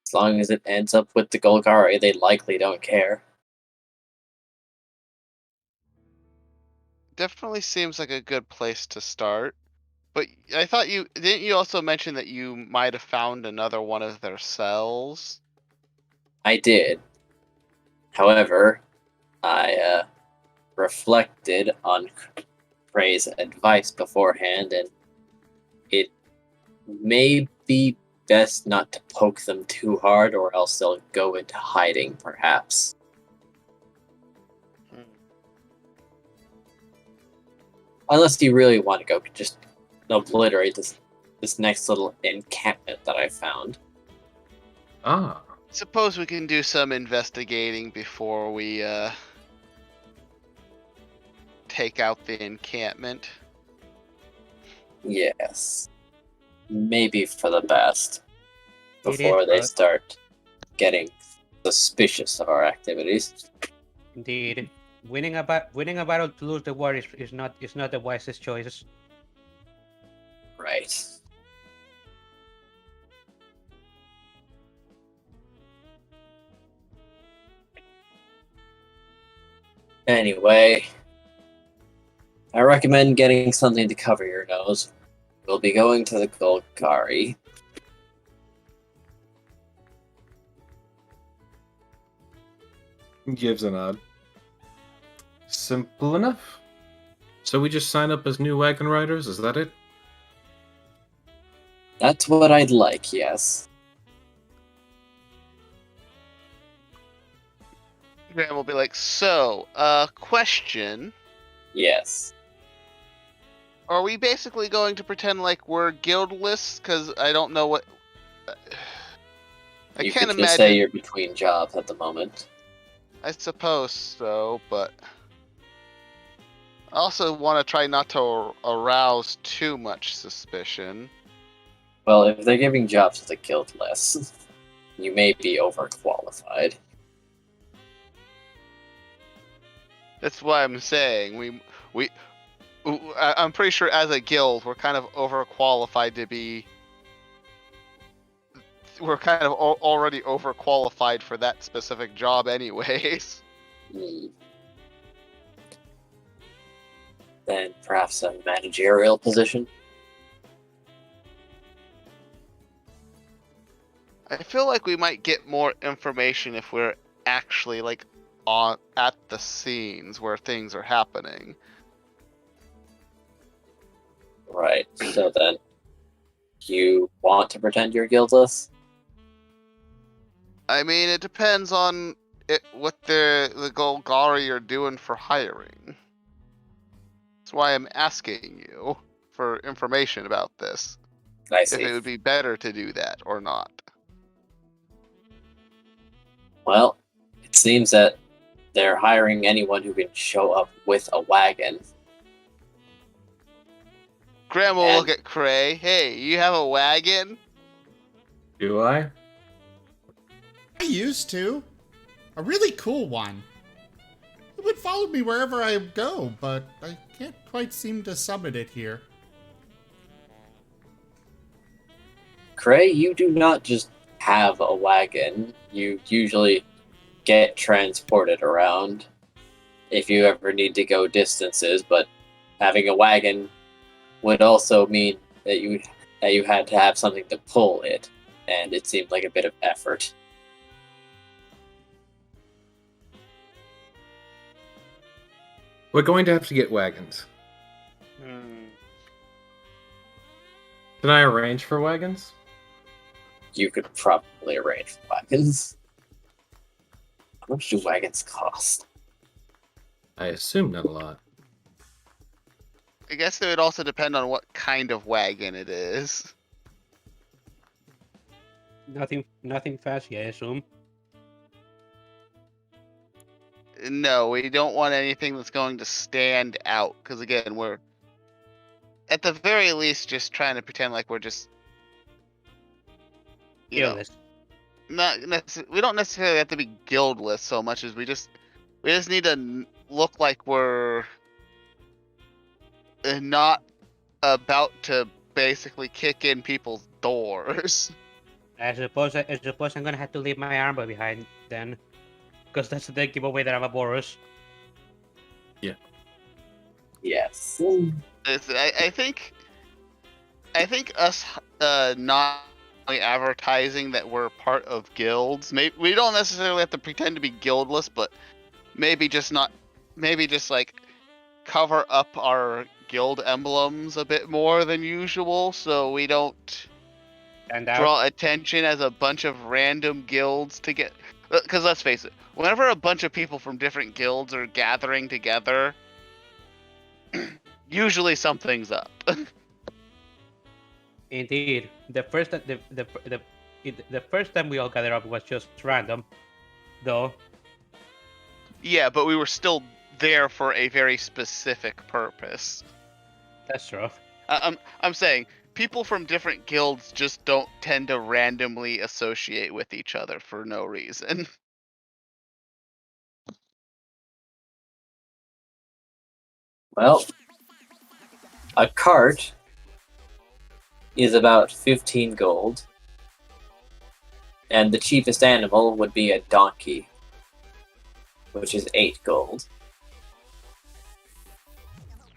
As long as it ends up with the Golgari, they likely don't care. Definitely seems like a good place to start. But I thought didn't you also mention that you might have found another one of their cells? I did. However, I reflected on Frey's advice beforehand, and it may be best not to poke them too hard, or else they'll go into hiding, perhaps. Unless you really want to go just obliterate this next little encampment that I found. Ah. Suppose we can do some investigating before we take out the encampment. Yes. Maybe for the best. It is Before they good. start getting suspicious of our activities. Indeed. Winning a battle to lose the war is not the wisest choice. Right. Anyway, I recommend getting something to cover your nose. We'll be going to the Golgari. Gives a nod. Simple enough. So we just sign up as new wagon riders, is that it? That's what I'd like, yes. Graham will be like, so, question. Yes. Are we basically going to pretend like we're guildless? Because I don't know what... I You can't could imagine... just say you're between jobs at the moment. I suppose so, but... I also want to try not to arouse too much suspicion. Well, if they're giving jobs to the guildless, you may be overqualified. That's why I'm saying I'm pretty sure as a guild we're kind of overqualified to be we're kind of already overqualified for that specific job, anyways. Then perhaps a managerial position. I feel like we might get more information if we're actually like at the scenes where things are happening. Right. So then, you want to pretend you're guildless? I mean, it depends on what the Golgari are doing for hiring. That's why I'm asking you for information about this. I If see. it would be better to do that or not. Well, it seems that they're hiring anyone who can show up with a wagon. Graham will look at Cray. Hey, you have a wagon? Do I? I used to. A really cool one. It would follow me wherever I go, but I can't quite seem to summon it here. Cray, you do not just have a wagon. You usually get transported around if you ever need to go distances, but having a wagon would also mean that you had to have something to pull it, and it seemed like a bit of effort. We're going to have to get wagons. Can I arrange for wagons? You could probably arrange for wagons. How much do wagons cost? I assume not a lot. I guess it would also depend on what kind of wagon it is. Nothing fancy, I assume. No, we don't want anything that's going to stand out. Because again, we're at the very least just trying to pretend like we're just Guildless. We don't necessarily have to be guildless so much as we just need to look like we're not about to basically kick in people's doors. I suppose I'm gonna have to leave my armor behind then, because that's the giveaway that I'm a Boros. Yeah. Yes. I think us not advertising that we're part of guilds. Maybe we don't necessarily have to pretend to be guildless, but maybe just like cover up our guild emblems a bit more than usual, so we don't draw attention as a bunch of random guilds to get. Because let's face it, whenever a bunch of people from different guilds are gathering together, usually something's up. Indeed, the first time we all gathered up was just random, though. Yeah, but we were still there for a very specific purpose. That's true. I'm saying people from different guilds just don't tend to randomly associate with each other for no reason. Well, a cart is about 15 gold, and the cheapest animal would be a donkey, which is 8 gold.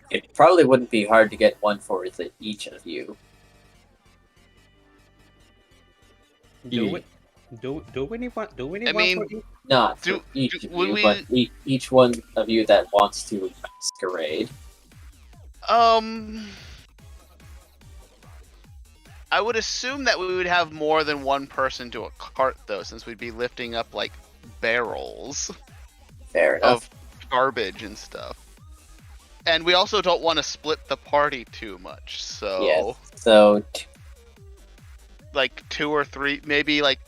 It probably wouldn't be hard to get one for each of you. Do we need one? Do we need I one mean, for each? Not for each of you, but each one of you that wants to masquerade. I would assume that we would have more than one person to a cart, though, since we'd be lifting up, like, barrels Fair enough. of garbage and stuff. And we also don't want to split the party too much, so... Yes, so... like, 2 or 3, maybe, like,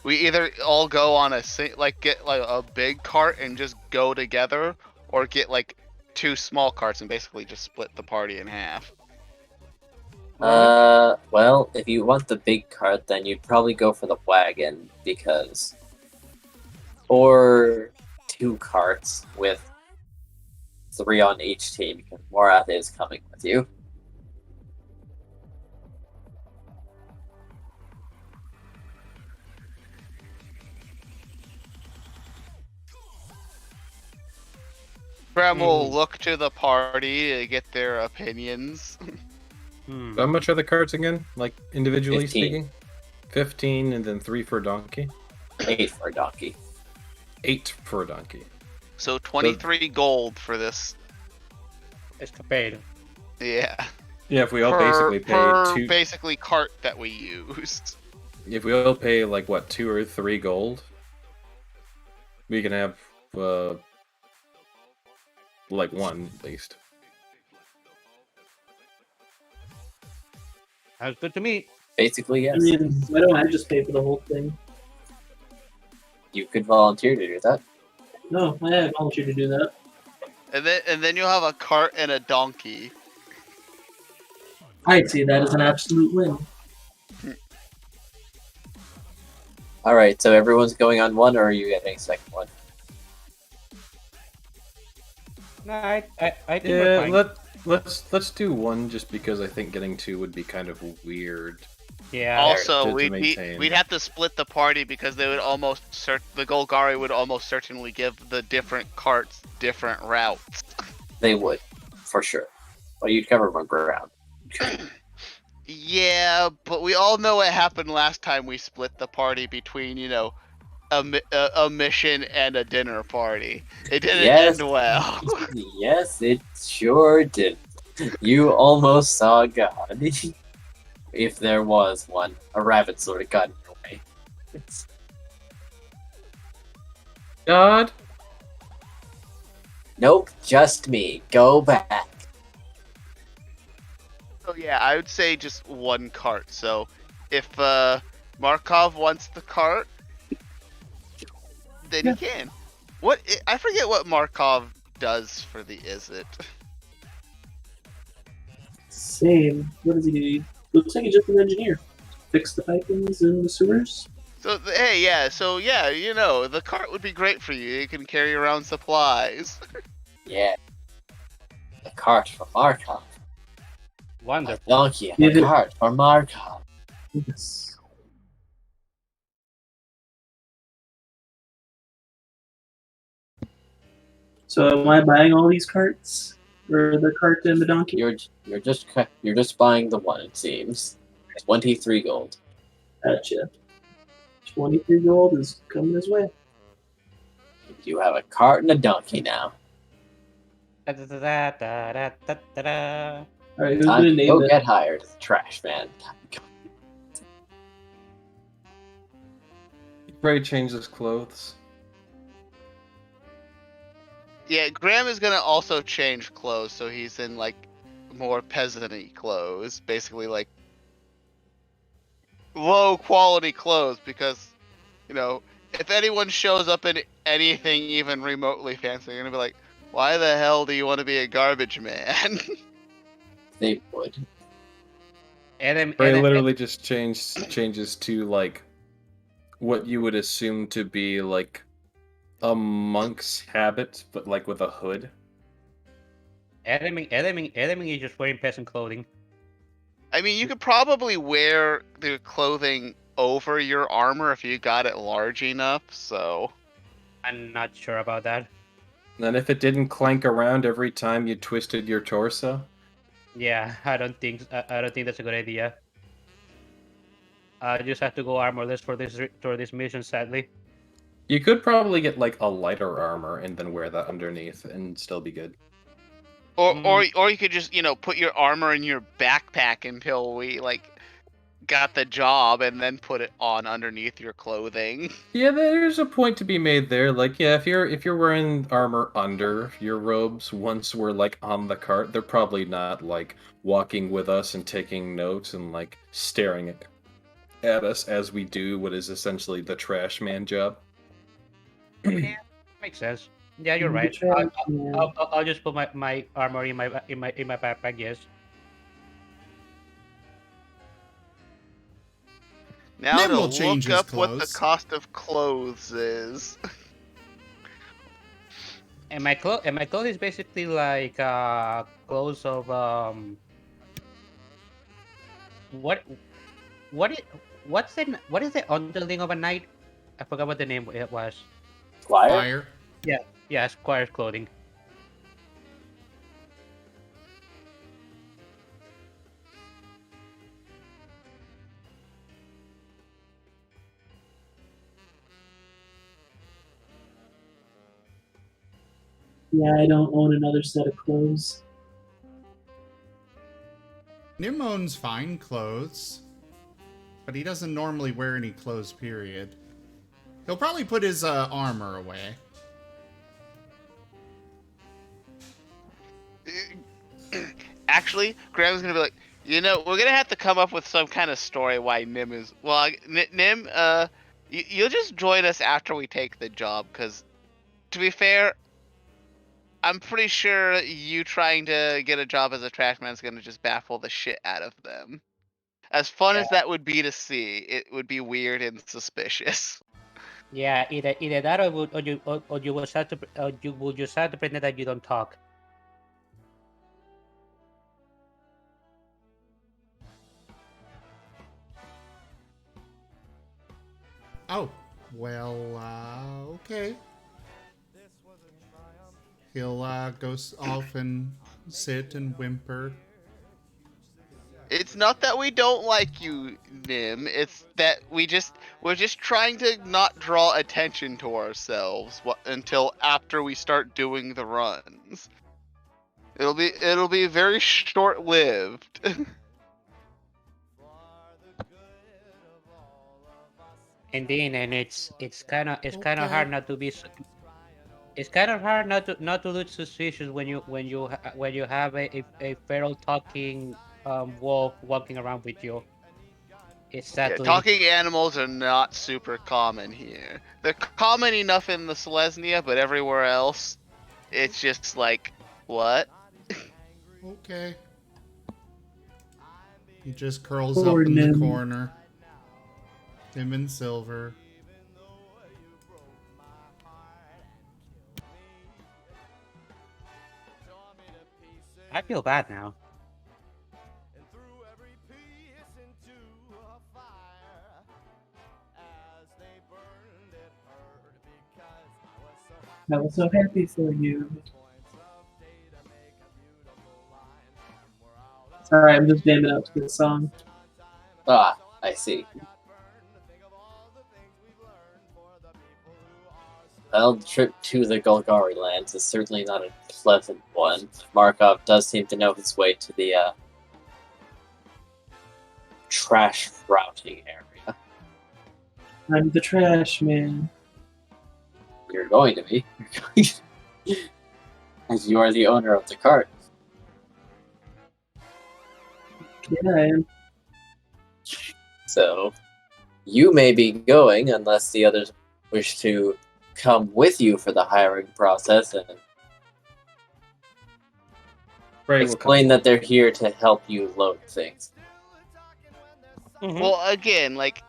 we either all go on get, like, a big cart and just go together, or get, like, 2 small carts and basically just split the party in half. Well, if you want the big cart, then you'd probably go for the wagon, because... Or 2 carts with 3 on each team, because Morath is coming with you. Graham will look to the party to get their opinions. How much are the carts again? Like individually 15. speaking? 15 and then 3 for a donkey? 8 for a donkey. 8 for a donkey. So 23 gold for this. Escapade. Yeah. Yeah, if we all basically pay per 2... basically cart that we used. If we all pay, like, what, 2 or 3 gold? We can have, like, 1, at least. Sounds good to me. Basically, yes. I mean, why don't I just pay for the whole thing? You could volunteer to do that. No, I volunteer to do that. And then you'll have a cart and a donkey. I'd say that is an absolute win. Alright, so everyone's going on one, or are you getting a second one? No, I think we're Yeah, fine. let's do 1 just because I think getting 2 would be kind of weird. Yeah. Also, to we'd maintain. we'd have to split the party because they would almost the Golgari would almost certainly give the different carts different routes. They would, for sure. But you'd cover more ground. Yeah, but we all know what happened last time we split the party between, you know, a mission and a dinner party. It didn't end well. Yes, it sure did. You almost saw God. If there was one. A rabbit sort of got in your way. God? Nope, just me. Go back. So yeah, I would say just 1 cart. So if Markov wants the cart, then he can. What I forget what Markov does for the Izzet. Same. What does he do? He looks like he's just an engineer. Fix the pipings in the sewers. So hey, yeah, so yeah, you know, the cart would be great for you. You can carry around supplies. Yeah. A cart for Markov. Wonderful. A donkey and a cart for Markov. Yes. So am I buying all these carts? Or the cart and the donkey? You're just buying the one, it seems. 23 gold. Gotcha. 23 gold is coming his way. You have a cart and a donkey now. Alright, who's Time gonna to name go it? get hired as a trash man. Bray changes clothes. Yeah, Graham is gonna also change clothes, so he's in like more peasant-y clothes, basically like low quality clothes, because you know, if anyone shows up in anything even remotely fancy, they're gonna be like, why the hell do you want to be a garbage man? They would. Bray literally just changes to like what you would assume to be like a monk's habit, but like with a hood. Adaming is just wearing peasant clothing. I mean, you could probably wear the clothing over your armor if you got it large enough, so... I'm not sure about that. And if it didn't clank around every time you twisted your torso? Yeah, I don't think that's a good idea. I just have to go armorless for this mission, sadly. You could probably get like a lighter armor and then wear that underneath and still be good. Or you could just, you know, put your armor in your backpack until we, like, got the job and then put it on underneath your clothing. Yeah, there's a point to be made there. Like, yeah, if you're wearing armor under your robes once we're like on the cart, they're probably not like walking with us and taking notes and like staring at us as we do what is essentially the trash man job. Yeah, makes sense. Yeah, you're right. I'll just put my armor in my backpack. Yes. Now Nim to will change look his up what the clothes. cost of clothes is. And my clothes is basically like clothes of what is the underling of a knight? I forgot what the name it was. Squire? Yeah, Squire's clothing. Yeah, I don't own another set of clothes. Nim owns fine clothes, but he doesn't normally wear any clothes, period. He'll probably put his armor away. Actually, Graham's gonna be like, we're gonna have to come up with some kind of story why Nim is. Well, Nim, you'll just join us after we take the job, because, to be fair, I'm pretty sure you trying to get a job as a trash man is gonna just baffle the shit out of them. As fun as that would be to see, it would be weird and suspicious. Yeah, either that or you will start to you will just start to pretend that you don't talk. Oh, well, okay. He'll go off and sit and whimper. It's not that we don't like you, Nim. It's that we're just trying to not draw attention to ourselves until after we start doing the runs. It'll be very short-lived. Indeed, and it's kind of Okay. hard not to be. It's kind of hard not to look suspicious when you have a feral talking wolf walking around with you. It's Yeah, sadly. talking animals are not super common here. They're common enough in the Selesnya, but everywhere else, it's just like, what? Okay. He just curls Poor up in the Nim. corner. Nim and Silver. I feel bad now. I was so happy for you. Sorry, I'm just jamming out to this song. Ah, I see. Well, the trip to the Golgari lands is certainly not a pleasant one. Markov does seem to know his way to the trash routing area. I'm the trash man. You're going to be. As you are the owner of the cart. Yeah, I am. So, you may be going unless the others wish to come with you for the hiring process and explain that they're here to help you load things. Mm-hmm. Well, again, like,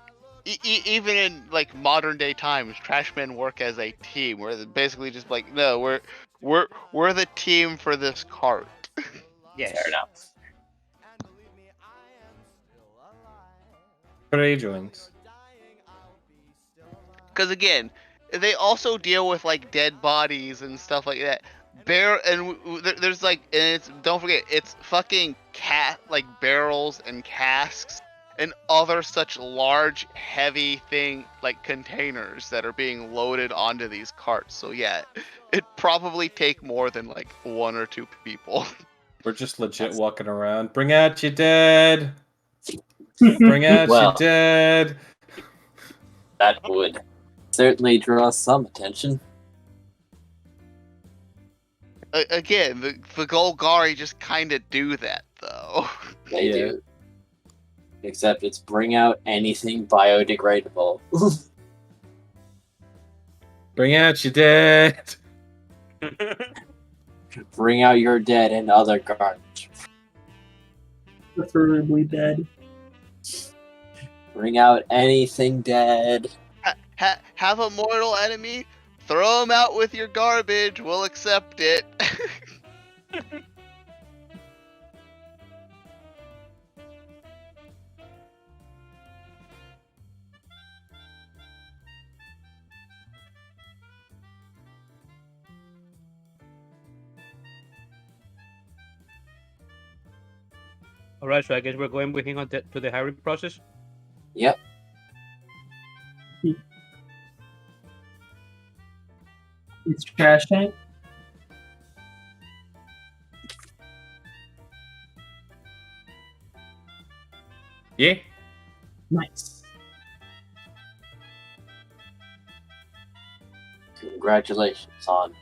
even in like modern day times, trashmen work as a team. Where they're basically just like, no, we're the team for this cart. Yes. Fair enough. Furry joins. Because again, they also deal with like dead bodies and stuff like that. There's like, and don't forget, it's fucking like barrels and casks and other such large, heavy like containers that are being loaded onto these carts. So yeah, it'd probably take more than like 1 or 2 people. We're just legit walking around. Bring out your dead. Bring out your dead. That would certainly draw some attention. Again, the Golgari just kind of do that, though. They do. Except it's bring out anything biodegradable. Bring out your dead. Bring out your dead and other garbage. Preferably dead. Bring out anything dead. Have a mortal enemy? Throw him out with your garbage. We'll accept it. All right, so I guess we're going with him to the hiring process. Yep. It's trash tank. Yeah. Nice. Congratulations on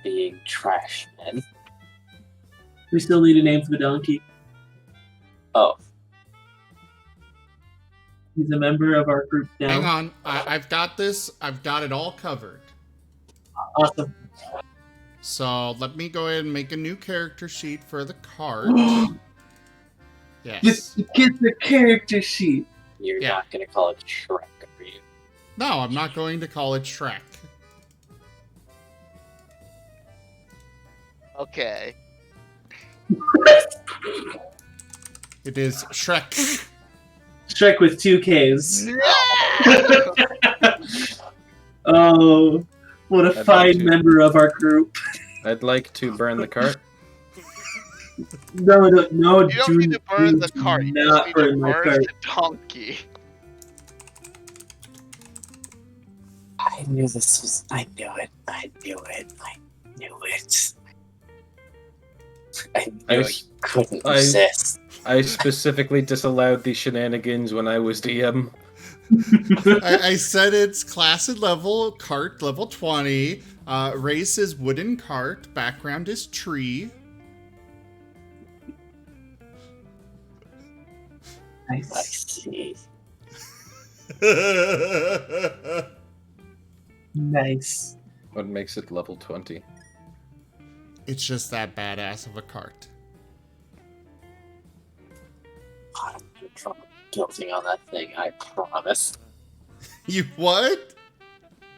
being trash men. We still need a name for the donkey. Oh, He's a member of our group now. Hang on, I've got this. I've got it all covered. Awesome. So let me go ahead and make a new character sheet for the cart. Yes. Get the character sheet. you're Yeah. not gonna call it Shrek, are you? No, I'm not going to call it Shrek. Okay. It is Shrek. Shrek with 2 Ks. Oh, what a I'd fine like to. member of our group. I'd like to burn the cart. No, You don't need to burn the do cart. You just not need to burn my burn cart. the donkey. I knew this was. I knew it. I knew it. I knew it. I knew I couldn't resist. I specifically disallowed the shenanigans when I was DM. I said it's class and level, cart level 20. Race is wooden cart. Background is tree. I see. Nice. What makes it level 20? It's just that badass of a cart. I'm gonna drop a building on that thing, I promise. You what?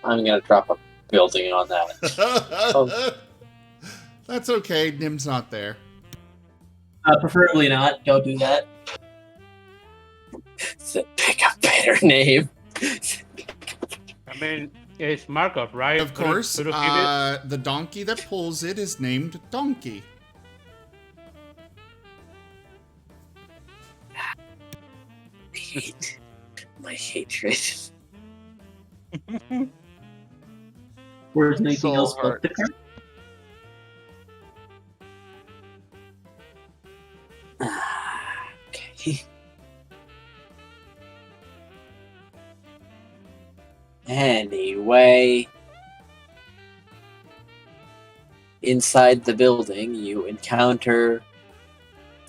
I'm gonna drop a building on that. That's okay. Nim's not there. Preferably not. Don't do that. So pick a better name. I mean, it's Markov, right? Of course, the donkey that pulls it is named Donkey. Hate. My hatred. Or is anything Soul else but hurt. the cart? Okay. Anyway, inside the building, you encounter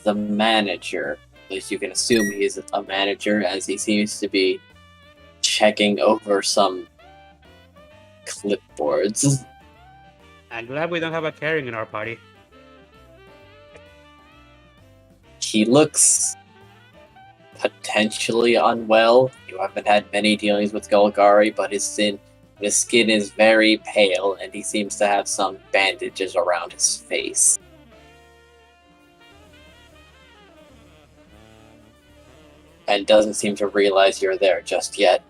the manager. At least you can assume he is a manager, as he seems to be checking over some clipboards. I'm glad we don't have a caring in our party. He looks potentially unwell. You haven't had many dealings with Golgari, but his skin is very pale, and he seems to have some bandages around his face. And doesn't seem to realize you're there just yet.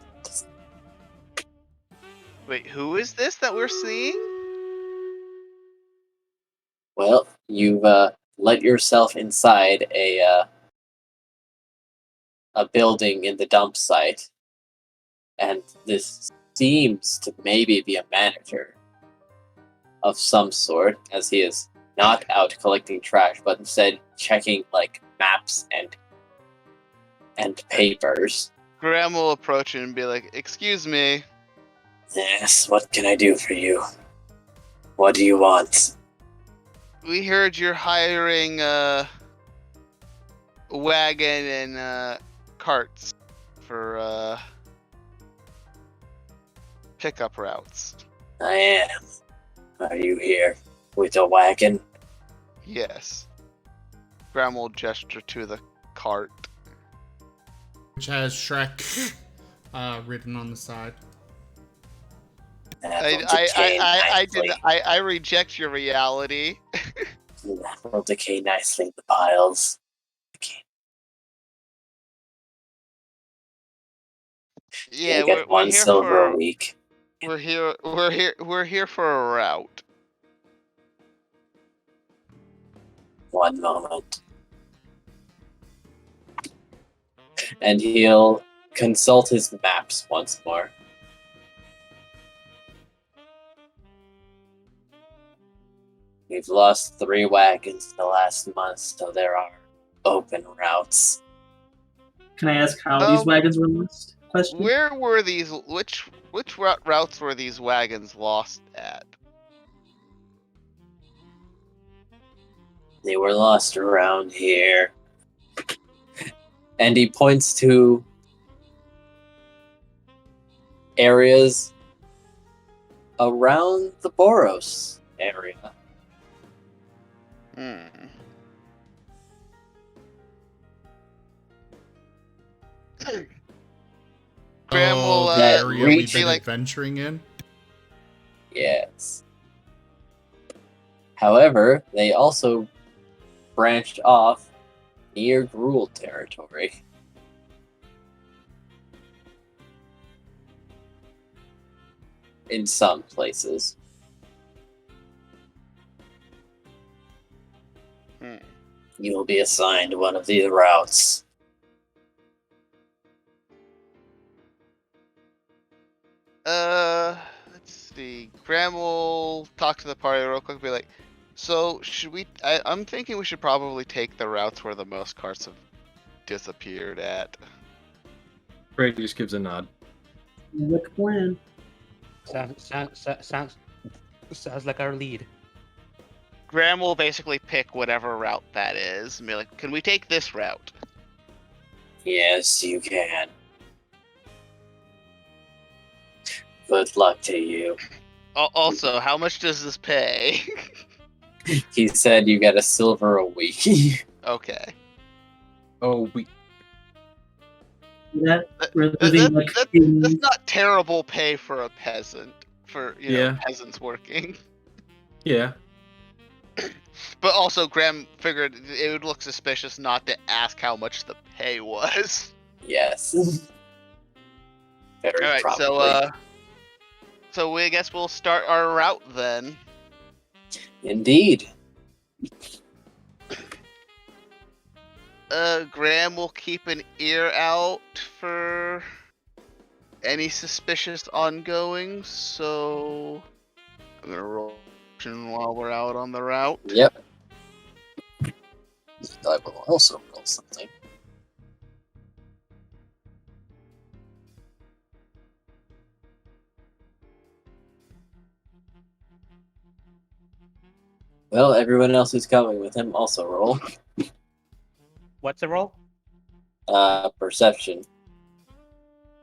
Wait, who is this that we're seeing? Well, you've let yourself inside a building in the dump site, and this seems to maybe be a manager of some sort, as he is not out collecting trash, but instead checking like maps and papers. Graham will approach him and be like, "Excuse me." Yes, what can I do for you? What do you want? We heard you're hiring a wagon and carts for pickup routes. I am. Are you here with a wagon? Yes. Graham will gesture to the cart. Which has Shrek written on the side. I reject your reality. That will decay nicely in the piles. Yeah, you get one silver a week. We're here for a route. One moment. And he'll consult his maps once more. We've lost 3 wagons in the last month, so there are open routes. Can I ask how these wagons were lost? Question. Where were these? Which routes were these wagons lost at? They were lost around here. And he points to areas around the Boros area. Graham will the area we've been like, adventuring in? Yes. However, they also branched off near Gruul territory. In some places. You will be assigned one of these routes. Let's see. Graham will talk to the party real quick. Be like, so should we? I'm thinking we should probably take the routes where the most carts have disappeared at. Greg just gives a nod. Like a plan. Sounds like our lead. Graham will basically pick whatever route that is and be like, can we take this route? Yes, you can. Good luck to you. Also, how much does this pay? He said you get a silver a week. Okay. Oh, we. That's not terrible pay for a peasant. For peasants working. Yeah. But also, Graham figured it would look suspicious not to ask how much the pay was. Yes. Very All right, probably. so I guess we'll start our route then. Indeed. Graham will keep an ear out for any suspicious ongoings, so I'm gonna roll while we're out on the route. Yep. I will also roll something. Well, everyone else who's coming with him also roll. What's the roll? Perception.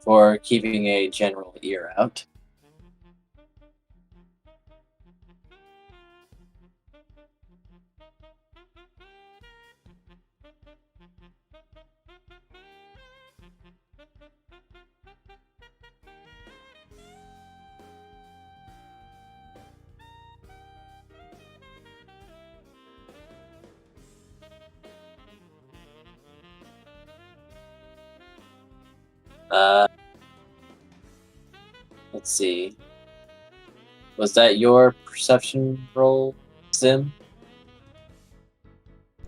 For keeping a general ear out. Let's see. Was that your perception roll, Sim?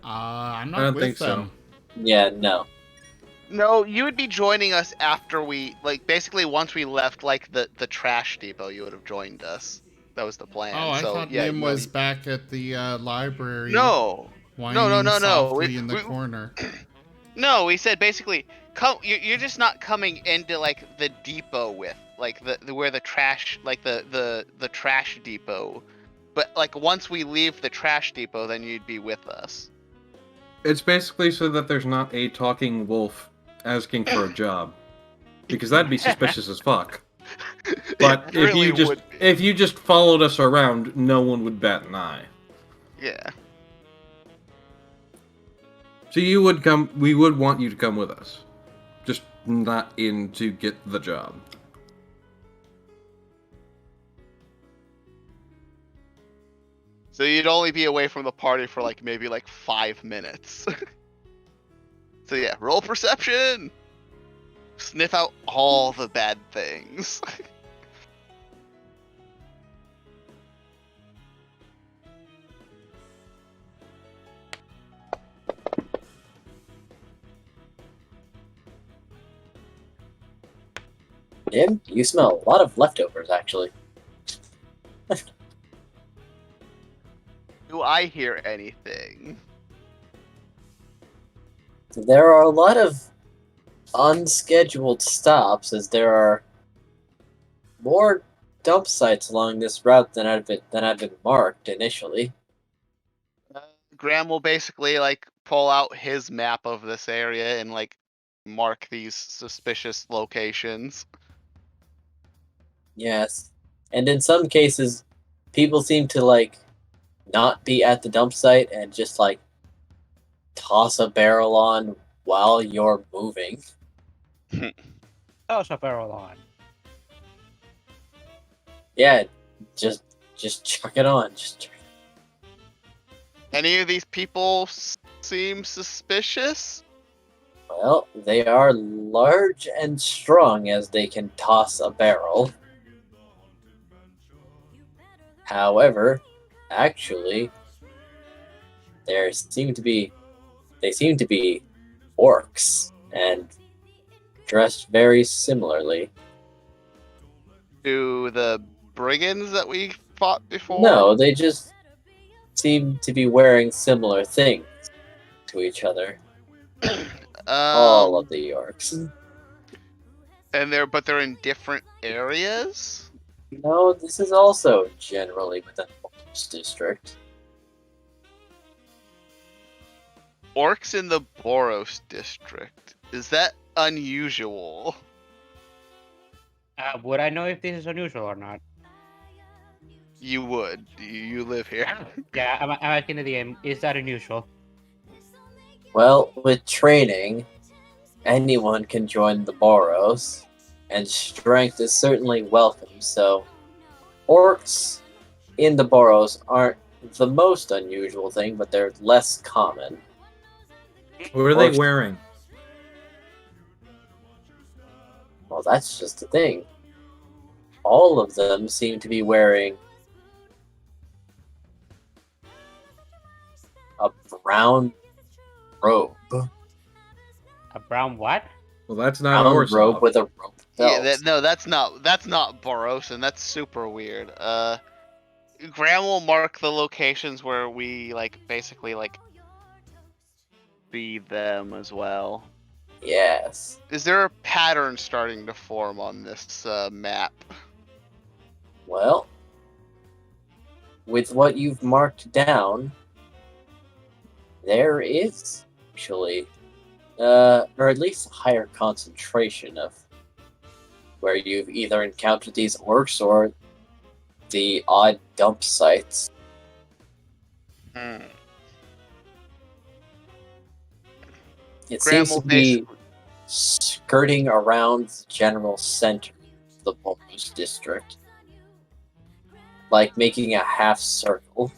I'm I not don't with think so. them. Yeah, no. No, you would be joining us after we, basically once we left, the trash depot, you would have joined us. That was the plan. Oh, I so, thought yeah, Nim was back at the library. No. Whining No. softly in the corner. No, we said basically, you're just not coming into the depot with the where the trash the trash depot, but once we leave the trash depot, then you'd be with us. It's basically so that there's not a talking wolf asking for a job, because that'd be suspicious as fuck. But if you just followed us around, no one would bat an eye. Yeah. So you would come. We would want you to come with us, just not in to get the job. So you'd only be away from the party for maybe 5 minutes. So yeah, roll perception. Sniff out all the bad things. Nim, you smell a lot of leftovers, actually. Do I hear anything? There are a lot of unscheduled stops, as there are more dump sites along this route than have been marked initially. Graham will basically like pull out his map of this area and like mark these suspicious locations. Yes, and in some cases, people seem to like not be at the dump site and just like toss a barrel on while you're moving. Toss a barrel on. Yeah, just chuck it on. Any of these people seem suspicious? Well, they are large and strong as they can toss a barrel. However, actually, they seem to be orcs and dressed very similarly. To the brigands that we fought before? No, they just seem to be wearing similar things to each other. All of the orcs. And they're in different areas? No, this is also generally within the Boros district. Orcs in the Boros district. Is that unusual? Would I know if this is unusual or not? You would. You live here. Yeah, I'm asking the DM. Is that unusual? Well, with training, anyone can join the Boros, and strength is certainly welcome, so orcs in the Boros aren't the most unusual thing, but they're less common. What are they wearing? Well, that's just the thing. All of them seem to be wearing a brown robe. A brown what? Well, that's not brown Orzhov. robe with a rope belt. Yeah, that's not Boros, and that's super weird. Graham will mark the locations where we basically see them as well. Yes. Is there a pattern starting to form on this map? Well, with what you've marked down, there is actually, or at least a higher concentration of where you've either encountered these orcs or the odd dump sites. It Graham seems to will be skirting around the general center of the Boros district, like making a half circle.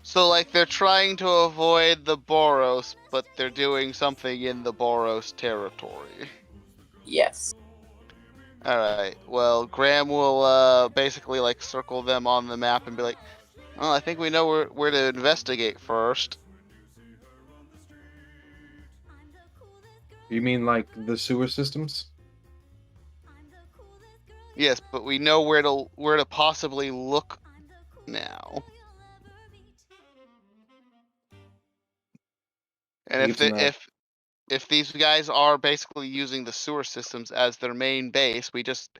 So they're trying to avoid the Boros, but they're doing something in the Boros territory. Yes. Alright, well, Graham will basically circle them on the map and be like, well, I think we know where to investigate first. You mean like the sewer systems? Yes, but we know where to possibly look now. And if these guys are basically using the sewer systems as their main base, we just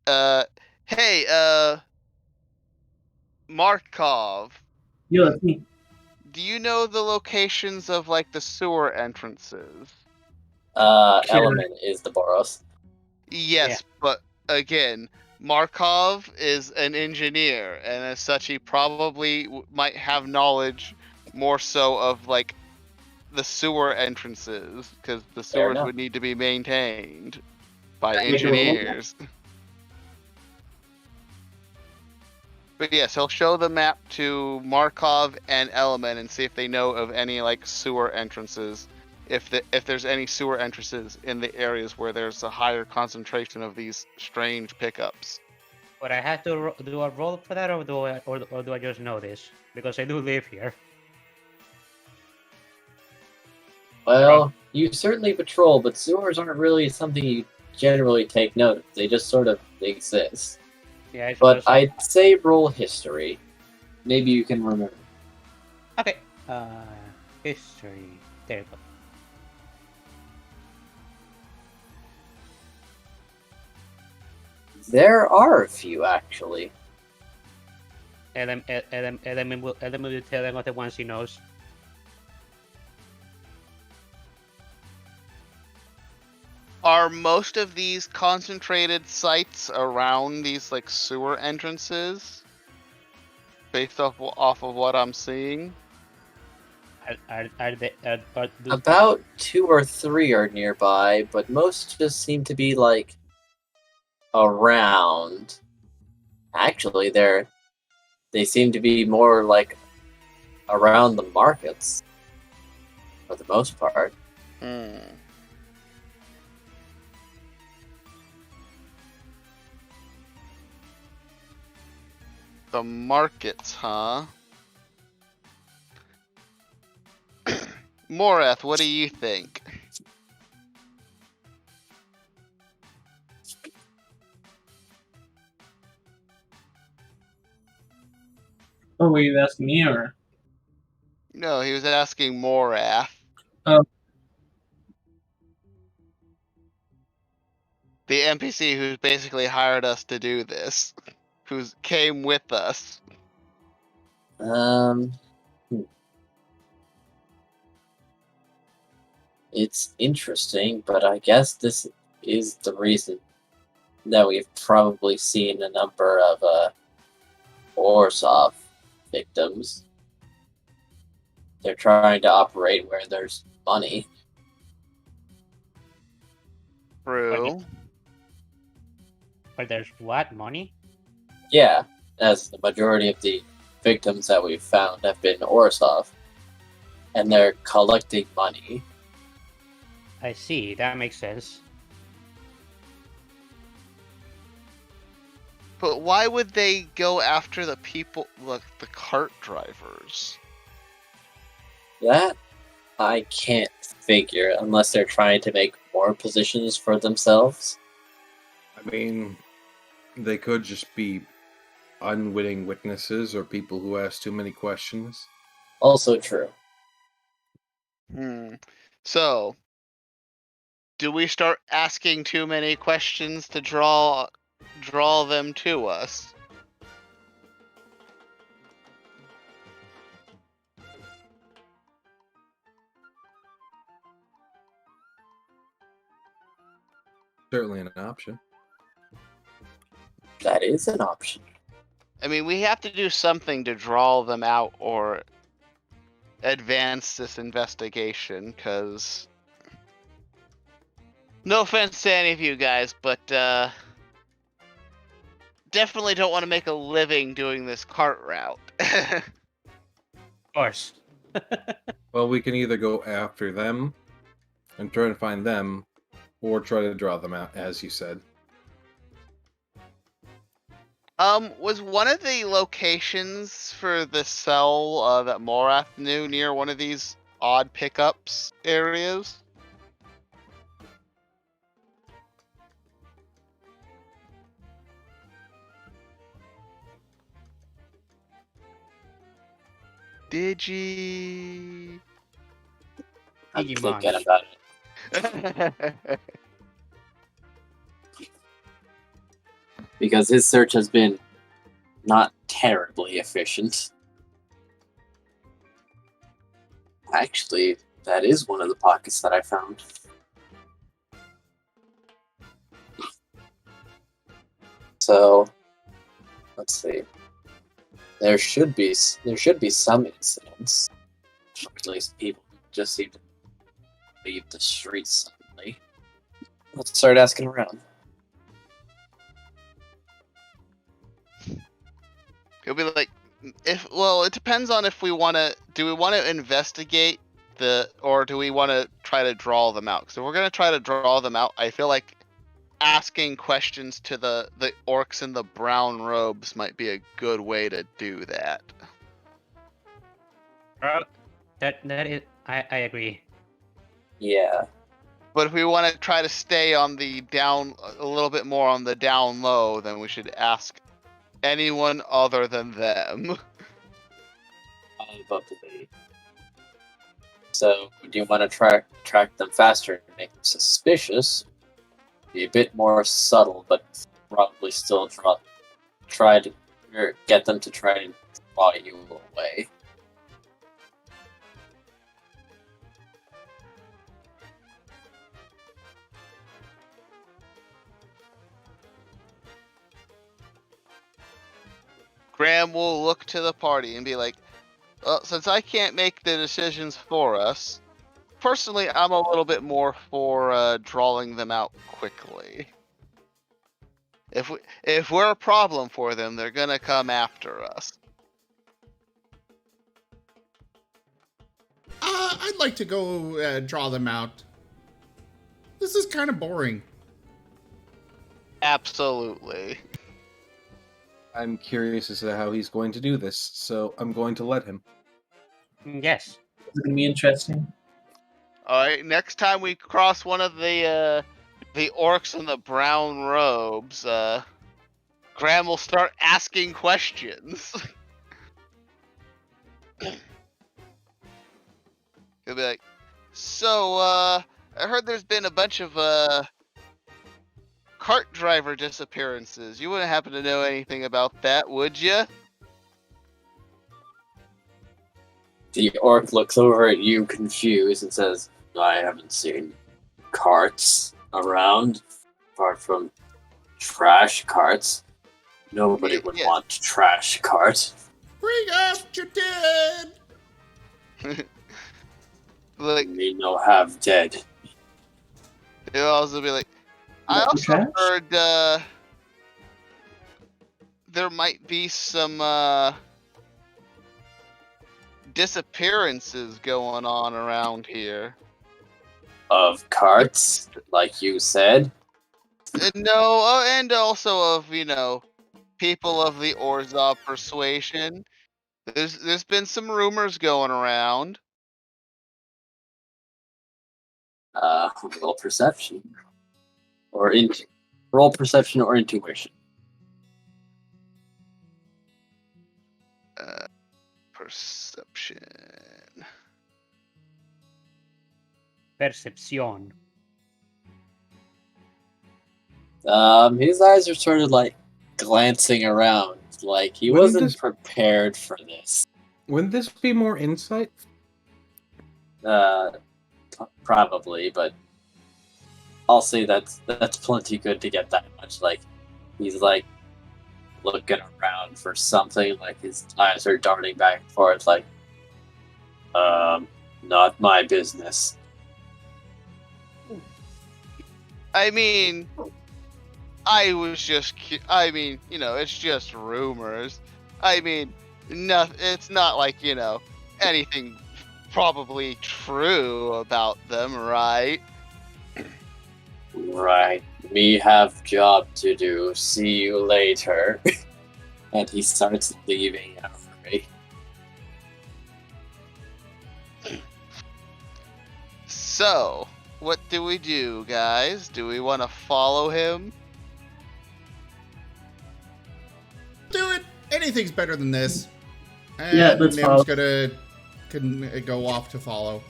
hey, Markov. Yeah, that's me. Do you know the locations of the sewer entrances? Element is the Boros. Yes, but again, Markov is an engineer, and as such, he probably might have knowledge more so of the sewer entrances, because the sewers enough. would need to be maintained by Make a roll. engineers. But yes, he'll show the map to Markov and Element and see if they know of any sewer entrances. If there's any sewer entrances in the areas where there's a higher concentration of these strange pickups. Would I have to do a roll for that, or do I just know this? Because I do live here. Well, you certainly patrol, but sewers aren't really something you generally take note of. They just sort of exist. Yeah, but I'd say roll history. Maybe you can remember. Okay. History. There you go. There are a few, actually. Adam will tell him what the ones he knows. Are most of these concentrated sites around these like sewer entrances? Based off of what I'm seeing. Are they About 2 or 3 are nearby, but most just seem to be like around. Actually, they seem to be more like around the markets for the most part. The markets, huh? Morath, what do you think? Oh, were you asking me or? No, he was asking Morath. Oh. The NPC who basically hired us to do this. Who came with us. It's interesting, but I guess this is the reason that we've probably seen a number of Orzhov victims. They're trying to operate where there's money. True. But there's what? Money? Yeah, as the majority of the victims that we've found have been Orzhov, and they're collecting money. I see. That makes sense. But why would they go after the people, like the cart drivers? That I can't figure unless they're trying to make more positions for themselves. I mean, they could just be unwitting witnesses or people who ask too many questions. Also true. So, do we start asking too many questions to draw them to us? Certainly an option. That is an option. I mean, we have to do something to draw them out or advance this investigation, because no offense to any of you guys, but definitely don't want to make a living doing this cart route. Of course. Well, we can either go after them and try to find them, or try to draw them out, as you said. Was one of the locations for the cell that Morath knew near one of these odd pickups areas? Digi. I'm Digimon. thinking about it. Because his search has been not terribly efficient. Actually, that is one of the pockets that I found. So, let's see. There should be some incidents. Or at least people just seem to leave the streets suddenly. Let's start asking around. It'll be like, it depends on if we want to. Do we want to investigate or do we want to try to draw them out? Because if we're gonna try to draw them out, I feel like asking questions to the orcs in the brown robes might be a good way to do that. That is, I agree. Yeah. But if we want to try to stay on the down, a little bit more on the down low, then we should ask anyone other than them. Probably. So, do you want to track them faster and make them suspicious? Be a bit more subtle, but probably still try to get them to try and draw you away. Graham will look to the party and be like, well, since I can't make the decisions for us, personally, I'm a little bit more for drawing them out quickly. If we're a problem for them, they're gonna come after us. I'd like to go draw them out. This is kind of boring. Absolutely. I'm curious as to how he's going to do this, so I'm going to let him. Yes. It's gonna be interesting. All right. Next time we cross one of the orcs in the brown robes, Graham will start asking questions. He'll be like, "So, I heard there's been a bunch of cart driver disappearances. You wouldn't happen to know anything about that, would you?" The orc looks over at you confused and says, I haven't seen carts around, apart from trash carts. Nobody would Yeah. want trash carts. Bring up your dead! Like, Me no have dead. he'll also be like, I Not also trash? heard there might be some disappearances going on around here. Of carts, like you said. No, and also of, people of the Orzhov persuasion. There's been some rumors going around. Roll perception. Roll perception or intuition. Perception. Percepción. His eyes are sort of like glancing around, like he Wouldn't wasn't this- prepared for this. Wouldn't this be more insight? Probably, but I'll say that's plenty good to get that much. Like, he's like looking around for something, like his eyes are darting back and forth, like, not my business. I mean, I was just, it's just rumors. I mean, it's not like, anything probably true about them, right? Right. Me have job to do. See you later. And he starts leaving Furry. So, what do we do, guys? Do we want to follow him? Do it! Anything's better than this. And Yeah, let's Nim's follow. can go off to follow.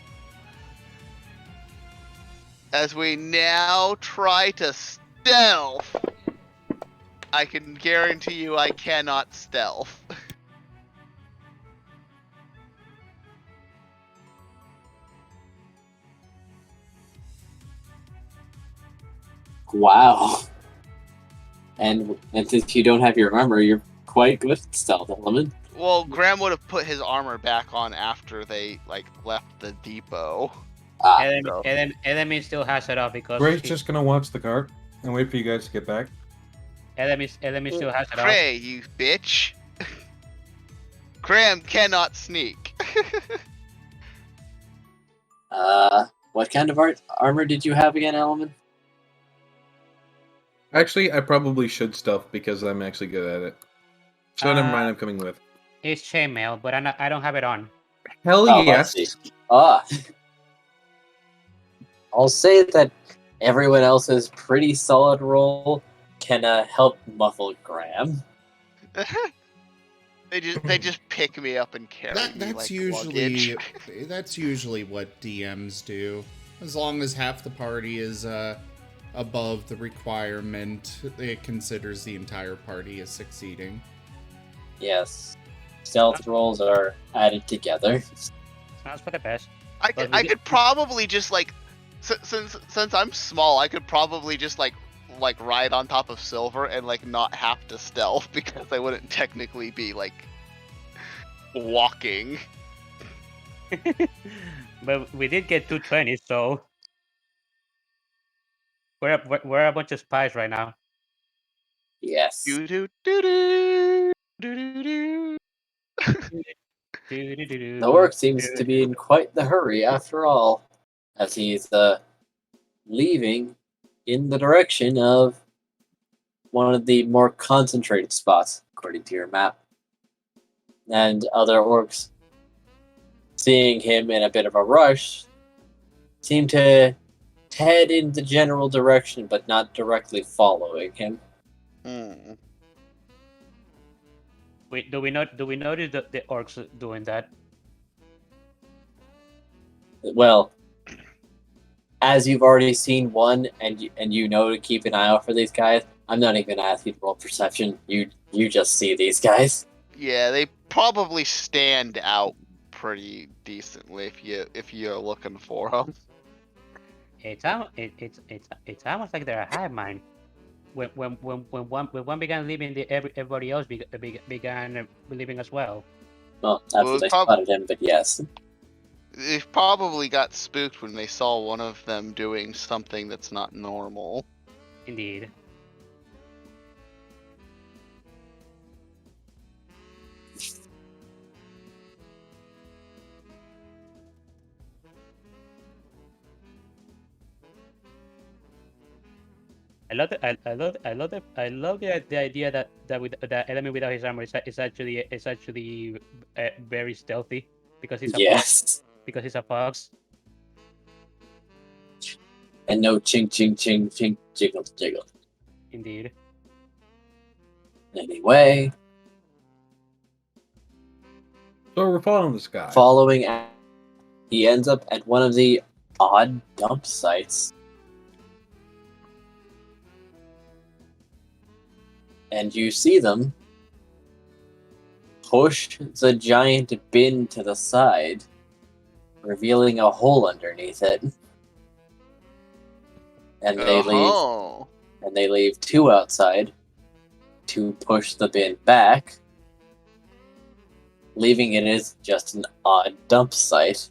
As we now try to stealth, I can guarantee you I cannot stealth. Wow. And since you don't have your armor, you're quite good at stealth, Element. Well, Graham would have put his armor back on after they left the depot. Element still has it up because Gray's just gonna watch the cart and wait for you guys to get back. Element still has it up. Gray, you bitch! Graham cannot sneak. What kind of armor did you have again, Element? Actually, I probably should stealth because I'm actually good at it. So never mind, I'm coming with. It's chainmail, but I don't have it on. Hell Oh, yes. I see. I'll say that everyone else's pretty solid roll can help muffle Graham. They just pick me up and carry me That's like usually luggage. that's usually what DMs do. As long as half the party is above the requirement, it considers the entire party as succeeding. Yes. Stealth rolls are added together. Sounds for the best. I could probably just like, since I'm small, I could probably just like ride on top of Silver and like not have to stealth because I wouldn't technically be like walking. But we did get 220, so we're a bunch of spies right now. Yes. Do do do do do do. The orc seems to be in quite the hurry after all, as he's leaving in the direction of one of the more concentrated spots, according to your map. And other orcs, seeing him in a bit of a rush, seem to head in the general direction, but not directly following him. Hmm. Wait, do we notice the orcs doing that? Well, as you've already seen one, and you know to keep an eye out for these guys, I'm not even gonna ask you to roll perception. You just see these guys. Yeah, they probably stand out pretty decently if you're looking for them. It's almost like they're a hive mind. When one began leaving, everybody else began leaving as well. Well, after Well, they spotted him, but yes. They probably got spooked when they saw one of them doing something that's not normal. Indeed. I love the idea that element without his armor is actually very stealthy because he's a fox. Because he's a fox. And no ching ching ching ching jiggle jiggle. Indeed. Anyway. So we're following this guy. He ends up at one of the odd dump sites. And you see them push the giant bin to the side, revealing a hole underneath it. And they leave two outside to push the bin back, leaving it as just an odd dump site.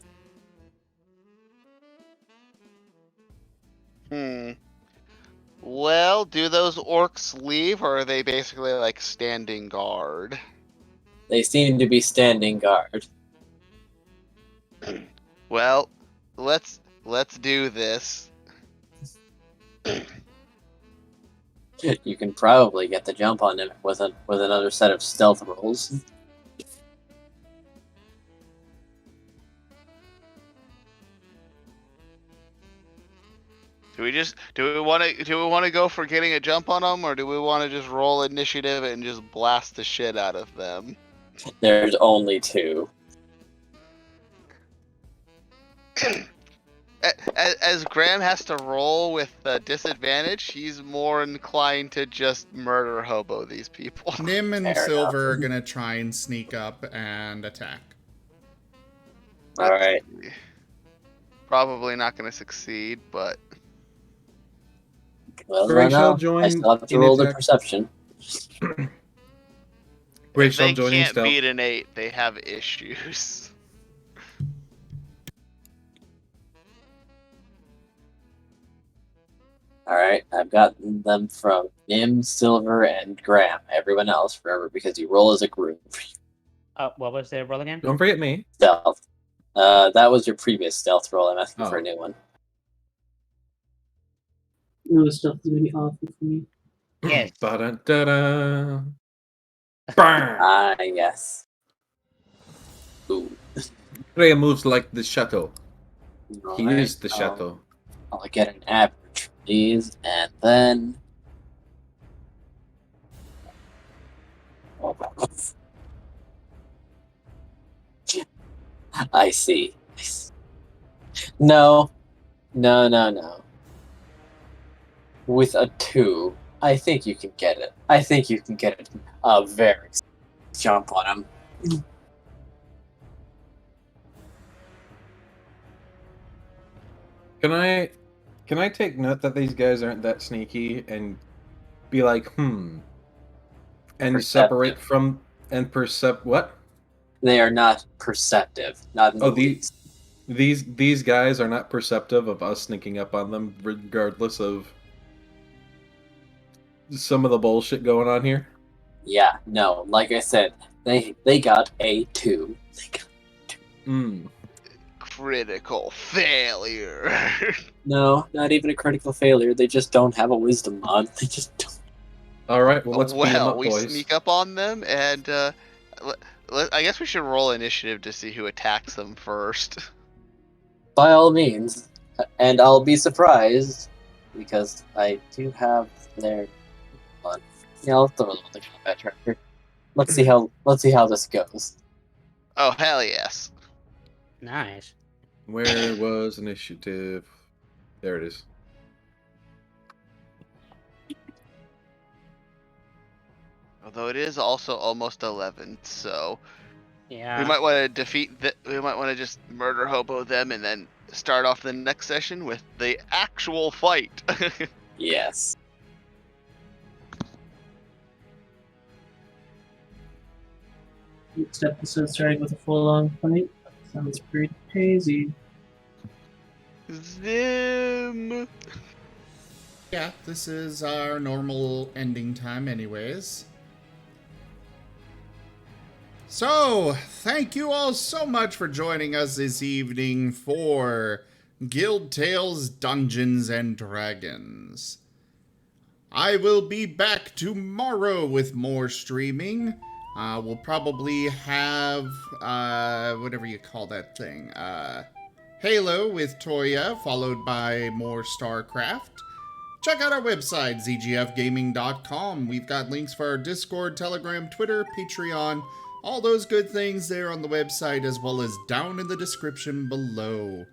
Well, do those orcs leave, or are they basically like standing guard? They seem to be standing guard. Well, let's do this. You can probably get the jump on him with another set of stealth rolls. Do we want to go for getting a jump on them, or do we want to just roll initiative and just blast the shit out of them? There's only two. As Graham has to roll with disadvantage, he's more inclined to just murder hobo these people. Nim and Silver are gonna try and sneak up and attack. Alright. Probably not gonna succeed, but... Well, I still have to roll the perception. If they can't beat an 8, they have issues. Alright, I've gotten them from Nim, Silver, and Graham. Everyone else, remember, because you roll as a group. What was the roll again? Don't forget me. Stealth. That was your previous stealth roll. I'm asking for a new one. No, stuff is going to be awful for me. Yes. Ba-da-da-da. Yes. Ooh. Graham moves like the shuttle. He Right, is the shuttle. I'll get an average, please, and then... I see. No. No. With a 2, I think you can get it. I think you can get it. A very jump on him. Can I take note that these guys aren't that sneaky and be like, and Perceptive. separate from and percept what? They are not perceptive. Not in the least. These guys are not perceptive of us sneaking up on them, regardless of some of the bullshit going on here. Yeah, no. Like I said, they got a 2. Critical failure. No, not even a critical failure. They just don't have a wisdom mod. They just don't. All right, well let's beat them Well, up, we boys. sneak up on them, and I guess we should roll initiative to see who attacks them first. By all means, and I'll be surprised because I do have their one. Yeah, I'll throw them on the combat tracker. Let's see how this goes. Oh hell yes! Nice. Where was initiative? There it is. Although it is also almost 11, so Yeah. we might want to we might want to just murder hobo them and then start off the next session with the actual fight. Yes. Next episode starting with a full-on fight. Sounds pretty crazy. Zim. Yeah, this is our normal ending time anyways. So, thank you all so much for joining us this evening for Guild Tales Dungeons and Dragons. I will be back tomorrow with more streaming. We'll probably have, whatever you call that thing, Halo with Toya, followed by more StarCraft. Check out our website, zgfgaming.com. We've got links for our Discord, Telegram, Twitter, Patreon, all those good things there on the website, as well as down in the description below.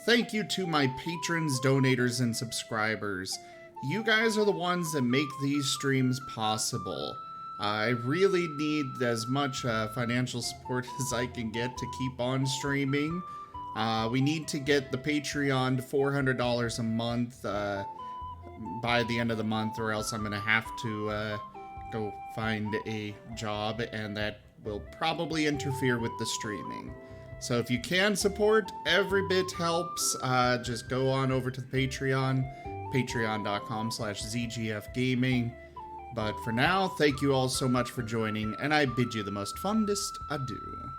Thank you to my patrons, donators, and subscribers. You guys are the ones that make these streams possible. I really need as much financial support as I can get to keep on streaming. We need to get the Patreon to $400 a month by the end of the month, or else I'm going to have to go find a job, and that will probably interfere with the streaming. So if you can support, every bit helps. Just go on over to the Patreon, patreon.com/zgfgaming. But for now, thank you all so much for joining, and I bid you the most fondest adieu.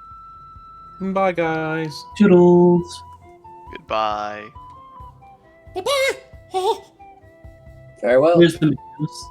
Bye, guys. Toodles. Goodbye. Bye-bye! Farewell. Here's the news.